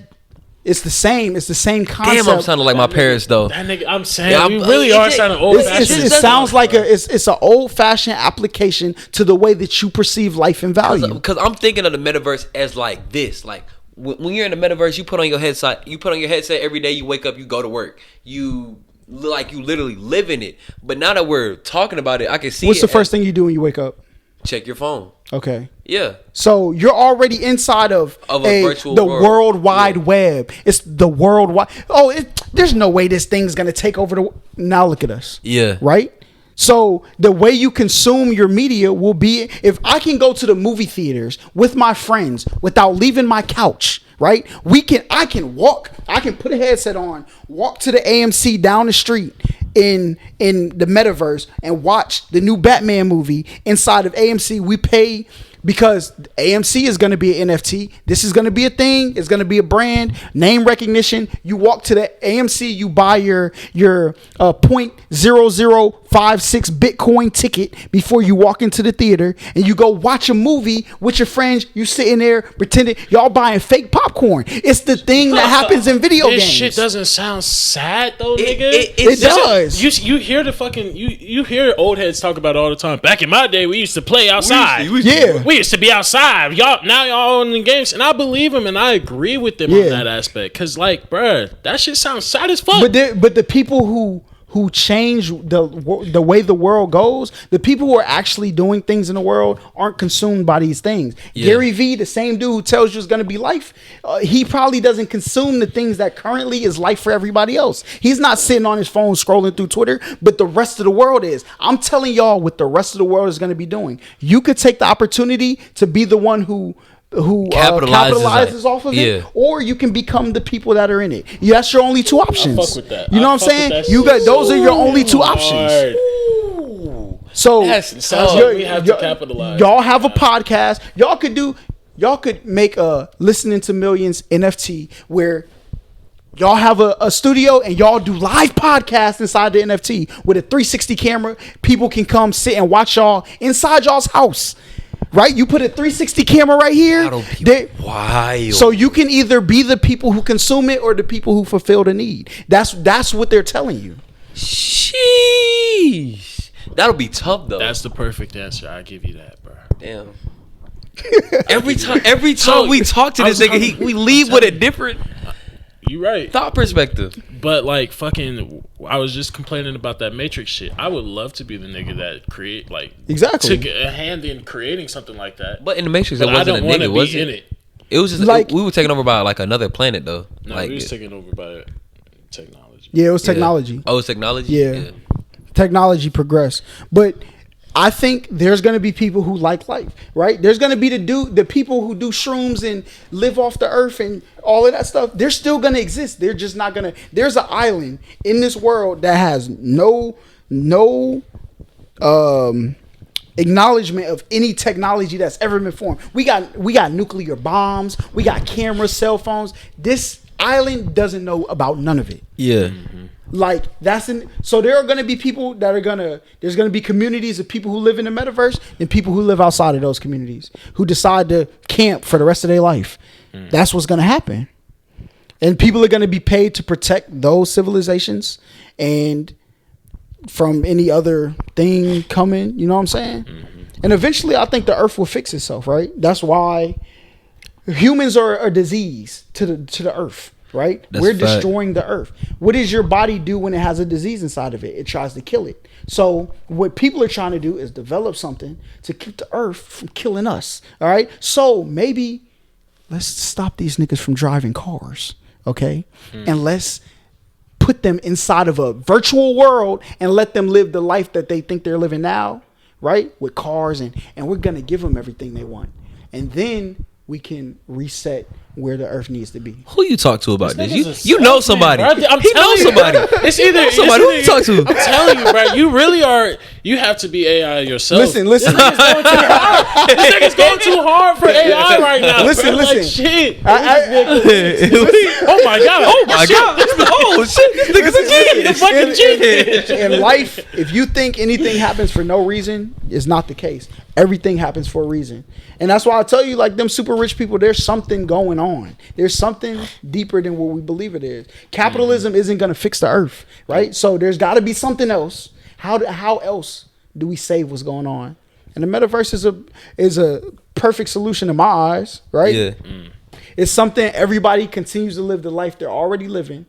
It's the same. It's the same concept. damn. I'm sounding like my parents though. That nigga, I'm saying Yeah, we I'm- really it are just- sounding old fashioned. It sounds like it's an old fashioned application to the way that you perceive life and value. Because I'm thinking of the metaverse as like this. Like when you're in the metaverse, you put on your headset. You put on your headset every day. You wake up. You go to work. You literally live in it. But now that we're talking about it, I can see. What's the first thing you do when you wake up? Check your phone. Okay. Yeah. So you're already inside of a virtual the world. World Wide Web. It's the worldwide. Oh, there's no way this thing's gonna take over the. Now look at us. Yeah. Right. So the way you consume your media will be if I can go to the movie theaters with my friends without leaving my couch. Right. I can walk. I can put a headset on, walk to the AMC down the street in the metaverse and watch the new Batman movie inside of AMC. We pay because AMC is going to be an NFT. This is going to be a thing. It's going to be a brand, name recognition. You walk to the AMC, you buy your 0.0056 Bitcoin ticket before you walk into the theater, and you go watch a movie with your friends. You sitting there pretending y'all buying fake popcorn. It's the thing that happens in video This games. shit doesn't sound sad though, nigga. It does. You hear the fucking you hear old heads talk about it all the time. Back in my day, we used to play outside. We used to be outside. Y'all in the games, and I believe him, and I agree with them on that aspect. Cause like, bruh, that shit sounds sad as fuck. But the people who change the way the world goes, the people who are actually doing things in the world aren't consumed by these things. Yeah. Gary V, the same dude who tells you it's going to be life, he probably doesn't consume the things that currently is life for everybody else. He's not sitting on his phone scrolling through Twitter, but the rest of the world is. I'm telling y'all what the rest of the world is going to be doing. You could take the opportunity to be the one who capitalizes off of it, or you can become the people that are in it. Yeah, that's your only two options. I fuck with that. You know what I'm saying? You got those are your only two options. So sounds like we have to capitalize. Y'all have a podcast. Y'all could make a Listening to Millions NFT where y'all have a studio and y'all do live podcasts inside the NFT with a 360 camera. People can come sit and watch y'all inside y'all's house. Right, you put a 360 camera right here. Wild. So you can either be the people who consume it or the people who fulfill the need. That's what they're telling you. Sheesh. That'll be tough though. That's the perfect answer. I give you that, bro. Damn. every time we talk to this nigga, we leave with a different. You right. Thought perspective. But like fucking, I was just complaining about that Matrix shit. I would love to be the nigga that create took a hand in creating something like that. But in the Matrix, but it wasn't a nigga, was it? In it. It was just like we were taken over by like another planet though. No, like we was taken over by technology. Yeah, it was technology. Yeah. Oh, it's technology. Yeah. Technology progressed, but I think there's going to be people who like life, right? There's going to be the people who do shrooms and live off the earth and all of that stuff. They're still going to exist. They're just not going to. There's an island in this world that has no acknowledgement of any technology that's ever been formed. We got nuclear bombs. We got cameras, cell phones. This island doesn't know about none of it. Yeah. Mm-hmm. Like so there are going to be people that there's going to be communities of people who live in the metaverse and people who live outside of those communities who decide to camp for the rest of their life. That's what's going to happen. And people are going to be paid to protect those civilizations and from any other thing coming, you know what I'm saying? Mm-hmm. And eventually I think the earth will fix itself, right? That's why humans are a disease to the earth. Right? We're destroying the earth. What does your body do when it has a disease inside of it? It tries to kill it. So what people are trying to do is develop something to keep the earth from killing us. All right. So maybe let's stop these niggas from driving cars. Okay. And let's put them inside of a virtual world and let them live the life that they think they're living now. right? With cars and we're gonna give them everything they want, and then we can reset where the earth needs to be. Who you talk to about This this? nigga's You a know salesman, somebody. bro. He knows somebody. It's either Somebody. Who you talk to? I'm telling you, bro. You really are. You have to be AI yourself. Listen. This nigga's going too hard. This nigga's going too hard for AI right now. Listen. Like, shit. I- Oh my god. Oh my god. Oh shit. This nigga's a genius. Fucking genius. In life, if you think anything happens for no reason, it's not the case. Everything happens for a reason. And that's why I tell you, like, them super rich people, there's something going on. There's something deeper than what we believe it is. Capitalism isn't going to fix the earth, right? So there's got to be something else. How else do we save what's going on? And the metaverse is a perfect solution in my eyes, right? Yeah. It's something everybody continues to live the life they're already living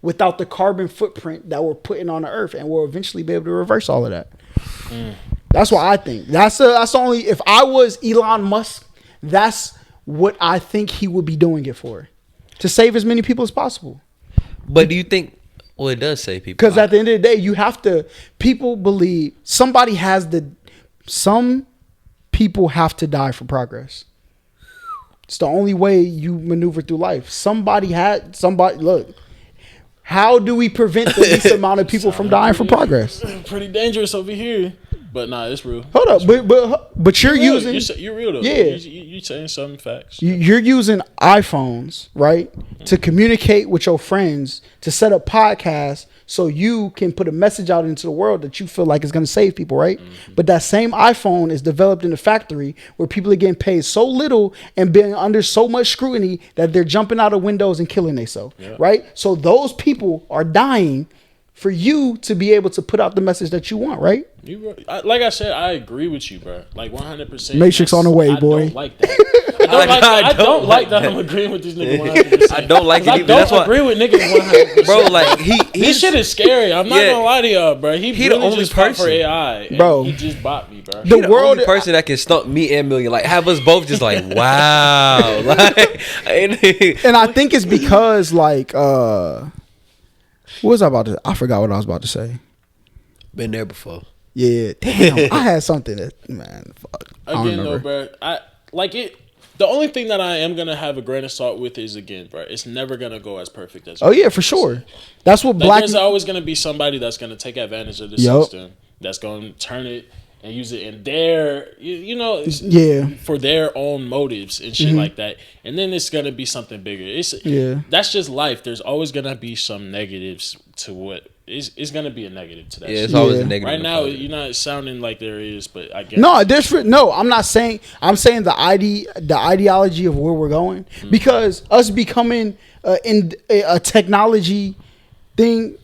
without the carbon footprint that we're putting on the earth, and we'll eventually be able to reverse all of that. That's what I think. That's only, if I was Elon Musk, that's what I think he would be doing it for, to save as many people as possible. But do you think? Well, it does say people. Because at the end of the day, you have to. People believe some people have to die for progress. It's the only way you maneuver through life. Look. How do we prevent the least amount of people from dying for progress? Pretty dangerous over here. But nah, it's real. Hold up, but you're Real. using. You're real though. Yeah. You saying some facts. You're using iPhones, right, to communicate with your friends, to set up podcasts so you can put a message out into the world that you feel like is going to save people, right? But that same iPhone is developed in a factory where people are getting paid so little and being under so much scrutiny that they're jumping out of windows and killing themselves, right? So those people are dying for you to be able to put out the message that you want, right? Like I said, I agree with you, bro. Like 100%. Matrix on the way, boy. I don't like that. I don't like that. I'm agreeing with this nigga 100%. I don't like it I either. don't That's why, agree with niggas 100%. bro. Like This shit is scary. I'm not gonna lie to y'all, bro. He the really only just fought person. for AI, and Bro. He just bought me, bro. the only person that can stump me and Million, like have us both just like wow, like. And I think it's because like what was I about to? I forgot what I was about to say. Been there before. Yeah, damn. I had something that, man. Fuck. Again, though, bro, I like it. The only thing that I am gonna have a grain of salt with is, again, bro, it's never gonna go as perfect as. Oh yeah, for sure. That's what Like, black. there's always gonna be somebody that's gonna take advantage of the system, that's gonna turn it and use it in their, for their own motives and shit like that. And then it's gonna be something bigger. That's just life. There's always gonna be some negatives to what. It's gonna be a negative to that. Yeah, shit. it's always a negative. Right now, you're not sounding like there is, but I guess No, I'm not saying. I'm saying the ideology of where we're going, because us becoming in a technology thing,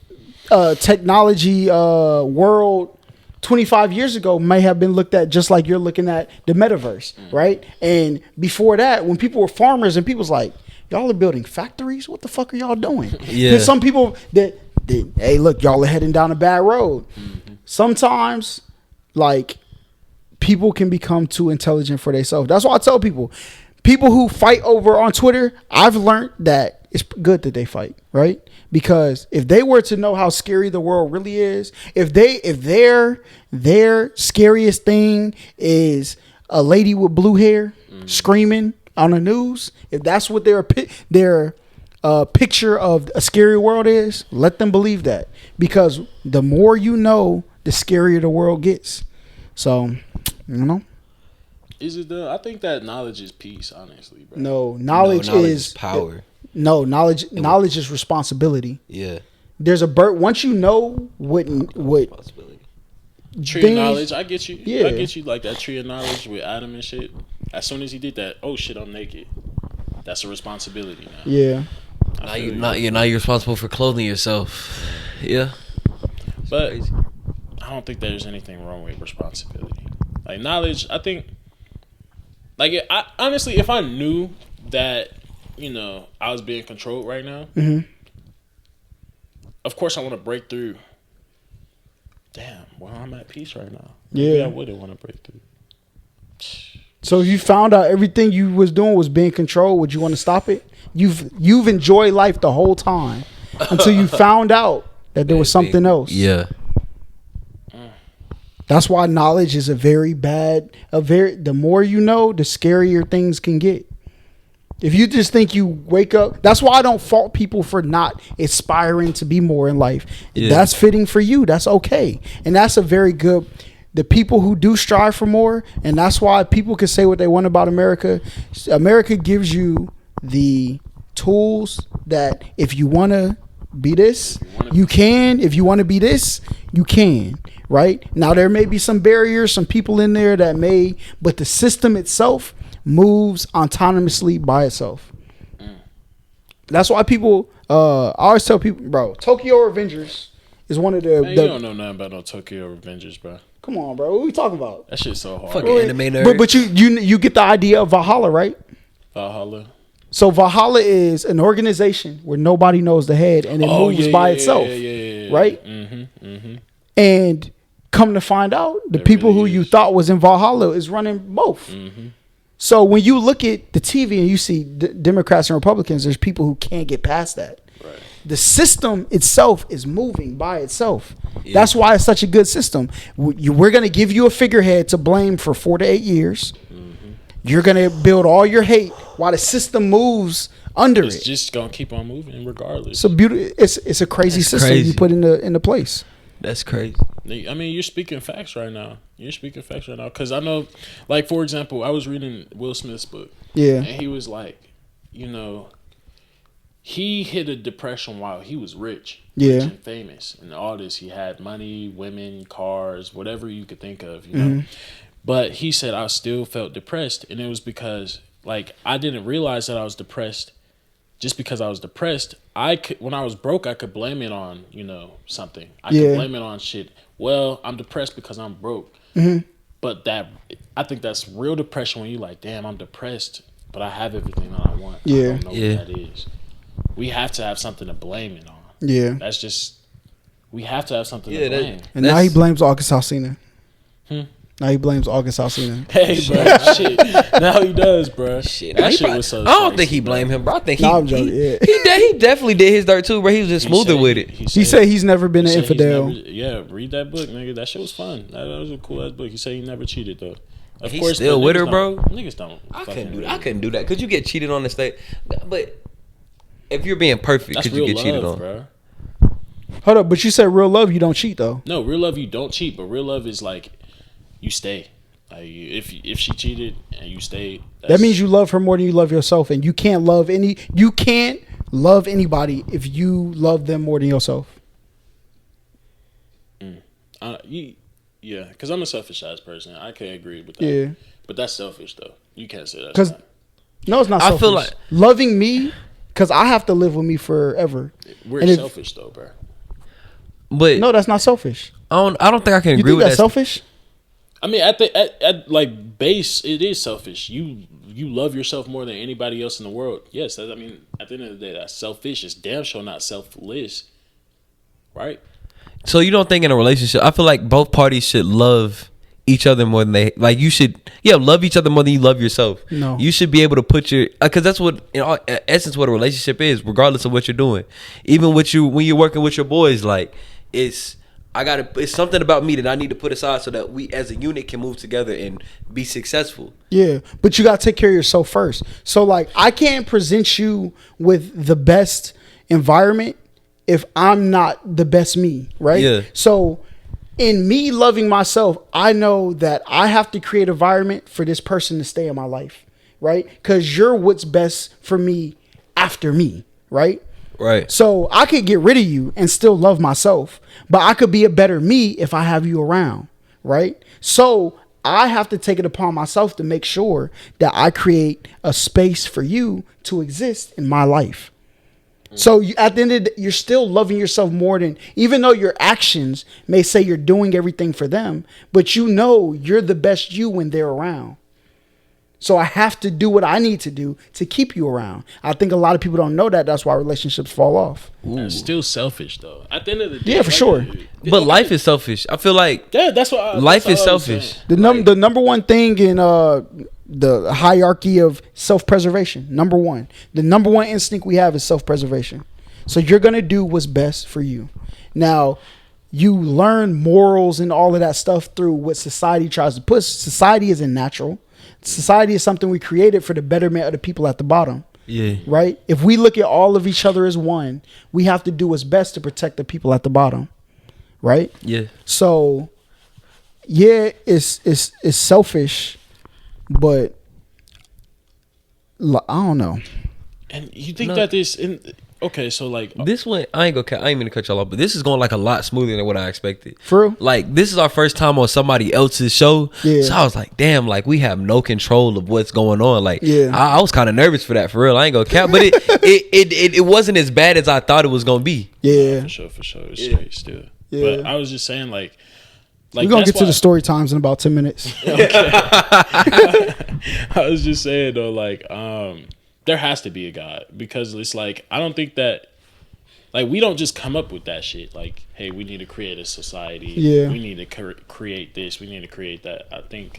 technology world 25 years ago may have been looked at just like you're looking at the metaverse, right? And before that, when people were farmers and people's like, y'all are building factories, what the fuck are y'all doing? Yeah. There's some people that hey, look, y'all are heading down a bad road. Sometimes, like, people can become too intelligent for themselves. That's why I tell people who fight over on Twitter, I've learned that it's good that they fight, right? Because if they were to know how scary the world really is, if their scariest thing is a lady with blue hair screaming on the news, if that's what their picture of a scary world is, let them believe that, because the more you know, the scarier the world gets. So, Is it though? I think that knowledge is peace, honestly, bro. No, knowledge is power. No, knowledge is responsibility. Yeah. There's a bird. Once you know what Responsibility. Tree of knowledge, I get you. Yeah. I get you, like that tree of knowledge with Adam and shit. As soon as he did that, oh shit, I'm naked. That's a responsibility now. Yeah. Now you're responsible for clothing yourself. Yeah. But I don't think there's anything wrong with responsibility. Like knowledge, I think. Like honestly, if I knew that, I was being controlled right now, of course I want to break through. Damn, well I'm at peace right now. Maybe I wouldn't want to break through. So if you found out everything you was doing was being controlled, would you want to stop it? You've enjoyed life the whole time until you found out that there was something else. Yeah. That's why knowledge is the more you know, the scarier things can get. If you just think you wake up, that's why I don't fault people for not aspiring to be more in life. Yeah. That's fitting for you. That's okay. And that's a very good, the people who do strive for more, and that's why people can say what they want about America. America gives you the tools that if you want to be this, you can. If you want to be this, you can. Right? Now, there may be some barriers, some people in there that may, but the system itself moves autonomously by itself. That's why people, I always tell people, bro, Tokyo Revengers is one of the. Man, you don't know nothing about no Tokyo Revengers, bro. Come on, bro. What are we talking about? That shit's so hard. Fucking anime nerd. But you get the idea of Valhalla, right? Valhalla. So Valhalla is an organization where nobody knows the head, and it moves by itself, right? And come to find out, the people really who you thought was in Valhalla is running both. So when you look at the TV and you see Democrats and Republicans, there's people who can't get past that. Right. The system itself is moving by itself. Yeah. That's why it's such a good system. We're going to give you a figurehead to blame for 4 to 8 years. You're going to build all your hate while the system moves under it. It's just going to keep on moving regardless. It's a crazy system you put into place. That's crazy. I mean, you're speaking facts right now. Because I know, like, for example, I was reading Will Smith's book. Yeah. And he was like, he hit a depression while he was rich and famous. And all this, he had money, women, cars, whatever you could think of, you know. But he said, I still felt depressed. And it was because, like, I didn't realize that I was depressed. Just because I was depressed, when I was broke, I could blame it on, something. I could blame it on shit. Well, I'm depressed because I'm broke. But I think that's real depression when you're like, damn, I'm depressed, but I have everything that I want. I don't know what that is. We have to have something to blame it on. Yeah. That's just, we have to have something to blame. And now he blames August Alsina. Now he blames August Alsina. Hey, bro, shit. Now he does, bro. Shit, that shit was so. I don't think he blamed him, bro. I think he definitely did his dirt too, bro. He was just smoother with it. He said he's never been an infidel. Read that book, nigga. That shit was fun. That was a cool ass book. He said he never cheated though. Of course, still with her, bro. Niggas don't. I couldn't do that. Could you get cheated on the state? But if you're being perfect, could you get cheated on? Bro. Hold up, but you said real love, you don't cheat though. No, real love, you don't cheat, but real love is like. You stay. Like if she cheated and you stayed, that means you love her more than you love yourself, and you can't love anybody if you love them more than yourself. Because I'm a selfish ass person. I can't agree with that. Yeah, but that's selfish though. You can't say that. Because no, it's not. Selfish. I feel like loving me because I have to live with me forever. We're selfish though, bro. But no, that's not selfish. I don't think I can agree with that. That's selfish. I mean, at like base, it is selfish. You love yourself more than anybody else in the world. Yes, at the end of the day, that's selfish. It's damn sure not selfless, right? So you don't think in a relationship? I feel like both parties should love each other more than you should. Yeah, love each other more than you love yourself. No, you should be able to put because that's what in essence what a relationship is, regardless of what you're doing. Even when you're working with your boys, like it's something about me that I need to put aside so that we as a unit can move together and be successful. Yeah, but you got to take care of yourself first. So like I can't present you with the best environment if I'm not the best me, right? Yeah. So in me loving myself, I know that I have to create an environment for this person to stay in my life, right? Because you're what's best for me after me, right? Right. So I could get rid of you and still love myself, but I could be a better me if I have you around, right? So I have to take it upon myself to make sure that I create a space for you to exist in my life. So at the end of the day, you're still loving yourself more than, even though your actions may say you're doing everything for them, but you know you're the best you when they're around. So I have to do what I need to do to keep you around. I think a lot of people don't know that. That's why relationships fall off. It's still selfish though. At the end of the day, yeah, for sure. But life is selfish. I feel like that's what life is selfish. The number one thing in the hierarchy of self-preservation. The number one instinct we have is self-preservation. So you're gonna do what's best for you. Now, you learn morals and all of that stuff through what society tries to push. Society isn't natural. Society is something we created for the betterment of the people at the bottom. Yeah. Right? If we look at all of each other as one, we have to do what's best to protect the people at the bottom. Right? Yeah. So, yeah, it's selfish, but I don't know. And you think that this okay, so like this one, I ain't gonna cut y'all off, but this is going like a lot smoother than what I expected. For real? Like, this is our first time on somebody else's show. Yeah. So I was like, damn, like we have no control of what's going on. Like, yeah. I was kind of nervous for that, for real. I ain't gonna cap, but it wasn't as bad as I thought it was gonna be. Yeah. For sure. It's straight still. Yeah. But I was just saying like we're gonna get to the story times in about 10 minutes. I was just saying though, like, there has to be a God, because it's like, I don't think that, like, we don't just come up with that shit. Like, hey, we need to create a society. Yeah. We need to create this. We need to create that. I think,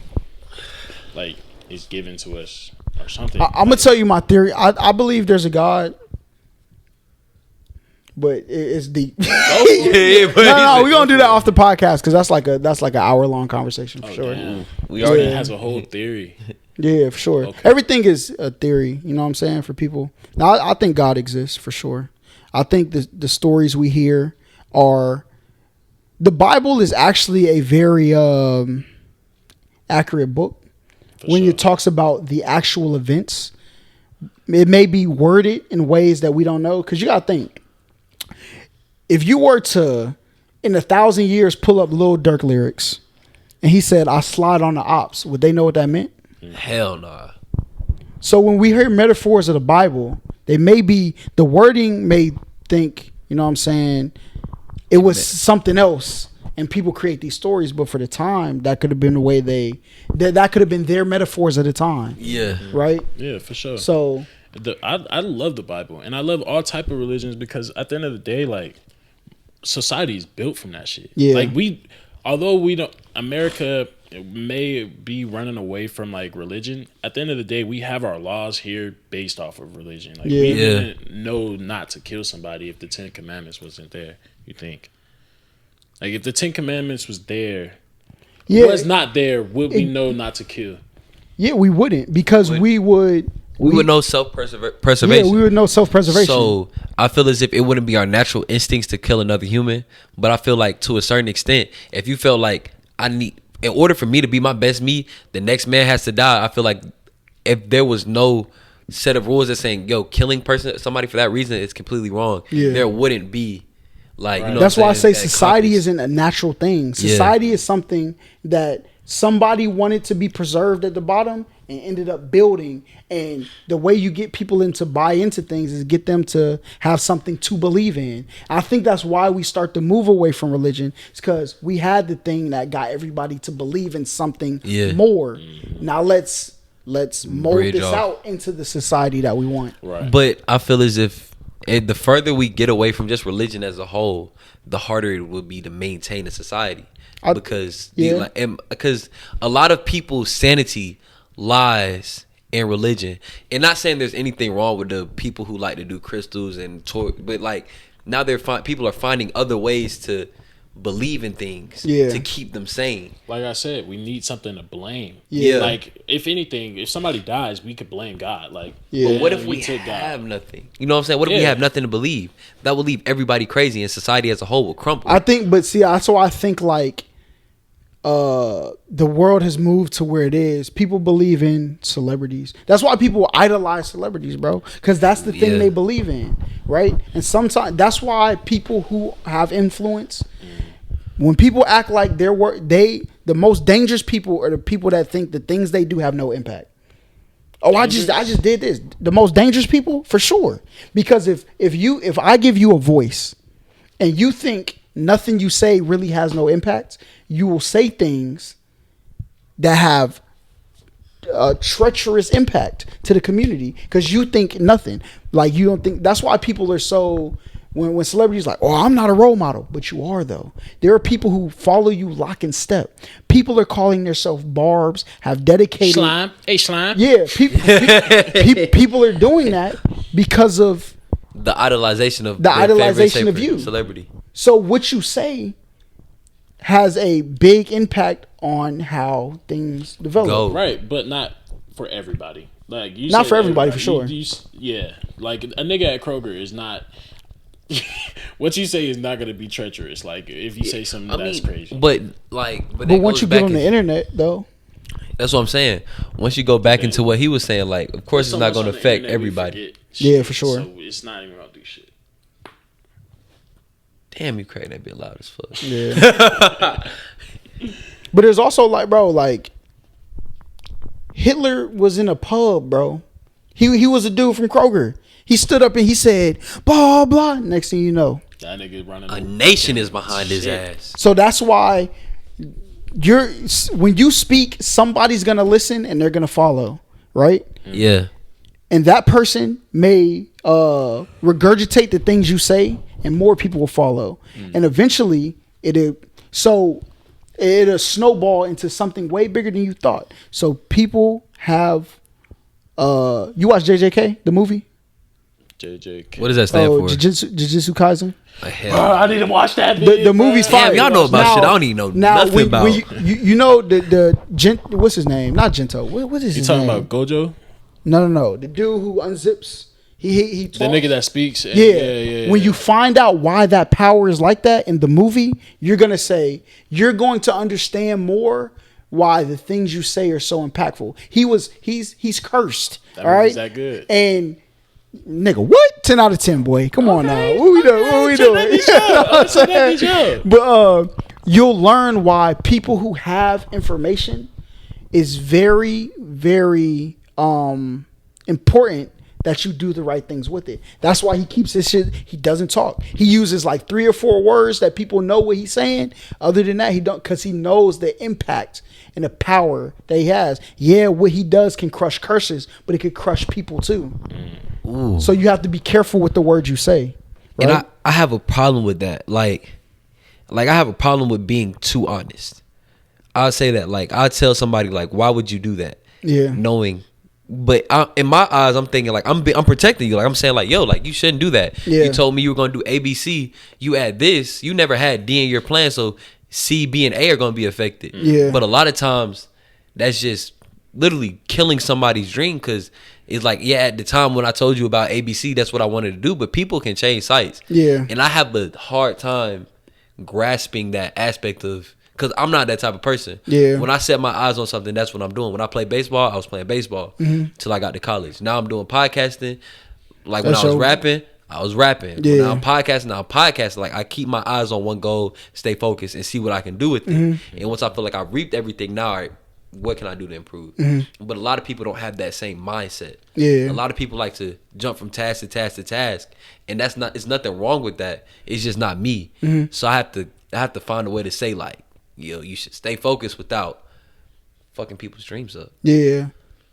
like, it's given to us or something. I'm gonna tell you my theory. I believe there's a God, but it's deep. But No, we're gonna do that off the podcast because that's like an hour-long conversation for sure. Damn. We already already has a whole theory. Yeah, for sure. Okay. Everything is a theory. You know what I'm saying? For people. Now, I think God exists for sure. I think the stories we hear are. The Bible is actually a very accurate book when it talks about the actual events. It may be worded in ways that we don't know, because you gotta think. If you were to, in 1,000 years, pull up Lil Durk lyrics, and he said, "I slide on the ops," would they know what that meant? Hell nah. So when we hear metaphors of the Bible, they may be, the wording may think, you know what I'm saying, it was something else, and people create these stories, but for the time, that could have been the way that could have been their metaphors at the time. Yeah. Right? Yeah, for sure. So I love the Bible, and I love all type of religions, because at the end of the day, like, society is built from that shit. Yeah. Like, America may be running away from like religion. At the end of the day, we have our laws here based off of religion. Like, we didn't know not to kill somebody if the 10 Commandments wasn't there. You think? Like, if the 10 Commandments was there, was not there, would we know not to kill? Yeah, we wouldn't, because we would know self-preservation. Yeah, we would know self-preservation. So I feel as if it wouldn't be our natural instincts to kill another human. But I feel like, to a certain extent, if you felt like in order for me to be my best me, the next man has to die. I feel like if there was no set of rules that saying, yo, killing somebody for that reason is completely wrong, there wouldn't be, like, you know. That's why I say society isn't a natural thing. Society is something that somebody wanted to be preserved at the bottom and ended up building. And the way you get people to buy into things is get them to have something to believe in. I think that's why we start to move away from religion. It's because we had the thing that got everybody to believe in something more. Now let's mold this out into the society that we want. Right. But I feel as if the further we get away from just religion as a whole, the harder it would be to maintain a society. Because a lot of people's sanity lies in religion. And not saying there's anything wrong with the people who like to do crystals but like, now people are finding other ways to believe in things to keep them sane. Like I said, we need something to blame. Yeah. Like, if anything, if somebody dies, we could blame God. Like, but what if we have nothing? You know what I'm saying? What if we have nothing to believe? That would leave everybody crazy, and society as a whole will crumble. I think, but see, so I think like the world has moved to where it is. People believe in celebrities. That's why people idolize celebrities, bro, because that's the thing they believe in, right? And sometimes that's why people who have influence, when people act like the most dangerous people are the people that think the things they do have no impact. Oh, I just did this. The most dangerous people, for sure, because if I give you a voice and you think nothing you say really has no impact, you will say things that have a treacherous impact to the community because you think nothing. Like, you don't think. That's why people are so, when celebrities like, oh, I'm not a role model, but you are though. There are people who follow you lock and step. People are calling themselves Barbs, have dedicated slime. Hey, slime. Yeah, people are doing that because of the idolization of you, celebrity. So what you say has a big impact on how things develop. Go. Right, but not for everybody. Like you Not said for everybody, for sure. Yeah, like a nigga at Kroger is not. What you say is not going to be treacherous. Like if you say something that's crazy. But once you get on the internet, though, that's what I'm saying. Once you go back into what he was saying, like, of course, it's not going to affect everybody. Yeah, for sure. So it's not even going to do shit. Damn, you crazy that bit loud as fuck. Yeah. But there's also like, bro, like Hitler was in a pub, bro. He was a dude from Kroger. He stood up and he said, blah, blah. Next thing you know, that nigga running. A nation is behind his ass. So that's why when you speak, somebody's going to listen and they're going to follow, right? Yeah. And that person may regurgitate the things you say and more people will follow. And eventually it'll snowball into something way bigger than you thought. So people have, you watch JJK, the movie? JJK. What does that stand for? Jujutsu Kaisen. I need to watch that. The movie's fire. Damn, y'all know about shit. I don't even know nothing about. When you know the what's his name? Not Gento. What is his name? You talking about Gojo? No. The dude who unzips. He the nigga that speaks. Yeah. When you find out why that power is like that in the movie, you're going to understand more why the things you say are so impactful. He's cursed. That all right. Is that good? And nigga, what? 10 out of 10, boy. Come on now. What we doing? But you'll learn why people who have information is very, very important that you do the right things with it. That's why he keeps his shit. He doesn't talk. He uses like 3 or 4 words that people know what he's saying. Other than that, he don't, because he knows the impact and the power that he has. Yeah, what he does can crush curses, but it could crush people too. Ooh. So you have to be careful with the words you say. Right? And I have a problem with that. Like I have a problem with being too honest. I'll say that. Like, I'll tell somebody, like, why would you do that? Yeah. Knowing. But in my eyes, I'm thinking, like, I'm protecting you. Like, I'm saying, like, yo, like, you shouldn't do that. Yeah. You told me you were going to do ABC. You add this. You never had D in your plan, so C, B, and A are going to be affected. Yeah. But a lot of times, that's just literally killing somebody's dream, because it's like, yeah, at the time when I told you about ABC, that's what I wanted to do. But people can change sites. Yeah. And I have a hard time grasping that aspect of, because I'm not that type of person. Yeah. When I set my eyes on something, that's what I'm doing. When I play baseball, I was playing baseball till I got to college. Now I'm doing podcasting. Like, when I was rapping, I was rapping. Yeah. When I'm podcasting. Like, I keep my eyes on one goal, stay focused, and see what I can do with it. And once I feel like I reaped everything, now, all right, what can I do to improve? But a lot of people don't have that same mindset. Yeah. A lot of people like to jump from task to task to task, and it's nothing wrong with that. It's just not me. So I have to find a way to say, like, yo, you should stay focused without fucking people's dreams up. Yeah.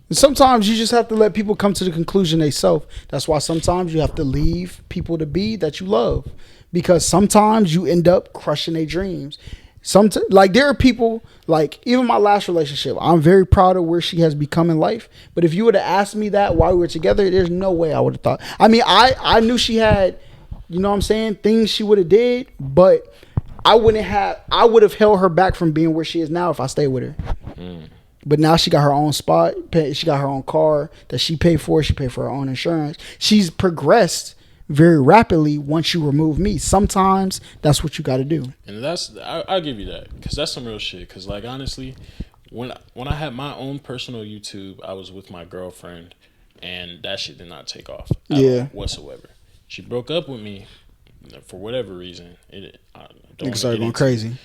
And sometimes you just have to let people come to the conclusion themselves. That's why sometimes you have to leave people to be that you love, because sometimes you end up crushing their dreams. Like, there are people, like, even my last relationship, I'm very proud of where she has become in life. But if you would have asked me that while we were together, there's no way I would have thought. I mean, I knew she had, you know what I'm saying, things she would have did, but I would have held her back from being where she is now if I stayed with her. But now she got her own spot. She got her own car that she paid for. She paid for her own insurance. She's progressed very rapidly once you remove me. Sometimes that's what you got to do. And I'll give you that, because that's some real shit. Because, like, honestly, when I had my own personal YouTube, I was with my girlfriend, and that shit did not take off whatsoever. She broke up with me for whatever reason. Niggas started going crazy.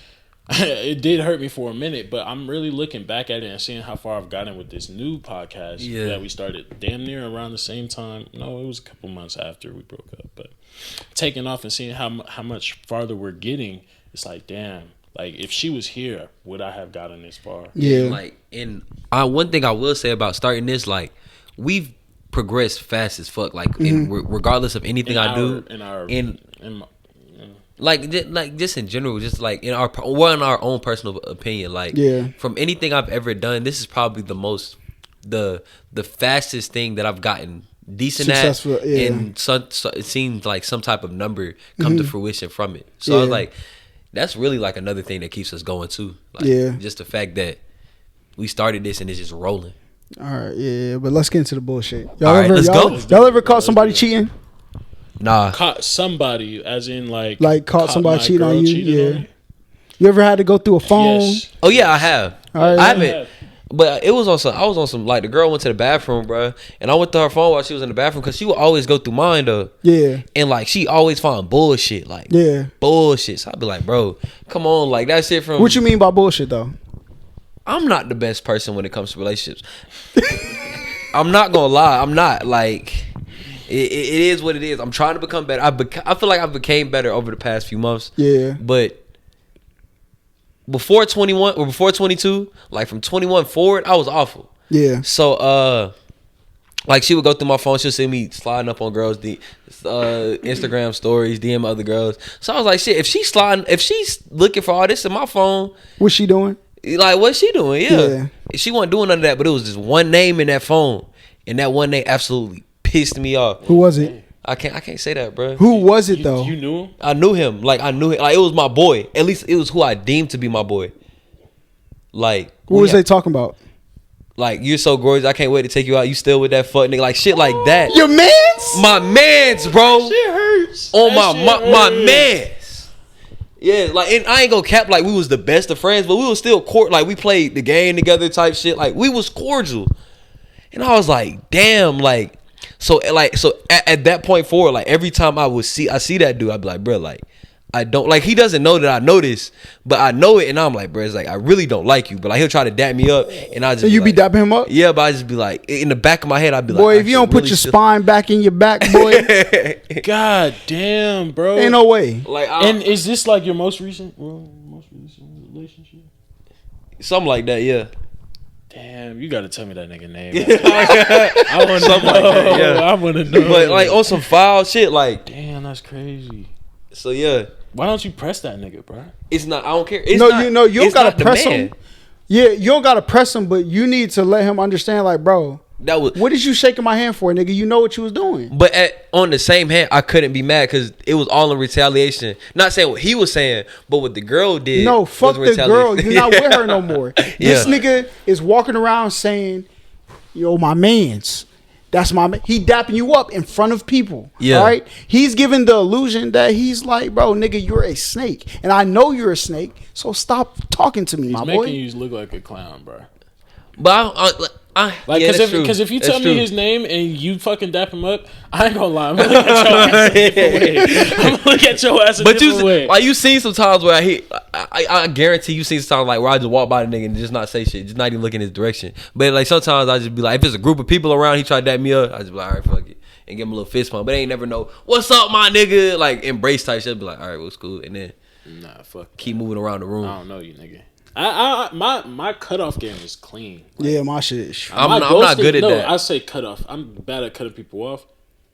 It did hurt me for a minute, but I'm really looking back at it and seeing how far I've gotten with this new podcast that we started damn near around the same time. No, it was a couple months after we broke up, but taking off and seeing how much farther we're getting, it's like, damn, like, if she was here, would I have gotten this far? Yeah. Like, and one thing I will say about starting this, like, we've progressed fast as fuck. Like, regardless of anything I do, like just in general, just like in our own personal opinion, like, from anything I've ever done, this is probably the fastest thing that I've gotten decent successful, at, and so it seems like some type of number come to fruition from it. So I was like, that's really like another thing that keeps us going too. Like, Yeah. just the fact that we started this and it's just rolling. All right, yeah, but let's get into the bullshit. Y'all All right, let's go. Y'all ever caught somebody cheating? Nah. Caught somebody, as in like Caught somebody my cheating on girl you? cheated Yeah. on me? You ever had to go through a phone? Yes. Oh yeah, I have. All right, I yeah. haven't. But it was on some. I was on some. Like the girl went to the bathroom, bro, and I went to her phone while she was in the bathroom because she would always go through mine though. Yeah. And like she always found bullshit, like bullshit. So I'd be like, bro, come on, like that shit from. What you mean by bullshit though? I'm not the best person when it comes to relationships. I'm not gonna lie. I'm not like. It is what it is. I'm trying to become better. I feel like I became better over the past few months. Yeah. But before 21 or before 22, like from 21 forward, I was awful. Yeah. So like she would go through my phone, she'll see me sliding up on girls, Instagram stories, DM other girls. So I was like, shit, if she's looking for all this in my phone, what's she doing? Like, what's she doing? Yeah. She wasn't doing none of that, but it was just one name in that phone, and that one name absolutely pissed me off. Who was it? I can't say that, bro. Who was it though? You knew him? I knew him. Like I knew him. Like it was my boy. At least it was who I deemed to be my boy. Like What was they talking about? Like, you're so gorgeous, I can't wait to take you out. You still with that fuck nigga? Like shit like that. Your mans? My mans, bro. Shit hurts. On That shit my hurts. mans. Yeah, like, and I ain't gonna cap like we was the best of friends, but we was still like we played the game together type shit. Like we was cordial. And I was like, damn, like so at that point forward, like every time I see that dude, I'd be like, bro, like I don't like, he doesn't know that I know this, but I know it, and I'm like, bro, it's like I really don't like you, but like he'll try to dap me up, and I just So you be like, dapping him up? yeah, but I just be like, in the back of my head, I'd be like, Boy, I if you don't should put really your still- spine back in your back, boy, God damn, bro. ain't no way. like And is this like your most recent relationship? something like that, yeah. Damn, you gotta tell me that nigga name. I want to know. Something like that, yeah. I want to know. But like on some foul shit, like, damn, that's crazy. so yeah, Why don't you press that nigga, bro? it's not. I don't care. It's No, not, you know you don't it's gotta not the press man. him. Yeah, you don't gotta press him, but you need to let him understand, like, bro, That was. what is you shaking my hand for, nigga? You know what you was doing. But on the same hand, I couldn't be mad because it was all in retaliation. Not saying what he was saying, but what the girl did. No, fuck was the girl. retaliation. You're not with her no more. This Yeah. nigga is walking around saying, yo, my mans. That's my man. He dapping you up in front of people. Yeah. All right? He's giving the illusion that he's like, bro, nigga, you're a snake. And I know you're a snake, so stop talking to me, He's my making boy. you look like a clown, bro. But Like, yeah, that's true. because if you That's tell true. me his name and you fucking dap him up, I ain't gonna lie. I'm gonna look at your ass a different way. I'm gonna look at your ass a But different way. like you seen some times where I guarantee you seen some times like where I just walk by the nigga and just not say shit, just not even look in his direction. But like sometimes I just be like, if there's a group of people around, he try to dap me up, I just be like, all right, fuck it, and give him a little fist pump. But they ain't never know what's up, my nigga, like embrace type shit. Be like, all right, what's cool, and then Nah, fuck. keep moving around the room. I don't know you, nigga. My cutoff game is clean. Yeah, my shit. I'm My not ghosting- good at no, that. I say cutoff. I'm bad at cutting people off.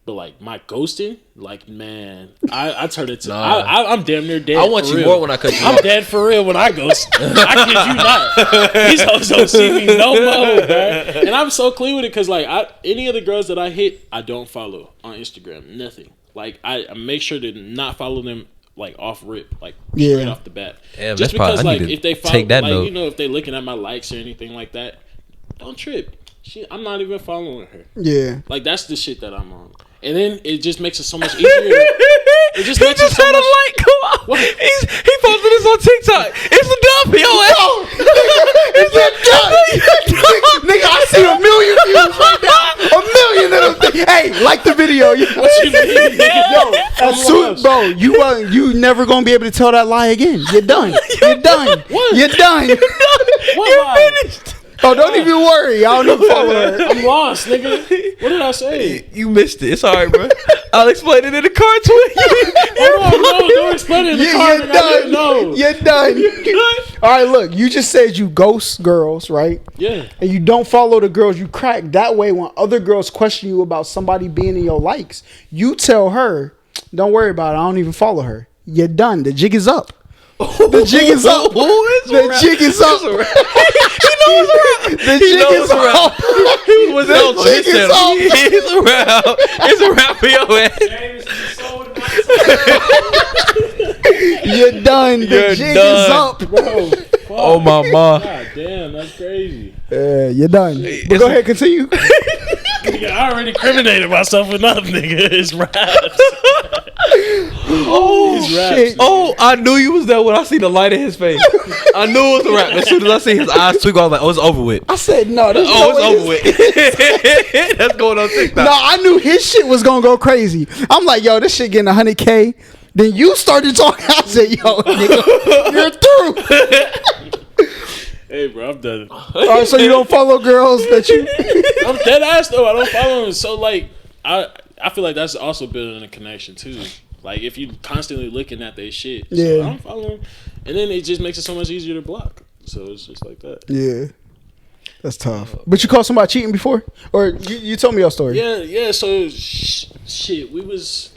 But like my ghosting, like man, I turn it to. Nah. I'm damn near dead. I want for you real. more when I cut you I'm off. dead for real when I ghost. I kid you not. These hoes don't see me no more, man. And I'm so clean with it because like any of the girls that I hit, I don't follow on Instagram. Nothing. Like I make sure to not follow them like off rip, like straight off the bat. Damn, Just that's probably- because I like need to if they follow, take that like note. you know, if they looking at my likes or anything like that, don't trip. I'm not even following her. Yeah. Like that's the shit that I'm on. And then it just makes it so much easier. It just makes it so much. Like, come on. What? He posted this on TikTok. It's a dump, yo. It's a nigga, I see a million views right now. A million of them things. Hey, like the video. What you mean? Yo, as soon, bro, you never gonna be able to tell that lie again. You're done. You're done. What? You're done. What You're lie? finished. Oh, don't even worry. I don't know follow her. I'm lost, nigga. What did I say? You missed it. It's all right, bro. I'll explain it in the car to you. Hold on, no, don't explain it in the car. You're nigga. I didn't done. know. You're done. All right, look. You just said you ghost girls, right? Yeah. And you don't follow the girls you crack. That way, when other girls question you about somebody being in your likes, you tell her, don't worry about it. I don't even follow her. You're done. The jig is up. The jig is up. The jig is up. He knows around. The jig is up. He was The jig is up. It's around. It's around for your ass. You're done. The You're jig done. is up. Bro, fuck. Oh my ma. God damn, that's crazy. You're done. But go ahead, continue. Nigga, I already incriminated myself enough, nigga. It's raps. Oh These raps, shit. nigga. Oh, I knew you was there when I see the light in his face. I knew it was a rap. As soon as I see his eyes twinkle, I was like, "Oh, it's over with." I said no. There's Oh, no way it's over with. That's going on TikTok. No, I knew his shit was gonna go crazy. I'm like, yo, this shit getting 100K. Then you started talking. I said, yo, nigga, you're through. Hey, bro, I'm done. All right, so you don't follow girls that you. I'm dead ass though. I don't follow him. So like, I feel like that's also building a connection too. Like if you constantly looking at their shit, so Yeah. I don't follow him, and then it just makes it so much easier to block. So it's just like that. Yeah, that's tough. But you caught somebody cheating before, or you told me your story. Yeah. So shit, we was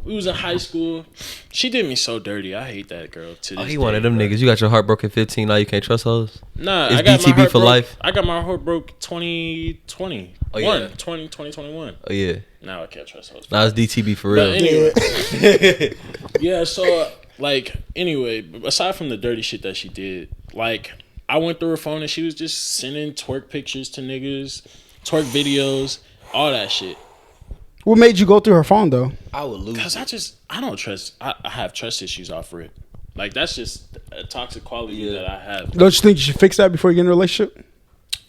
in high school. She did me so dirty. I hate that girl. To this He one day, of them bro. niggas. You got your heart broken 15. Now you can't trust hoes. Nah, It's I got my DTB heart for broke. life. I got my heart broke 2020. Oh, yeah. 2021. Oh yeah. Now I can't trust hoes. Now it's DTB for But real. anyway, yeah. So like, anyway, aside from the dirty shit that she did, like, I went through her phone and she was just sending twerk pictures to niggas, twerk videos, all that shit. What made you go through her phone though? I would lose. Cause I don't trust. I have trust issues off of it. Like that's just a toxic quality that I have. Don't you think you should fix that before you get in a relationship?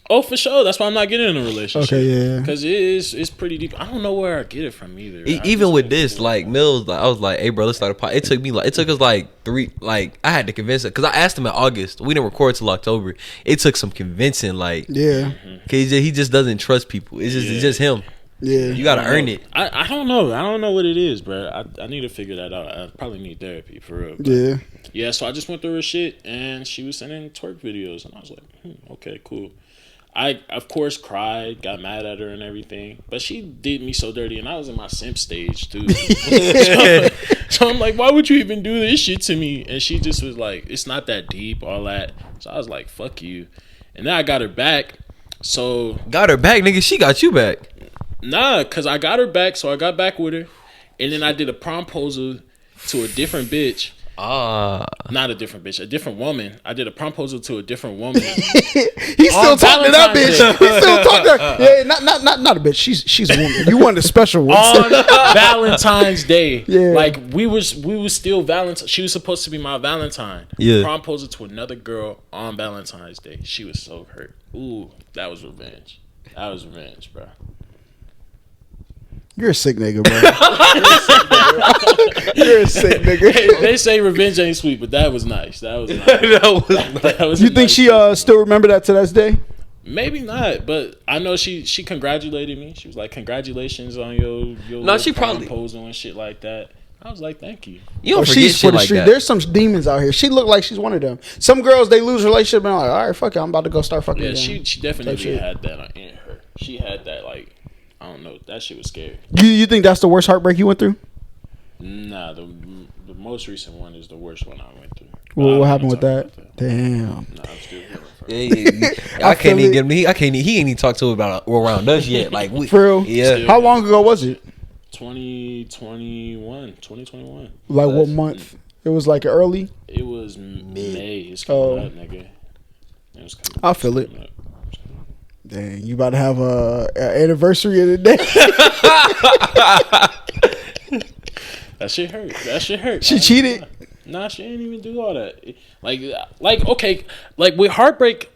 Oh, for sure. That's why I'm not getting in a relationship. Okay, yeah. Because it's pretty deep. I don't know where I get it from either. I Even just with don't this, know. like Mills, like I was like, "Hey, bro, let's start a pod." It took us like 3. Like I had to convince him because I asked him in August. We didn't record till October. It took some convincing, like, Yeah, cause he just doesn't trust people. It's just him. yeah. You gotta earn it. I don't know. I don't know what it is, bro. I need to figure that out. I probably need therapy for real. But Yeah. yeah, so I just went through her shit and she was sending twerk videos and I was like, okay, cool. I, of course, cried, got mad at her and everything, but she did me so dirty, and I was in my simp stage, too. So I'm like, why would you even do this shit to me? And she just was like, it's not that deep, all that. So I was like, fuck you. And then I got her back. So, Got her back, nigga. She got you back. nah, because I got her back, so I got back with her. And then I did a promposal to a different bitch. Not a different bitch, a different woman. I did a promposal to a different woman. He's still talking to that Valentine's bitch. He's still talking to her. Yeah, not a bitch. She's a woman. You want a special one. On Valentine's Day. Yeah. Like we was still Valentine. She was supposed to be my Valentine. Yeah. Promposal to another girl on Valentine's Day. She was so hurt. Ooh, that was revenge. That was revenge, bro. You're a sick nigga, bro. You're a sick nigga. They say revenge ain't sweet, but that was nice. That was nice. That was You a think nice she sentence. still remember that to this day? Maybe not, but I know she congratulated me. She was like, "Congratulations on your No, she probably- proposal and shit like that." I was like, "Thank you." You don't Or forget she's for shit the like street. that. There's some demons out here. She looked like she's one of them. Some girls, they lose relationship and are like, all right, fuck it, I'm about to go start fucking Yeah, again. she definitely shit. had that in her. She had that, like, I don't know. That shit was scary. You think that's the worst heartbreak you went through? Nah, the most recent one is the worst one I went through. What I don't happened with wanna that? talk about Damn. Nah, I'm still here. I feel can't even it. get him. He ain't even talked to about around us yet. Like we, For real? yeah. Still. How long ago was it? 2021. Like what month? It was like early. It was May. It's coming up, nigga. It was coming I feel it. coming up. Dang, you about to have a anniversary of the day. That shit hurt. That shit hurt. She cheated. Nah, she ain't even do all that. Like okay, like with heartbreak,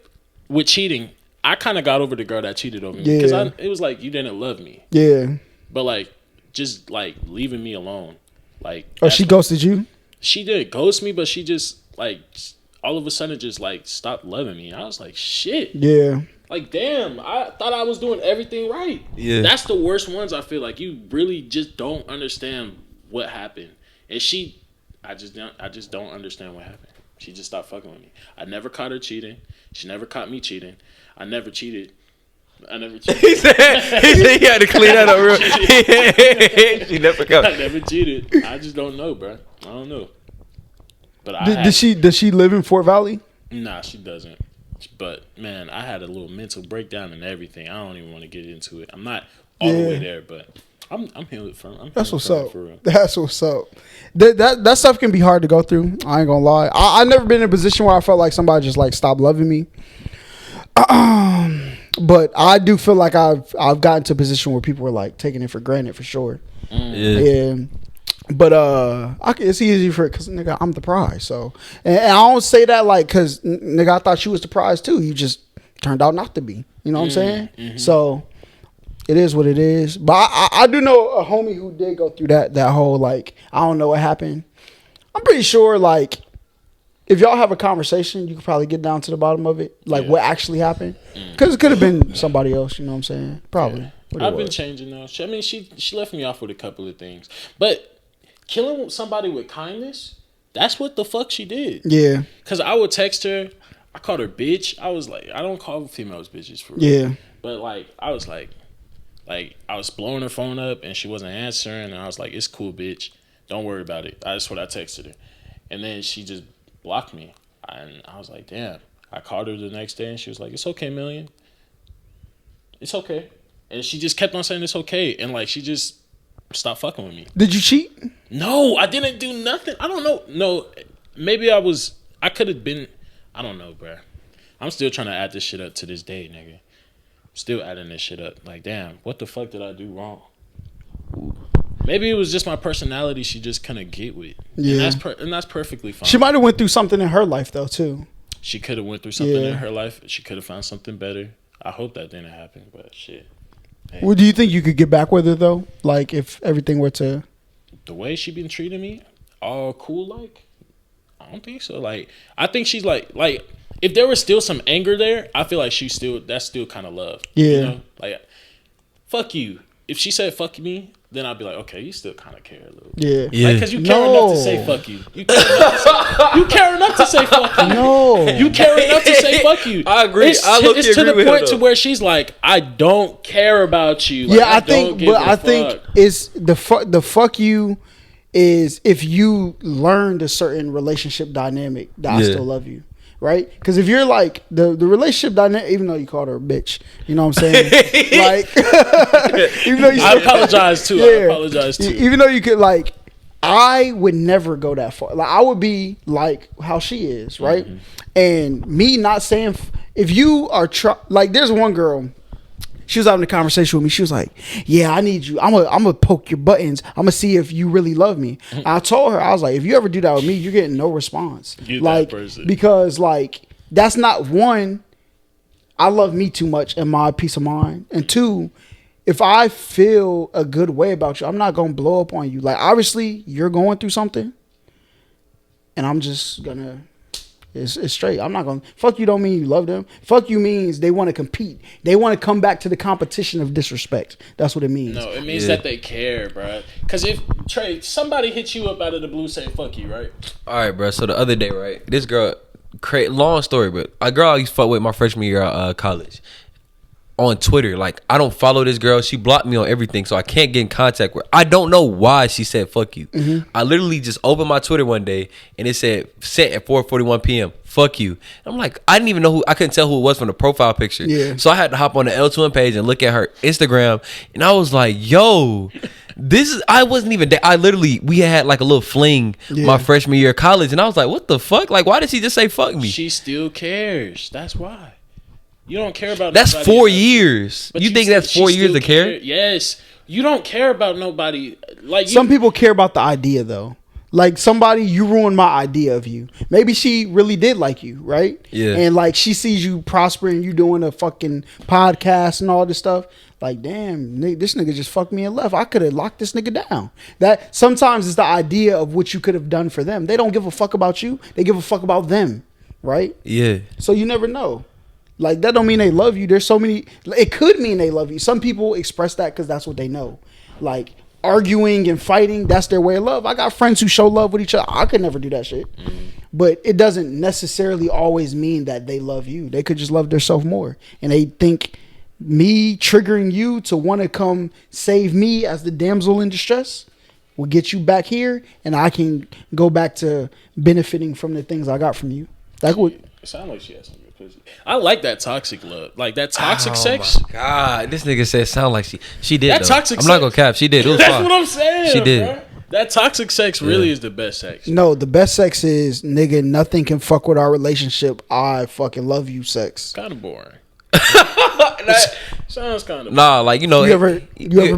with cheating, I kind of got over the girl that cheated on me because Yeah. it was like you didn't love me, Yeah. but like just like leaving me alone. Like Oh, she ghosted you? she did ghost me, but she just like all of a sudden just like stopped loving me. I was like, shit. Yeah. Like, damn, I thought I was doing everything right. Yeah. That's the worst ones, I feel like. You really just don't understand what happened. And I just don't understand what happened. She just stopped fucking with me. I never caught her cheating. She never caught me cheating. I never cheated. he said he had to clean that up real. She never got. I never cheated. I just don't know, bro. I don't know. But Does she live in Fort Valley? Nah, she doesn't. But man, I had a little mental breakdown and everything. I don't even want to get into it. I'm not all the way there, but I'm healed from. That's what's up. For real. That's what's up. That stuff can be hard to go through. I ain't gonna lie. I never been in a position where I felt like somebody just like stopped loving me. But I do feel like I've gotten to a position where people were like taking it for granted for sure. Yeah. But it's easy for it because nigga, I'm the prize. So and I don't say that like because nigga, I thought you was the prize too. You just turned out not to be. You know what I'm saying? Mm-hmm. So it is what it is. But I do know a homie who did go through that whole like I don't know what happened. I'm pretty sure like if y'all have a conversation, you could probably get down to the bottom of it, like what actually happened. Because it could have been somebody else. You know what I'm saying? Probably. Yeah. I've been changing though. I mean, she left me off with a couple of things, but. Killing somebody with kindness, that's what the fuck she did. Yeah. Because I would text her. I called her bitch. I was like, I don't call females bitches for real. Yeah. But like, I was like I was blowing her phone up and she wasn't answering. And I was like, it's cool, bitch. Don't worry about it. That's what I texted her. And then she just blocked me. And I was like, damn. I called her the next day and she was like, it's okay, Million. It's okay. And she just kept on saying it's okay. And like, she just stop fucking with me. Did you cheat? No, I didn't do nothing. I don't know. No, maybe I could have been. I don't know, bro. I'm still trying to add this shit up to this day, nigga. Still adding this shit up. Like, damn, what the fuck did I do wrong? Maybe it was just my personality she just couldn't get with. Yeah. And that's perfectly fine. She might have went through something in her life, though, too. She could have went through something in her life. She could have found something better. I hope that didn't happen, but shit. Hey. Well, do you think you could get back with her though? Like if everything were to the way she been treating me, all cool like? I don't think so. Like I think she's like if there was still some anger there, I feel like that's still kind of love. Yeah. You know? Like fuck you. If she said fuck me, then I'd be like, okay, you still kind of care a little. Yeah. Like, because you care enough to say fuck you. You care enough to say fuck you. No. You care enough to say fuck you. I agree. It's to the point to where she's like, I don't care about you. Like, yeah, I think it's the fuck you is if you learned a certain relationship dynamic that I still love you. Right? Because if you're like the relationship dynamic, even though you called her a bitch, you know what I'm saying? Like, even though you I apologize too. I apologize too. Even though you could like, I would never go that far. Like, I would be like how she is, right? Mm-hmm. And me not saying if you are like, there's one girl. She was having a conversation with me. She was like, "Yeah, I need you. I'm gonna poke your buttons. I'm gonna see if you really love me." Mm-hmm. I told her, I was like, "If you ever do that with me, you're getting no response. Because like that's not one. I love me too much and my peace of mind, and two, if I feel a good way about you, I'm not gonna blow up on you. Like obviously, you're going through something, and I'm just gonna." It's straight. I'm not going to... Fuck you don't mean you love them. Fuck you means they want to compete. They want to come back to the competition of disrespect. That's what it means. No, it means that they care, bro. Because if, Trey, somebody hits you up out of the blue saying fuck you, right? All right, bro. So the other day, right, this girl... long story, but a girl I used to fuck with my freshman year at college. On Twitter, like I don't follow this girl. She blocked me on everything, so I can't get in contact with her. I don't know why she said fuck you. Mm-hmm. I literally just opened my Twitter one day and it said set at 4:41 p.m. Fuck you. I'm like, I didn't even know I couldn't tell who it was from the profile picture. Yeah. So I had to hop on the L2M page and look at her Instagram, and I was like, yo, I wasn't even there. We had like a little fling my freshman year of college, and I was like, what the fuck? Like, why did she just say fuck me? She still cares. That's why. You don't care about that's 4 years. You think that's 4 years to care? Yes. You don't care about nobody. Like some people care about the idea though. Like somebody, you ruined my idea of you. Maybe she really did like you, right? Yeah. And like she sees you prospering, you doing a fucking podcast and all this stuff. Like, damn, this nigga just fucked me and left. I could have locked this nigga down. That sometimes is the idea of what you could have done for them. They don't give a fuck about you. They give a fuck about them, right? Yeah. So you never know. Like, that don't mean they love you. There's so many... It could mean they love you. Some people express that because that's what they know. Like, arguing and fighting, that's their way of love. I got friends who show love with each other. I could never do that shit. Mm-hmm. But it doesn't necessarily always mean that they love you. They could just love themselves more. And they think me triggering you to want to come save me as the damsel in distress will get you back here, and I can go back to benefiting from the things I got from you. That would... It sounds like she has some opinion. pussy. I like that toxic love, like that toxic sex. Oh my God, this nigga said sound like she did. That though. toxic I'm not sex. gonna cap. She did. It was That's fine. what I'm saying. She did. Bro. That toxic sex really is the best sex. No, the best sex is nigga. Nothing can fuck with our relationship. I fucking love you. Sex. Kind of boring. That sounds kind of. Nah, like you ever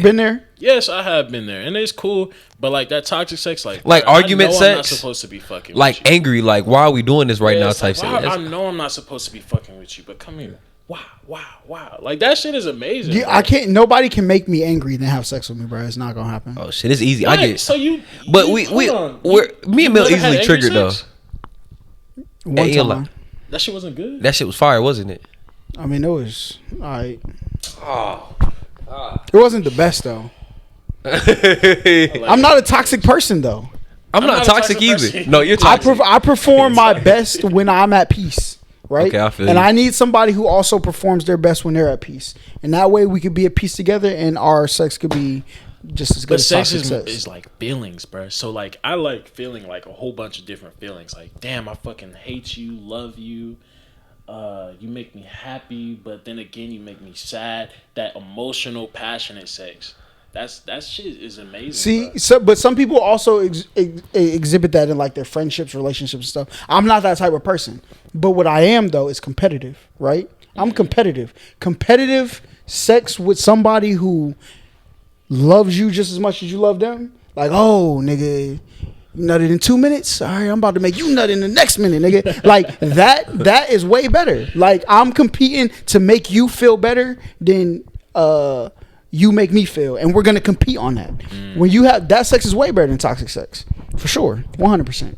been there? Yes, I have been there, and it's cool. But like that toxic sex, like argument I know sex, I'm not supposed to be fucking. like with you. angry, like why are we doing this right now? It's Type like, shit. I know I'm not supposed to be fucking with you, but come here. Wow. Like that shit is amazing. Yeah, bro. I can't. Nobody can make me angry and have sex with me, bro. It's not gonna happen. Oh shit, it's easy. Right, I get. So you, But you- we're hold on. me and Mel never had easily angry triggered though. sex? One Hey, time. That shit wasn't good. That shit was fire, wasn't it? I mean, it was alright. Oh. It wasn't the best though. I'm not a toxic person though. I'm not toxic either. person. No, you're I, toxic. I perform my best when I'm at peace, right? Okay, I feel and you. I need somebody who also performs their best when they're at peace, and that way we could be at peace together, and our sex could be just as good But as sex toxic sex. is like feelings, bro. So like I like feeling like a whole bunch of different feelings. Like damn, I fucking hate you, love you. You make me happy, but then again, you make me sad. That emotional, passionate sex. That shit is amazing. See, bro. but some people also exhibit that in like their friendships, relationships, and stuff. I'm not that type of person, but what I am though is competitive, right? I'm competitive. Competitive sex with somebody who loves you just as much as you love them. Like, oh, nigga, you nutted in 2 minutes. All right, I'm about to make you nut in the next minute, nigga. Like that is way better. Like I'm competing to make you feel better than you make me feel, and we're gonna compete on that. When you have that, sex is way better than toxic sex, for sure, 100%.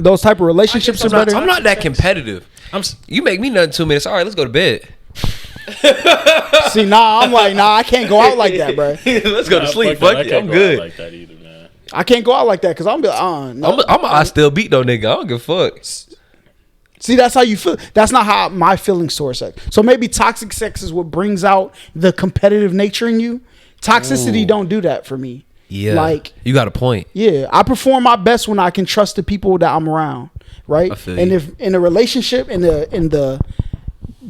Those type of relationships are better. I'm not that competitive. You make me nut in 2 minutes. All right, let's go to bed. See, I'm like, I can't go out like that, bro. Let's go to sleep. Fuck Fuck it, it. I I'm can't go out good. like that either, man. I can't go out like that because I'm be like, no. I still beat though, nigga. I don't give a fuck. See, that's how you feel. That's not how my feelings towards sex. So maybe toxic sex is what brings out the competitive nature in you. Toxicity don't do that for me. Yeah, like you got a point. Yeah, I perform my best when I can trust the people that I'm around, right? I feel and you. if in a relationship, in the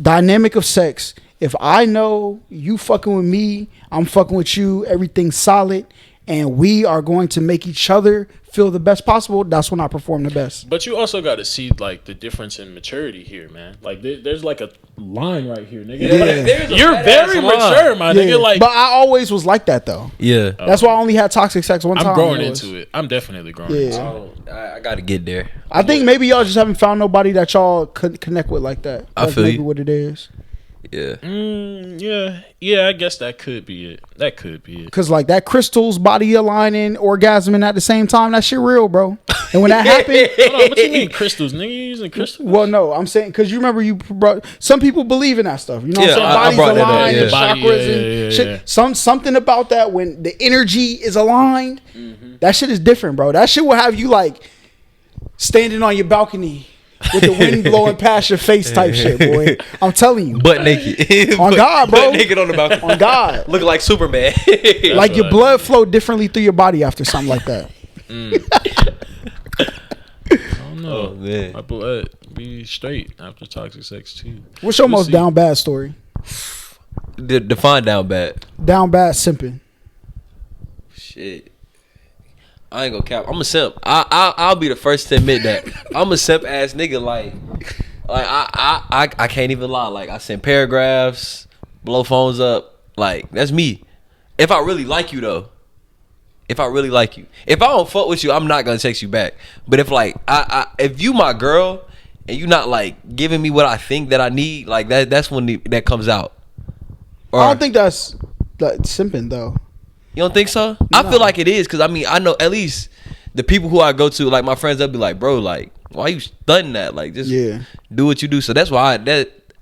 dynamic of sex, if I know you fucking with me, I'm fucking with you, everything's solid, and we are going to make each other feel the best possible, that's when I perform the best. But you also got to see like the difference in maturity here, man. Like there's like a line right here, nigga. Yeah. Like, you're very mature, my Yeah. nigga. Like but I always was like that though. Yeah, That's why I only had toxic sex one time. I'm growing It was- into it. I'm definitely growing Yeah. into it. I got to get there. I think maybe y'all just haven't found nobody that y'all could connect with like that. I That's feel maybe you. what it is. Yeah, Yeah. I guess that could be it. That could be it. Cause like that crystals body aligning, orgasming at the same time, that shit real, bro. And when that happened, Hold on, what you mean crystals, nigga? You using crystals? well, no, I'm saying because you remember you brought some people believe in that stuff. You know what Yeah, I'm I saying? brought Bodies that up, aligned, yeah. the Body, chakras yeah, and yeah, shit. yeah. Something about that when the energy is aligned, that shit is different, bro. That shit will have you like standing on your balcony with the wind blowing past your face type shit, boy. I'm telling you. butt naked. On God, bro. Butt naked on the balcony. On God. Looking like Superman. Like your blood flow differently through your body after something like that. I don't know. Oh, man. My blood be straight after toxic sex too. What's your We'll most see. down bad story? Define down bad. Down bad simping. Shit. I ain't gonna cap. I'm a simp. I'll be the first to admit that. I'm a simp ass nigga. Like I can't even lie. Like I send paragraphs, blow phones up. Like that's me. If I really like you though. If I really like you. If I don't fuck with you, I'm not gonna text you back. But if like if you my girl and you not like giving me what I think that I need, like that's when that comes out. Or, I don't think that's simping though. you don't think so? No. I feel like it is because I mean I know at least the people who I go to, like my friends, they'll be like, bro, like why you stunting that? Like just do what you do. So that's why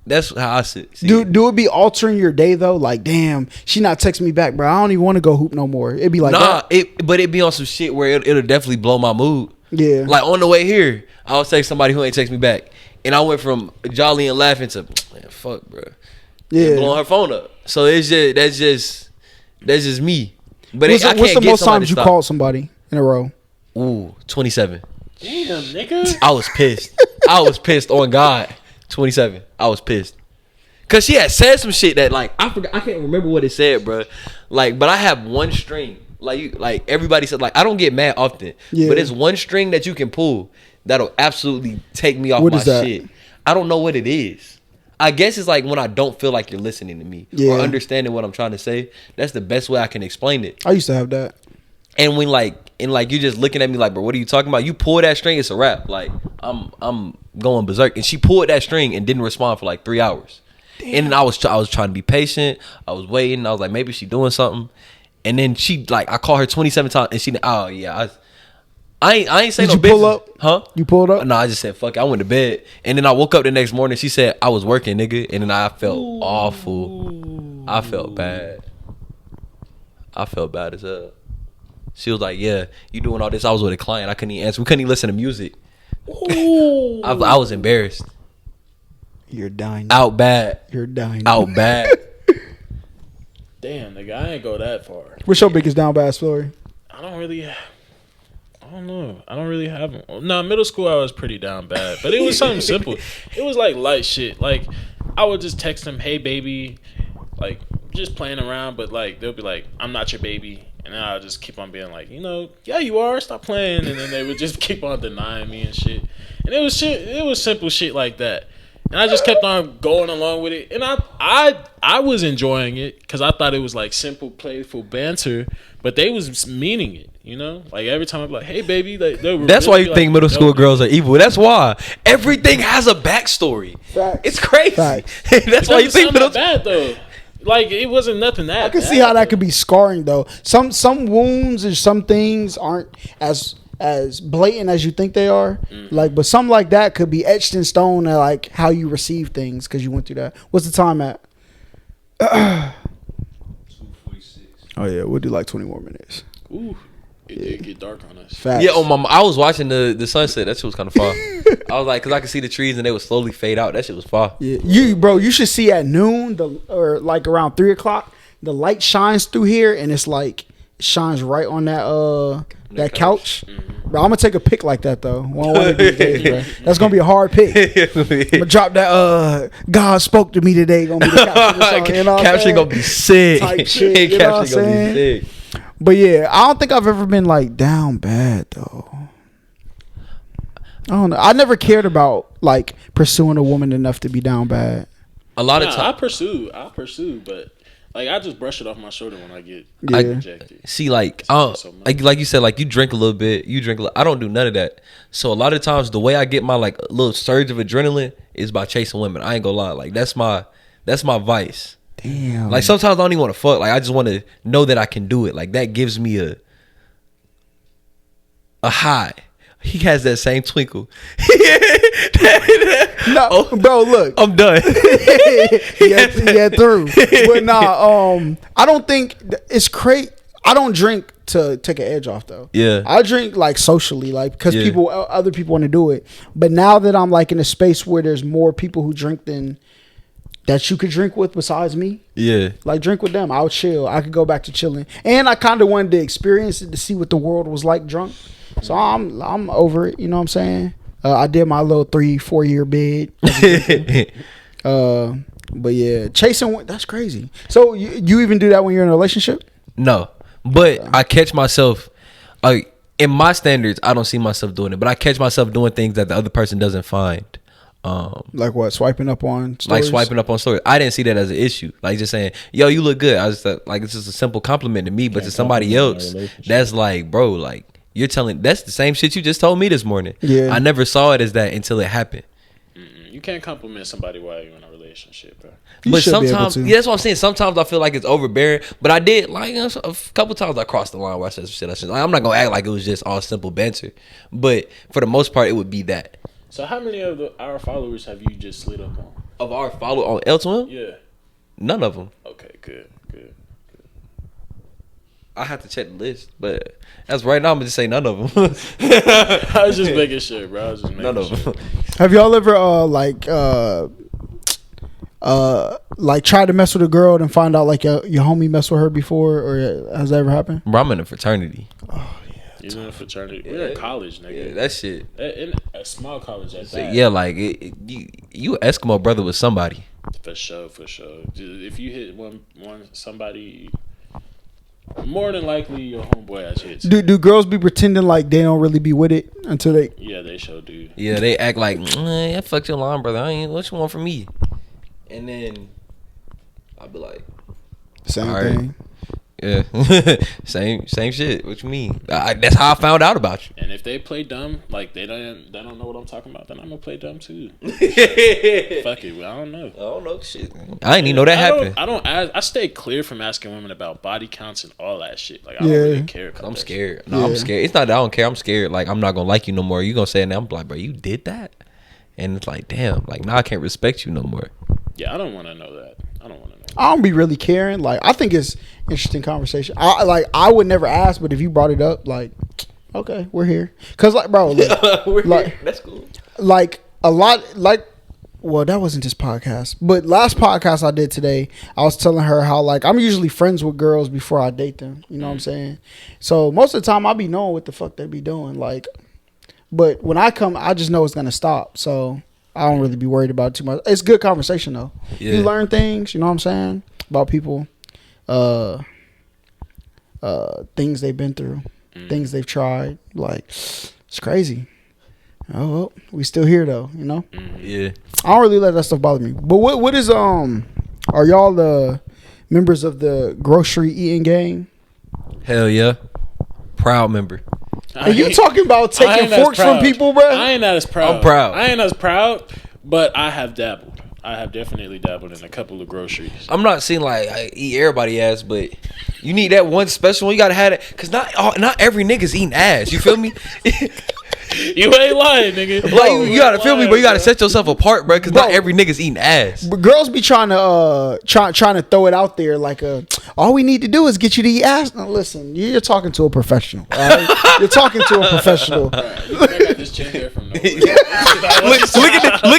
that's how I see it. Do it be altering your day though? Like damn, she not texting me back, bro. I don't even want to go hoop no more. It'd be like that. But it be on some shit where it'll definitely blow my mood. Yeah. Like on the way here, I was text somebody who ain't text me back, and I went from jolly and laughing to man, fuck, bro. Yeah. Blowing her phone up. So it's just that's just me. But What's I the can't get most somebody times to you stop. called somebody in a row? Ooh, 27. Damn, nigga. I was pissed. I was pissed on God. 27. I was pissed. Cause she had said some shit that like I forgot. I can't remember what it said, bro. Like, but I have one string. Like everybody said, like I don't get mad often, but it's one string that you can pull that'll absolutely take me off my shit. I don't know what it is. I guess it's like when I don't feel like you're listening to me or understanding what I'm trying to say. That's the best way I can explain it. I used to have that. And when you just looking at me like, bro, what are you talking about? You pull that string, it's a wrap. Like I'm going berserk. And she pulled that string and didn't respond for like 3 hours. Damn. And then I was trying to be patient. I was waiting. I was like, maybe she doing something. And then she like I called her 27 times and she I ain't saying no business. Did you pull up? Huh? You pulled up? No, I just said fuck it. I went to bed. And then I woke up the next morning. She said I was working, nigga. And then I felt awful. I felt bad. I felt bad as hell. She was like, yeah, you doing all this. I was with a client. I couldn't even answer. We couldn't even listen to music. I was embarrassed. You're dying. Out bad. You're dying. Out bad. Damn, nigga, I ain't go that far. What's your biggest down bad story? I don't know. I don't really have them. No, middle school I was pretty down bad, but it was something simple. It was like light shit. Like I would just text them, "Hey baby," like just playing around, but like they'll be like, "I'm not your baby," and then I'll just keep on being like, yeah, you are. Stop playing, and then they would just keep on denying me and shit. And it was shit. It was simple shit like that. And I just kept on going along with it. And I was enjoying it because I thought it was like simple, playful banter. But they was meaning it, Like every time I'd be like, hey, baby. That's why you think middle school girls are evil. That's why. Everything has a backstory. Facts. It's crazy. That's why you think middle school. Bad, though. Like, it wasn't nothing that I can see how that could be scarring, though. Some wounds and some things aren't as blatant as you think they are. Like, but something like that could be etched in stone at like how you receive things because you went through that. What's the time at? 2:46. Oh yeah, we'll do like 20 more minutes. Ooh, it did get dark on us. Facts. Yeah, I was watching the sunset. That shit was kind of far. I was like, cause I could see the trees and they would slowly fade out. That shit was far. Yeah, you should see at noon or like around 3:00, the light shines through here and it's like shines right on that couch. Bro, I'm gonna take a pic like that though. One of these days, bro. That's gonna be a hard pic. I'm gonna drop that. God spoke to me today. Gonna be the caption. Caption gonna be sick. Type shit. You know what I'm saying? But yeah, I don't think I've ever been like down bad though. I don't know. I never cared about like pursuing a woman enough to be down bad. A lot of times I pursue, but. Like, I just brush it off my shoulder when I get rejected. See, like you said, like, you drink a little bit, I don't do none of that. So, a lot of times, the way I get my, like, little surge of adrenaline is by chasing women. I ain't gonna lie. Like, that's my vice. Damn. Like, sometimes I don't even want to fuck. Like, I just want to know that I can do it. Like, that gives me a high. He has that same twinkle. No, bro, look. I'm done. yeah, through. But nah, I don't think it's crazy. I don't drink to take an edge off though. Yeah. I drink like socially, like because other people want to do it. But now that I'm like in a space where there's more people who drink than that you could drink with besides me. Yeah. Like drink with them. I'll chill. I could go back to chilling. And I kind of wanted to experience it to see what the world was like drunk. So I'm over it. You know what I'm saying? I did my little 3-4 year bid. But yeah, chasing, that's crazy. So you even do that when you're in a relationship? No, but I catch myself, like in my standards, I don't see myself doing it, but I catch myself doing things that the other person doesn't find. Like what? Swiping up on stories? Like swiping up on stories. I didn't see that as an issue. Like just saying, yo, you look good. I just thought, like, it's just a simple compliment to me, but to somebody else, that's like, bro, like, you're telling, that's the same shit you just told me this morning. Yeah. I never saw it as that until it happened. You can't compliment somebody while you're in a relationship, bro. But sometimes, yeah, that's what I'm saying. Sometimes I feel like it's overbearing. But I did, like, a couple times I crossed the line where I said some shit. I'm not going to act like it was just all simple banter. But for the most part, it would be that. So how many of our followers have you just slid up on? Of our followers on L2M? Yeah. None of them. Okay, good. I have to check the list, but as right now, I'm gonna just say none of them. I was just making sure, bro. None of them. Have y'all ever like tried to mess with a girl and find out like your homie messed with her before, or has that ever happened? Bro, I'm in a fraternity. Oh He's in a fraternity. We're in college, nigga. Yeah, that shit. In a small college at that. Yeah, like you Eskimo brother with somebody. For sure. If you hit one somebody, more than likely your homeboy has hits. Do girls be pretending like they don't really be with it until they? Yeah, they sure do. Yeah, they act like I fucked your line, brother. What you want from me? And then I'll be like, Same thing. Yeah, same shit. What you mean? That's how I found out about you. And if they play dumb, like they don't know what I'm talking about, then I'm gonna play dumb too. Fuck it, I don't know. I don't know shit. I didn't even know that happened. I stay clear from asking women about body counts and all that shit. Like I don't really care. I'm scared. No, I'm scared. It's not that I don't care. I'm scared. Like I'm not gonna like you no more. You gonna say it now? I'm like, bro, you did that, and it's like, damn. Like now I can't respect you no more. Yeah, I don't want to know that. I don't be really caring. Like I think it's interesting conversation. I would never ask, but if you brought it up, like, okay, we're here. Cause like, bro, like, here. That's cool. Like a lot, like, well, that wasn't this podcast, but last podcast I did today, I was telling her how like I'm usually friends with girls before I date them. You know what I'm saying? So most of the time I be knowing what the fuck they be doing. Like, but when I come, I just know it's gonna stop. So I don't really be worried about it too much. It's good conversation though. Yeah. You learn things, you know what I'm saying, about people, things they've been through, things they've tried. Like, it's crazy. Oh, well, we still here though, you know. Yeah. I don't really let that stuff bother me. But what is are y'all the members of the grocery eating gang? Hell yeah, proud member. Are you talking about taking forks from people, bro? I ain't not as proud. I'm proud. I ain't as proud, but I have dabbled. I have definitely dabbled in a couple of groceries. I'm not saying like I eat everybody ass, but you need that one special one. You gotta have it, cause not every nigga's eating ass. You feel me? You ain't lying, nigga. Like you gotta feel me, but you gotta set yourself apart, bro. Cause not every nigga's eating ass. But girls be trying to throw it out there like all we need to do is get you to eat ass. Now listen, you're talking to a professional. All right? You're talking to a professional. Look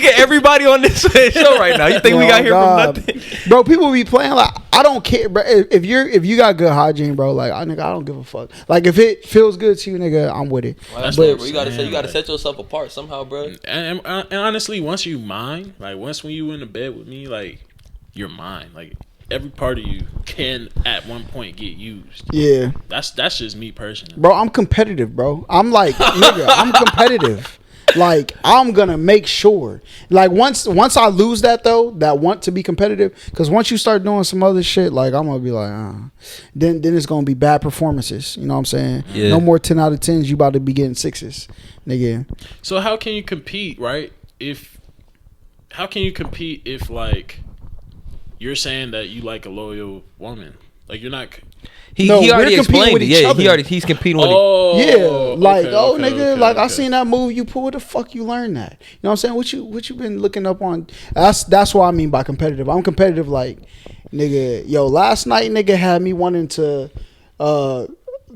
at everybody on this show right now. You think we got here from nothing, bro? People be playing like I don't care, bro. If you got good hygiene, bro, like I don't give a fuck. Like if it feels good to you, nigga, I'm with it. Well, but you gotta set yourself apart somehow, bro. And honestly, once you mine, like once when you in the bed with me, like you're mine. Like every part of you can at one point get used. Yeah, that's just me personally, bro. I'm competitive, bro. I'm like nigga, I'm competitive. Like I'm gonna make sure. Like once I lose that though, that want to be competitive, because once you start doing some other shit, like I'm gonna be like, then it's gonna be bad performances. You know what I'm saying? Yeah. No more 10 out of 10s. You about to be getting 6s, nigga. So how can you compete, right? How can you compete if like you're saying that you like a loyal woman? Like you're not. He already explained it. Yeah, he's competing with it. Yeah, like nigga, like I seen that move you pull. Where the fuck you learn that? You know what I'm saying? What you been looking up on? That's what I mean by competitive. I'm competitive, like nigga. Yo, last night nigga had me wanting to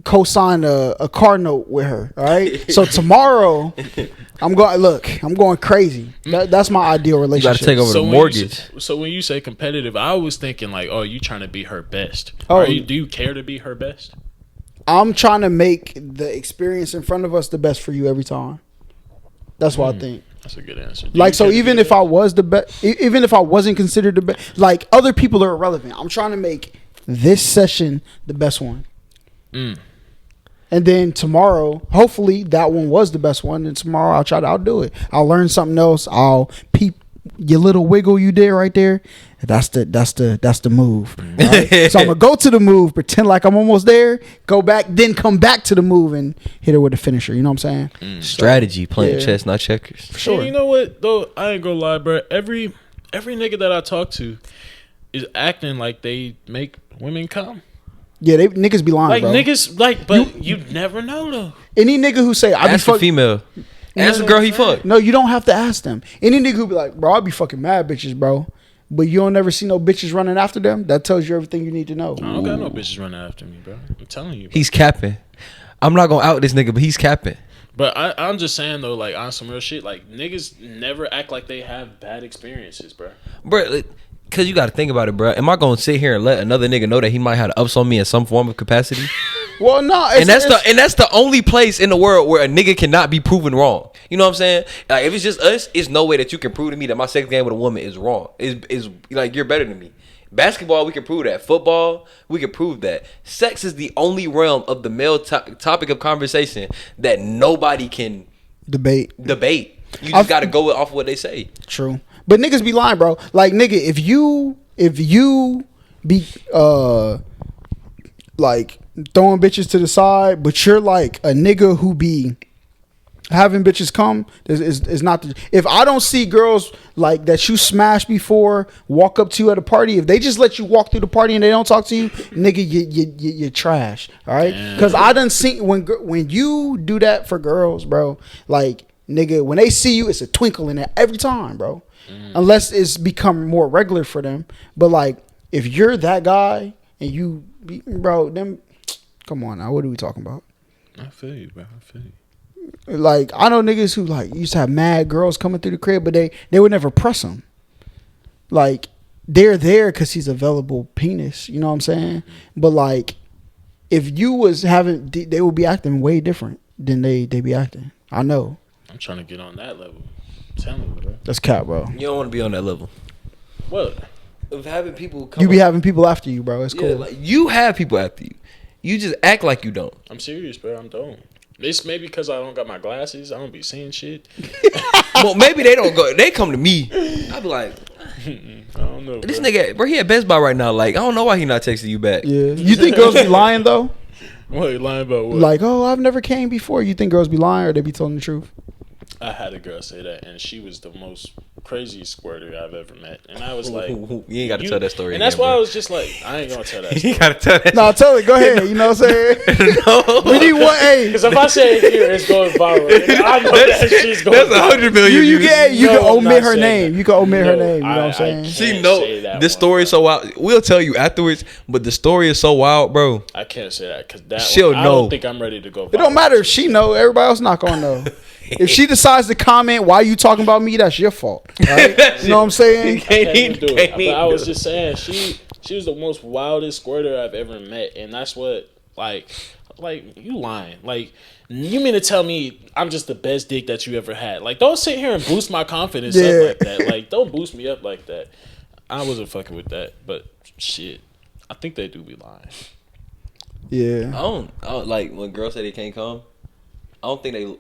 co-sign a car note with her. All right, so tomorrow I'm going crazy. That's my ideal relationship. You got to take over the mortgage. So when you say competitive, I was thinking like, oh, you trying to be her best. Oh, do you care to be her best? I'm trying to make the experience in front of us the best for you every time. That's what I think. That's a good answer. Like, so even if I was the best, even if I wasn't considered the best, like other people are irrelevant. I'm trying to make this session the best one. And then tomorrow, hopefully that one was the best one. And tomorrow I'll do it. I'll learn something else. I'll peep your little wiggle you did right there. That's the move. Right? So I'm gonna go to the move, pretend like I'm almost there, go back, then come back to the move and hit her with a finisher. You know what I'm saying? Strategy, playing chess, not checkers. For sure. And you know what though? I ain't gonna lie, bro. Every nigga that I talk to is acting like they make women come. Yeah, they niggas be lying, like bro. Niggas like, but you never know though. Any nigga who say I be fucking female, ask the girl he fucked. No, you don't have to ask them. Any nigga who be like, bro, I be fucking mad bitches, bro, but you don't never see no bitches running after them. That tells you everything you need to know. I don't got no bitches running after me, bro. I'm telling you, bro. He's capping. I'm not gonna out this nigga, but he's capping. But I'm just saying though, like on some real shit, like niggas never act like they have bad experiences, bro. Bro. Cause you got to think about it, bro. Am I gonna sit here and let another nigga know that he might have ups on me in some form of capacity? Well, no, And that's the only place in the world where a nigga cannot be proven wrong. You know what I'm saying? Like if it's just us, it's no way that you can prove to me that my sex game with a woman is wrong. Is like you're better than me. Basketball, we can prove that. Football, we can prove that. Sex is the only realm of the male topic of conversation that nobody can debate. You just got to go off what they say. True. But niggas be lying, bro. Like, nigga, if you be like throwing bitches to the side, but you're like a nigga who be having bitches come, is not the, if I don't see girls like that you smashed before walk up to you at a party, if they just let you walk through the party and they don't talk to you, nigga, you're trash. All right, because I done seen when you do that for girls, bro, like, nigga, when they see you, it's a twinkle in it every time, bro. Unless it's become more regular for them. But like, if you're that guy and you, bro, them, come on now, what are we talking about? I feel you, bro. I feel you. Like, I know niggas who like used to have mad girls coming through the crib, but they would never press them. Like, they're there because he's a available penis. You know what I'm saying? But like, if you was having, they would be acting way different than they be acting. I know. I'm trying to get on that level. Tell me, bro. That's cap, bro. You don't want to be on that level. What? Of having people come. You be having people after you, bro. It's cool. Like, you have people after you. You just act like you don't. I'm serious, bro. I'm don't. It's maybe because I don't got my glasses. I don't be seeing shit. Well, maybe they don't go. They come to me. I be like, I don't know. This nigga, bro, he at Best Buy right now. Like, I don't know why he not texting you back. Yeah. You think girls be lying though? What, you lying about what? Like, oh, I've never came before. You think girls be lying or they be telling the truth? I had a girl say that, and she was the most craziest squirter I've ever met. And I was like, you ain't got to tell that story. And again, that's why bro. I was just like, I ain't gonna tell that story. You got to tell that. No, tell it. Go ahead. You know what I'm saying? No. We need one. Hey, Because if I say it here, it's going viral. I know that shit's going That's viral. 100 million. you can No, I'm omit not her saying name. that. You can omit her name. You know what I'm I saying? can't She say know that this one. story is so wild. We'll tell you afterwards, but the story is so wild, bro. I can't say that because that She'll one, I know. don't think I'm ready to go viral. It don't matter if she know. Everybody else not gonna know. If she decides to comment why you talking about me, that's your fault. Right? You know what I'm saying? I can't even do it. But I was just saying, she was the most wildest squirter I've ever met, and that's what like you lying. Like, you mean to tell me I'm just the best dick that you ever had? Like, don't sit here and boost my confidence up like that. Like, don't boost me up like that. I wasn't fucking with that, but shit, I think they do be lying. Yeah. I don't like when girls say they can't come. I don't think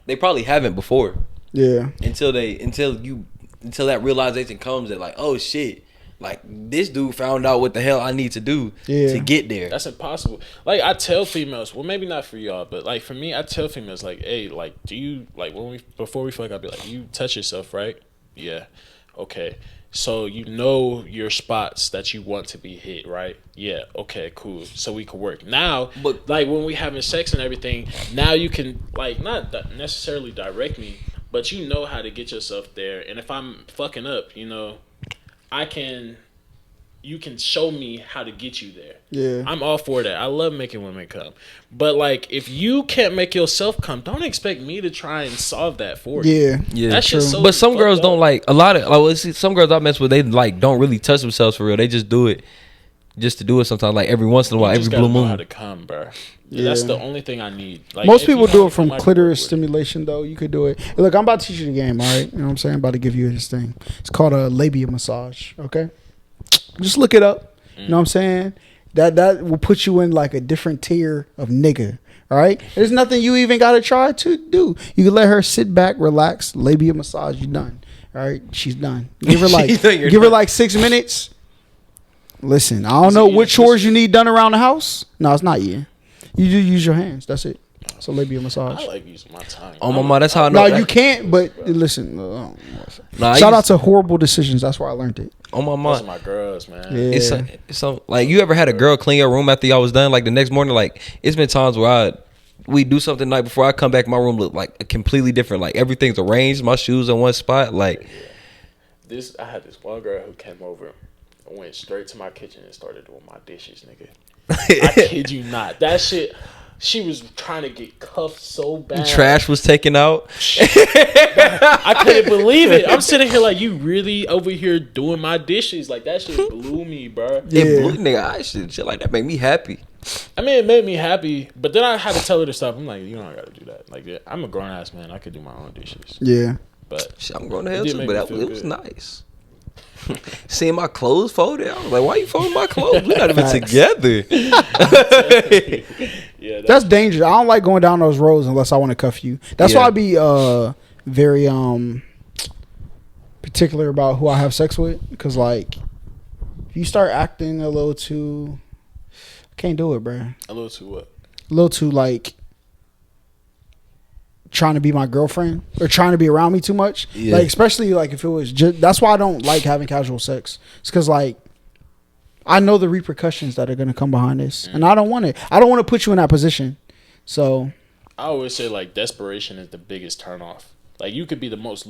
they probably haven't before. Yeah. Until that realization comes that like, oh shit, like this dude found out what the hell I need to do to get there. That's impossible. Like, I tell females, well, maybe not for y'all, but like for me, I tell females like, hey, like, do you like before we fuck, I'll be like, you touch yourself, right? Yeah. Okay. So you know your spots that you want to be hit, right? Yeah, okay, cool. So we can work. Now, but like when we having sex and everything, now you can like not necessarily direct me, but you know how to get yourself there. And if I'm fucking up, you know, you can show me how to get you there. Yeah. I'm all for that. I love making women come. But like, if you can't make yourself come, don't expect me to try and solve that for you. Yeah. That's just so but some fucked girls up. don't like a lot of like some girls I mess with, they like don't really touch themselves for real. They just do it just to do it sometimes, like every once in a while, You every just blue gotta know moon. how to come, bro. Yeah. That's the only thing I need. Like, Most if you people do want it from to, clitoris stimulation, though. You could do it. Look, I'm about to teach you the game, all right? You know what I'm saying? I'm about to give you this thing. It's called a labia massage, okay? Just look it up. You know what I'm saying? That will put you in like a different tier of nigga, all right? There's nothing you even got to try to do. You can let her sit back, relax, labia massage, you done. All right? She's done. Give her like her like 6 minutes. Listen, I don't know what chores you need done around the house. No, it's not you. You just use your hands. That's it. So labia massage. I like using my tongue. Oh my mom, that's how I know. No, you can't. But listen, Nah, shout out to Horrible Decisions. That's where I learned it. Oh my Those mom. are my girls, man. Yeah. It's some like you ever had a girl clean your room after y'all was done? Like the next morning, like it's been times where we do something the night before I come back, my room look like a completely different. Like everything's arranged, my shoes in one spot. Like I had this one girl who came over and went straight to my kitchen and started doing my dishes, nigga. I kid you not. That shit. She was trying to get cuffed so bad. trash was taken out. I couldn't believe it. I'm sitting here like, you really over here doing my dishes? Like, that shit blew me, bro. It blew, nigga. Shit like that make me happy. I mean, it made me happy, but then I had to tell her to stop. I'm like, you don't gotta do that. Like, I'm a grown ass man. I could do my own dishes. Yeah. But Shit, I'm grown to hell too, but it was nice. Seeing my clothes folded, I was like, why you folding my clothes? We're not even together. Yeah, that's dangerous. I don't like going down those roads unless I want to cuff you. That's why I be very particular about who I have sex with, because like if you start acting a little too, I can't do it, bro. A little too what? A little too like trying to be my girlfriend or trying to be around me too much. Yeah. Like especially like if it was just, that's why I don't like having casual sex. It's because like I know the repercussions that are going to come behind this, and I don't want it. I don't want to put you in that position. So I always say like desperation is the biggest turnoff. Like you could be the most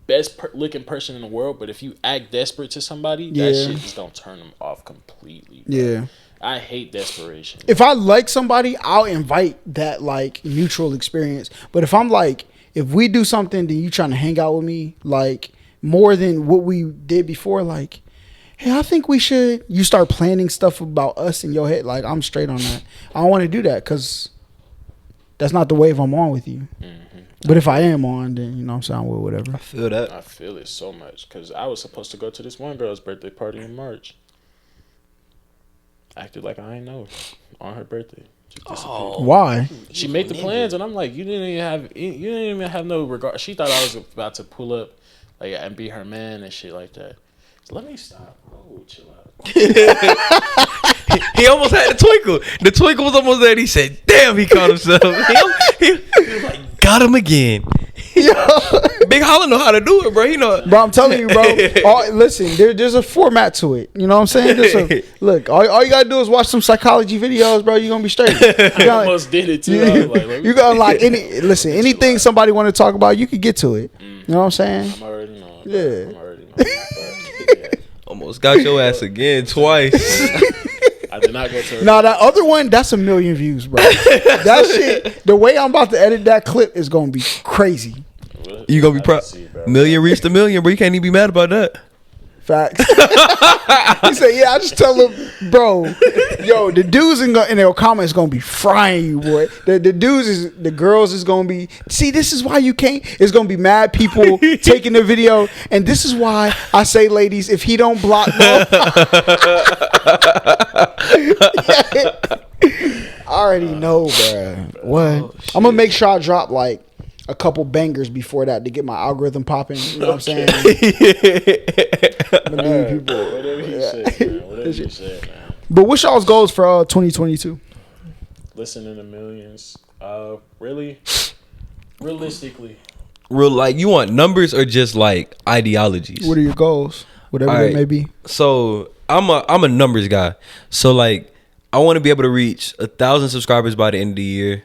best looking person in the world, but if you act desperate to somebody, that shit just don't turn them off completely. Bro. Yeah. I hate desperation. If I like somebody, I'll invite that like mutual experience. But if I'm like, if we do something, then you trying to hang out with me like more than what we did before, like, hey, I think we should. You start planning stuff about us in your head. Like I'm straight on that. I don't want to do that because that's not the wave I'm on with you. Mm-hmm. But if I am on, then you know what I'm saying, well, whatever. I feel that. I feel it so much because I was supposed to go to this one girl's birthday party in March. Acted like I ain't know on her birthday. Why? She made the plans, and I'm like, you didn't even have no regard. She thought I was about to pull up, like, and be her man and shit like that. So let me stop. Oh, chill out. He almost had the twinkle. The twinkle was almost there. He said, "Damn!" He caught himself. He was like, "Got him again." Big Holla know how to do it, bro. You know, bro. I'm telling you, bro. Listen, there's a format to it. You know what I'm saying? Look, all you gotta do is watch some psychology videos, bro. You're gonna be straight. I almost did it too. You gotta like anything somebody want to talk about, you could get to it. You know what I'm saying? I'm already knowing. Yeah. I'm already knowing. Almost got your ass again twice. I did not go to her. Nah, that other one, that's 1 million views, bro. That shit, the way I'm about to edit that clip is gonna be crazy. You gonna be proud. Million reached 1 million, bro. You can't even be mad about that. Facts. He said, "Yeah, I just tell him, bro, yo, the dudes in their comments gonna be frying you, boy. The dudes the girls is gonna be. See, this is why you can't. It's gonna be mad people taking the video, and this is why I say, ladies, if he don't block, I already know, bro. What? I'm gonna make sure I drop like a couple bangers before that to get my algorithm popping. You know what I'm saying? Whatever you say, man. Whatever you say, man. But what's y'all's goals for 2022? Listening to millions. Really, realistically. Real, like, you want numbers or just like ideologies? What are your goals? Whatever they may be. So I'm a numbers guy. So like, I want to be able to reach 1,000 subscribers by the end of the year.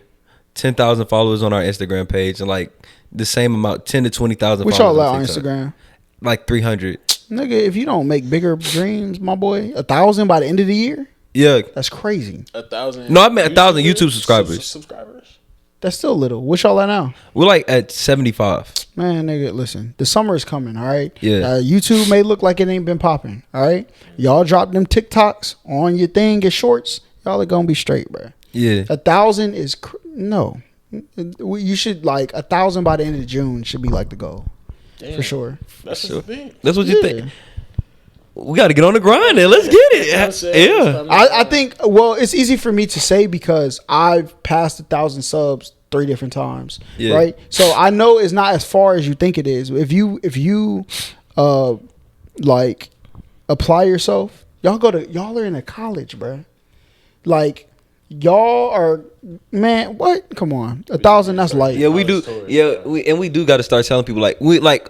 10,000 followers on our Instagram page, and like the same amount, 10 to 20,000. What y'all like on Instagram? Like 300. Nigga, if you don't make bigger dreams, my boy, 1,000 by the end of the year. Yeah, that's crazy. 1,000. No, I meant 1,000 YouTube subscribers. That's still little. What y'all at now? We're like at 75. Man, nigga, listen. The summer is coming. All right. Yeah. YouTube may look like it ain't been popping. All right. Y'all drop them TikToks on your thing and shorts. Y'all are gonna be straight, bro. Yeah. 1,000 is no. You should like 1,000 by the end of June should be like the goal. Damn. For sure. That's the thing. That's what you think. We got to get on the grind there. Let's get it. Yeah. I think, well, it's easy for me to say because I've passed 1,000 subs 3 different times. Yeah. Right. So I know it's not as far as you think it is. If you like apply yourself, y'all are in a college, bro. Like, y'all are, man, what? Come on. 1,000, that's light. Yeah, we do. Yeah, we do got to start telling people, like,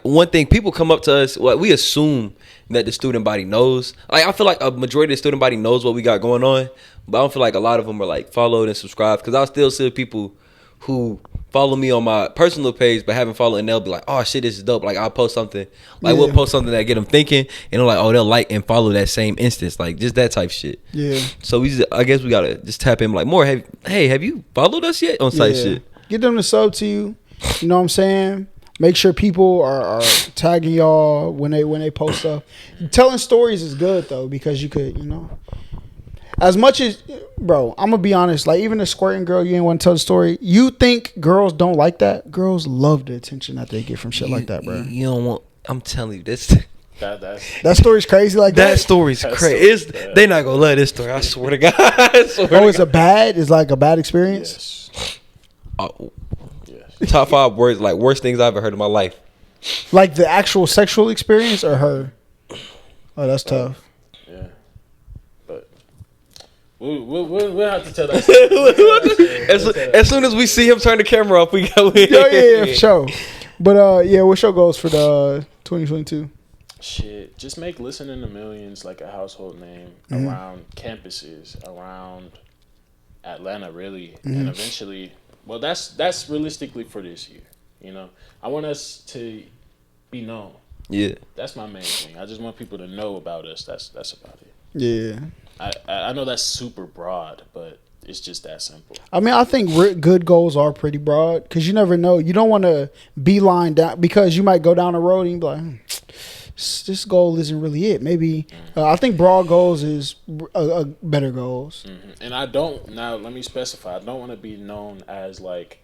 one thing, people come up to us, we assume that the student body knows. Like, I feel like a majority of the student body knows what we got going on, but I don't feel like a lot of them are like followed and subscribed, because I'll still see people who follow me on my personal page but haven't followed, and they'll be like, oh shit, this is dope. Like, I'll post something, like, we'll post something that get them thinking, and they're like, oh, they'll like and follow that same instance, like just that type shit. Yeah. So I guess we gotta just tap in like more. Have you followed us yet on site shit? Get them to sub to you. You know what I'm saying? Make sure people are tagging y'all when they post stuff. Telling stories is good though, because you could, as much as bro, I'm gonna be honest. Like, even the squirting girl, you ain't want to tell the story. You think girls don't like that? Girls love the attention that they get from shit like that, bro. You don't want. I'm telling you, this. That story's crazy. Like that story's crazy. They not gonna love this story. I swear to God. It's it's like a bad experience. Yes. Oh, yes. Top 5 words, like worst things I've ever heard in my life. Like the actual sexual experience or her? Oh, that's tough. Yeah, but we'll have to tell that story. As soon as we see him turn the camera off, we go in. Yeah, for sure. But what's your goals for the 2022? Shit, just make Listening to Millions like a household name around campuses, around Atlanta, really, and eventually. Well, that's realistically for this year. You know, I want us to be known. Yeah, that's my main thing. I just want people to know about us. That's about it. Yeah, I know that's super broad, but it's just that simple. I mean, I think good goals are pretty broad because you never know. You don't want to beeline down because you might go down the road and you be like, this goal isn't really it. Maybe I think broad goals is better goals. And I don't, now let me specify, I don't want to be known as like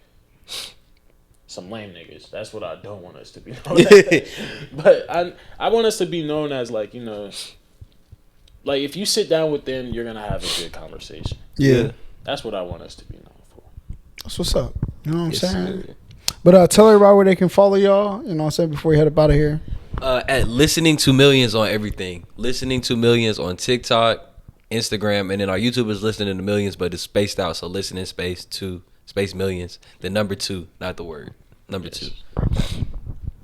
some lame niggas. That's what I don't want us to be known as. But I want us to be known as like, you know, like if you sit down with them, you're going to have a good conversation. Yeah. That's what I want us to be known for. That's what's up. You know what I'm saying? Sir. But tell everybody where they can follow y'all, you know what I'm saying, before you head up out of here. At Listening to Millions on everything. Listening to Millions on TikTok, Instagram, and then our YouTube is Listening to Millions, but it's spaced out. So listening space 2 space millions. The number 2, not the word. Number 2.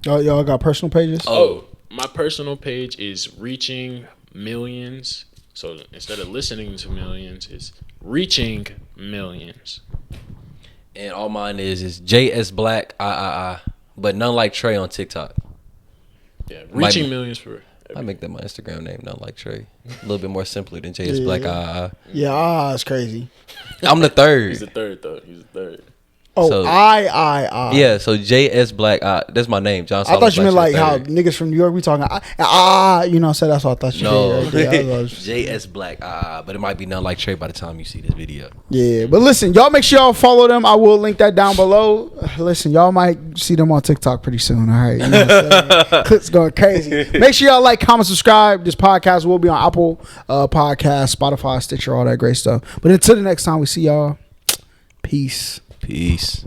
Y'all got personal pages? Oh, my personal page is Reaching Millions. So instead of Listening to Millions, it's Reaching Millions. And all mine is JS Black but none like Trey on TikTok. Yeah, Reaching Millions for. I make that my Instagram name, not like Trey. A little bit more simpler than JS Black. Yeah, it's crazy. I'm the third. He's the third though. He's the third. Oh, so, I. Yeah, so JS Black. That's my name, John. I thought you meant like how niggas from New York be talking. You know, so that's what I thought you did. No, JS Black. But it might be none like Trey by the time you see this video. Yeah, but listen, y'all make sure y'all follow them. I will link that down below. Listen, y'all might see them on TikTok pretty soon. All right, you know what I'm saying? Clips going crazy. Make sure y'all like, comment, subscribe. This podcast will be on Apple Podcasts, Spotify, Stitcher, all that great stuff. But until the next time we see y'all, peace. Peace.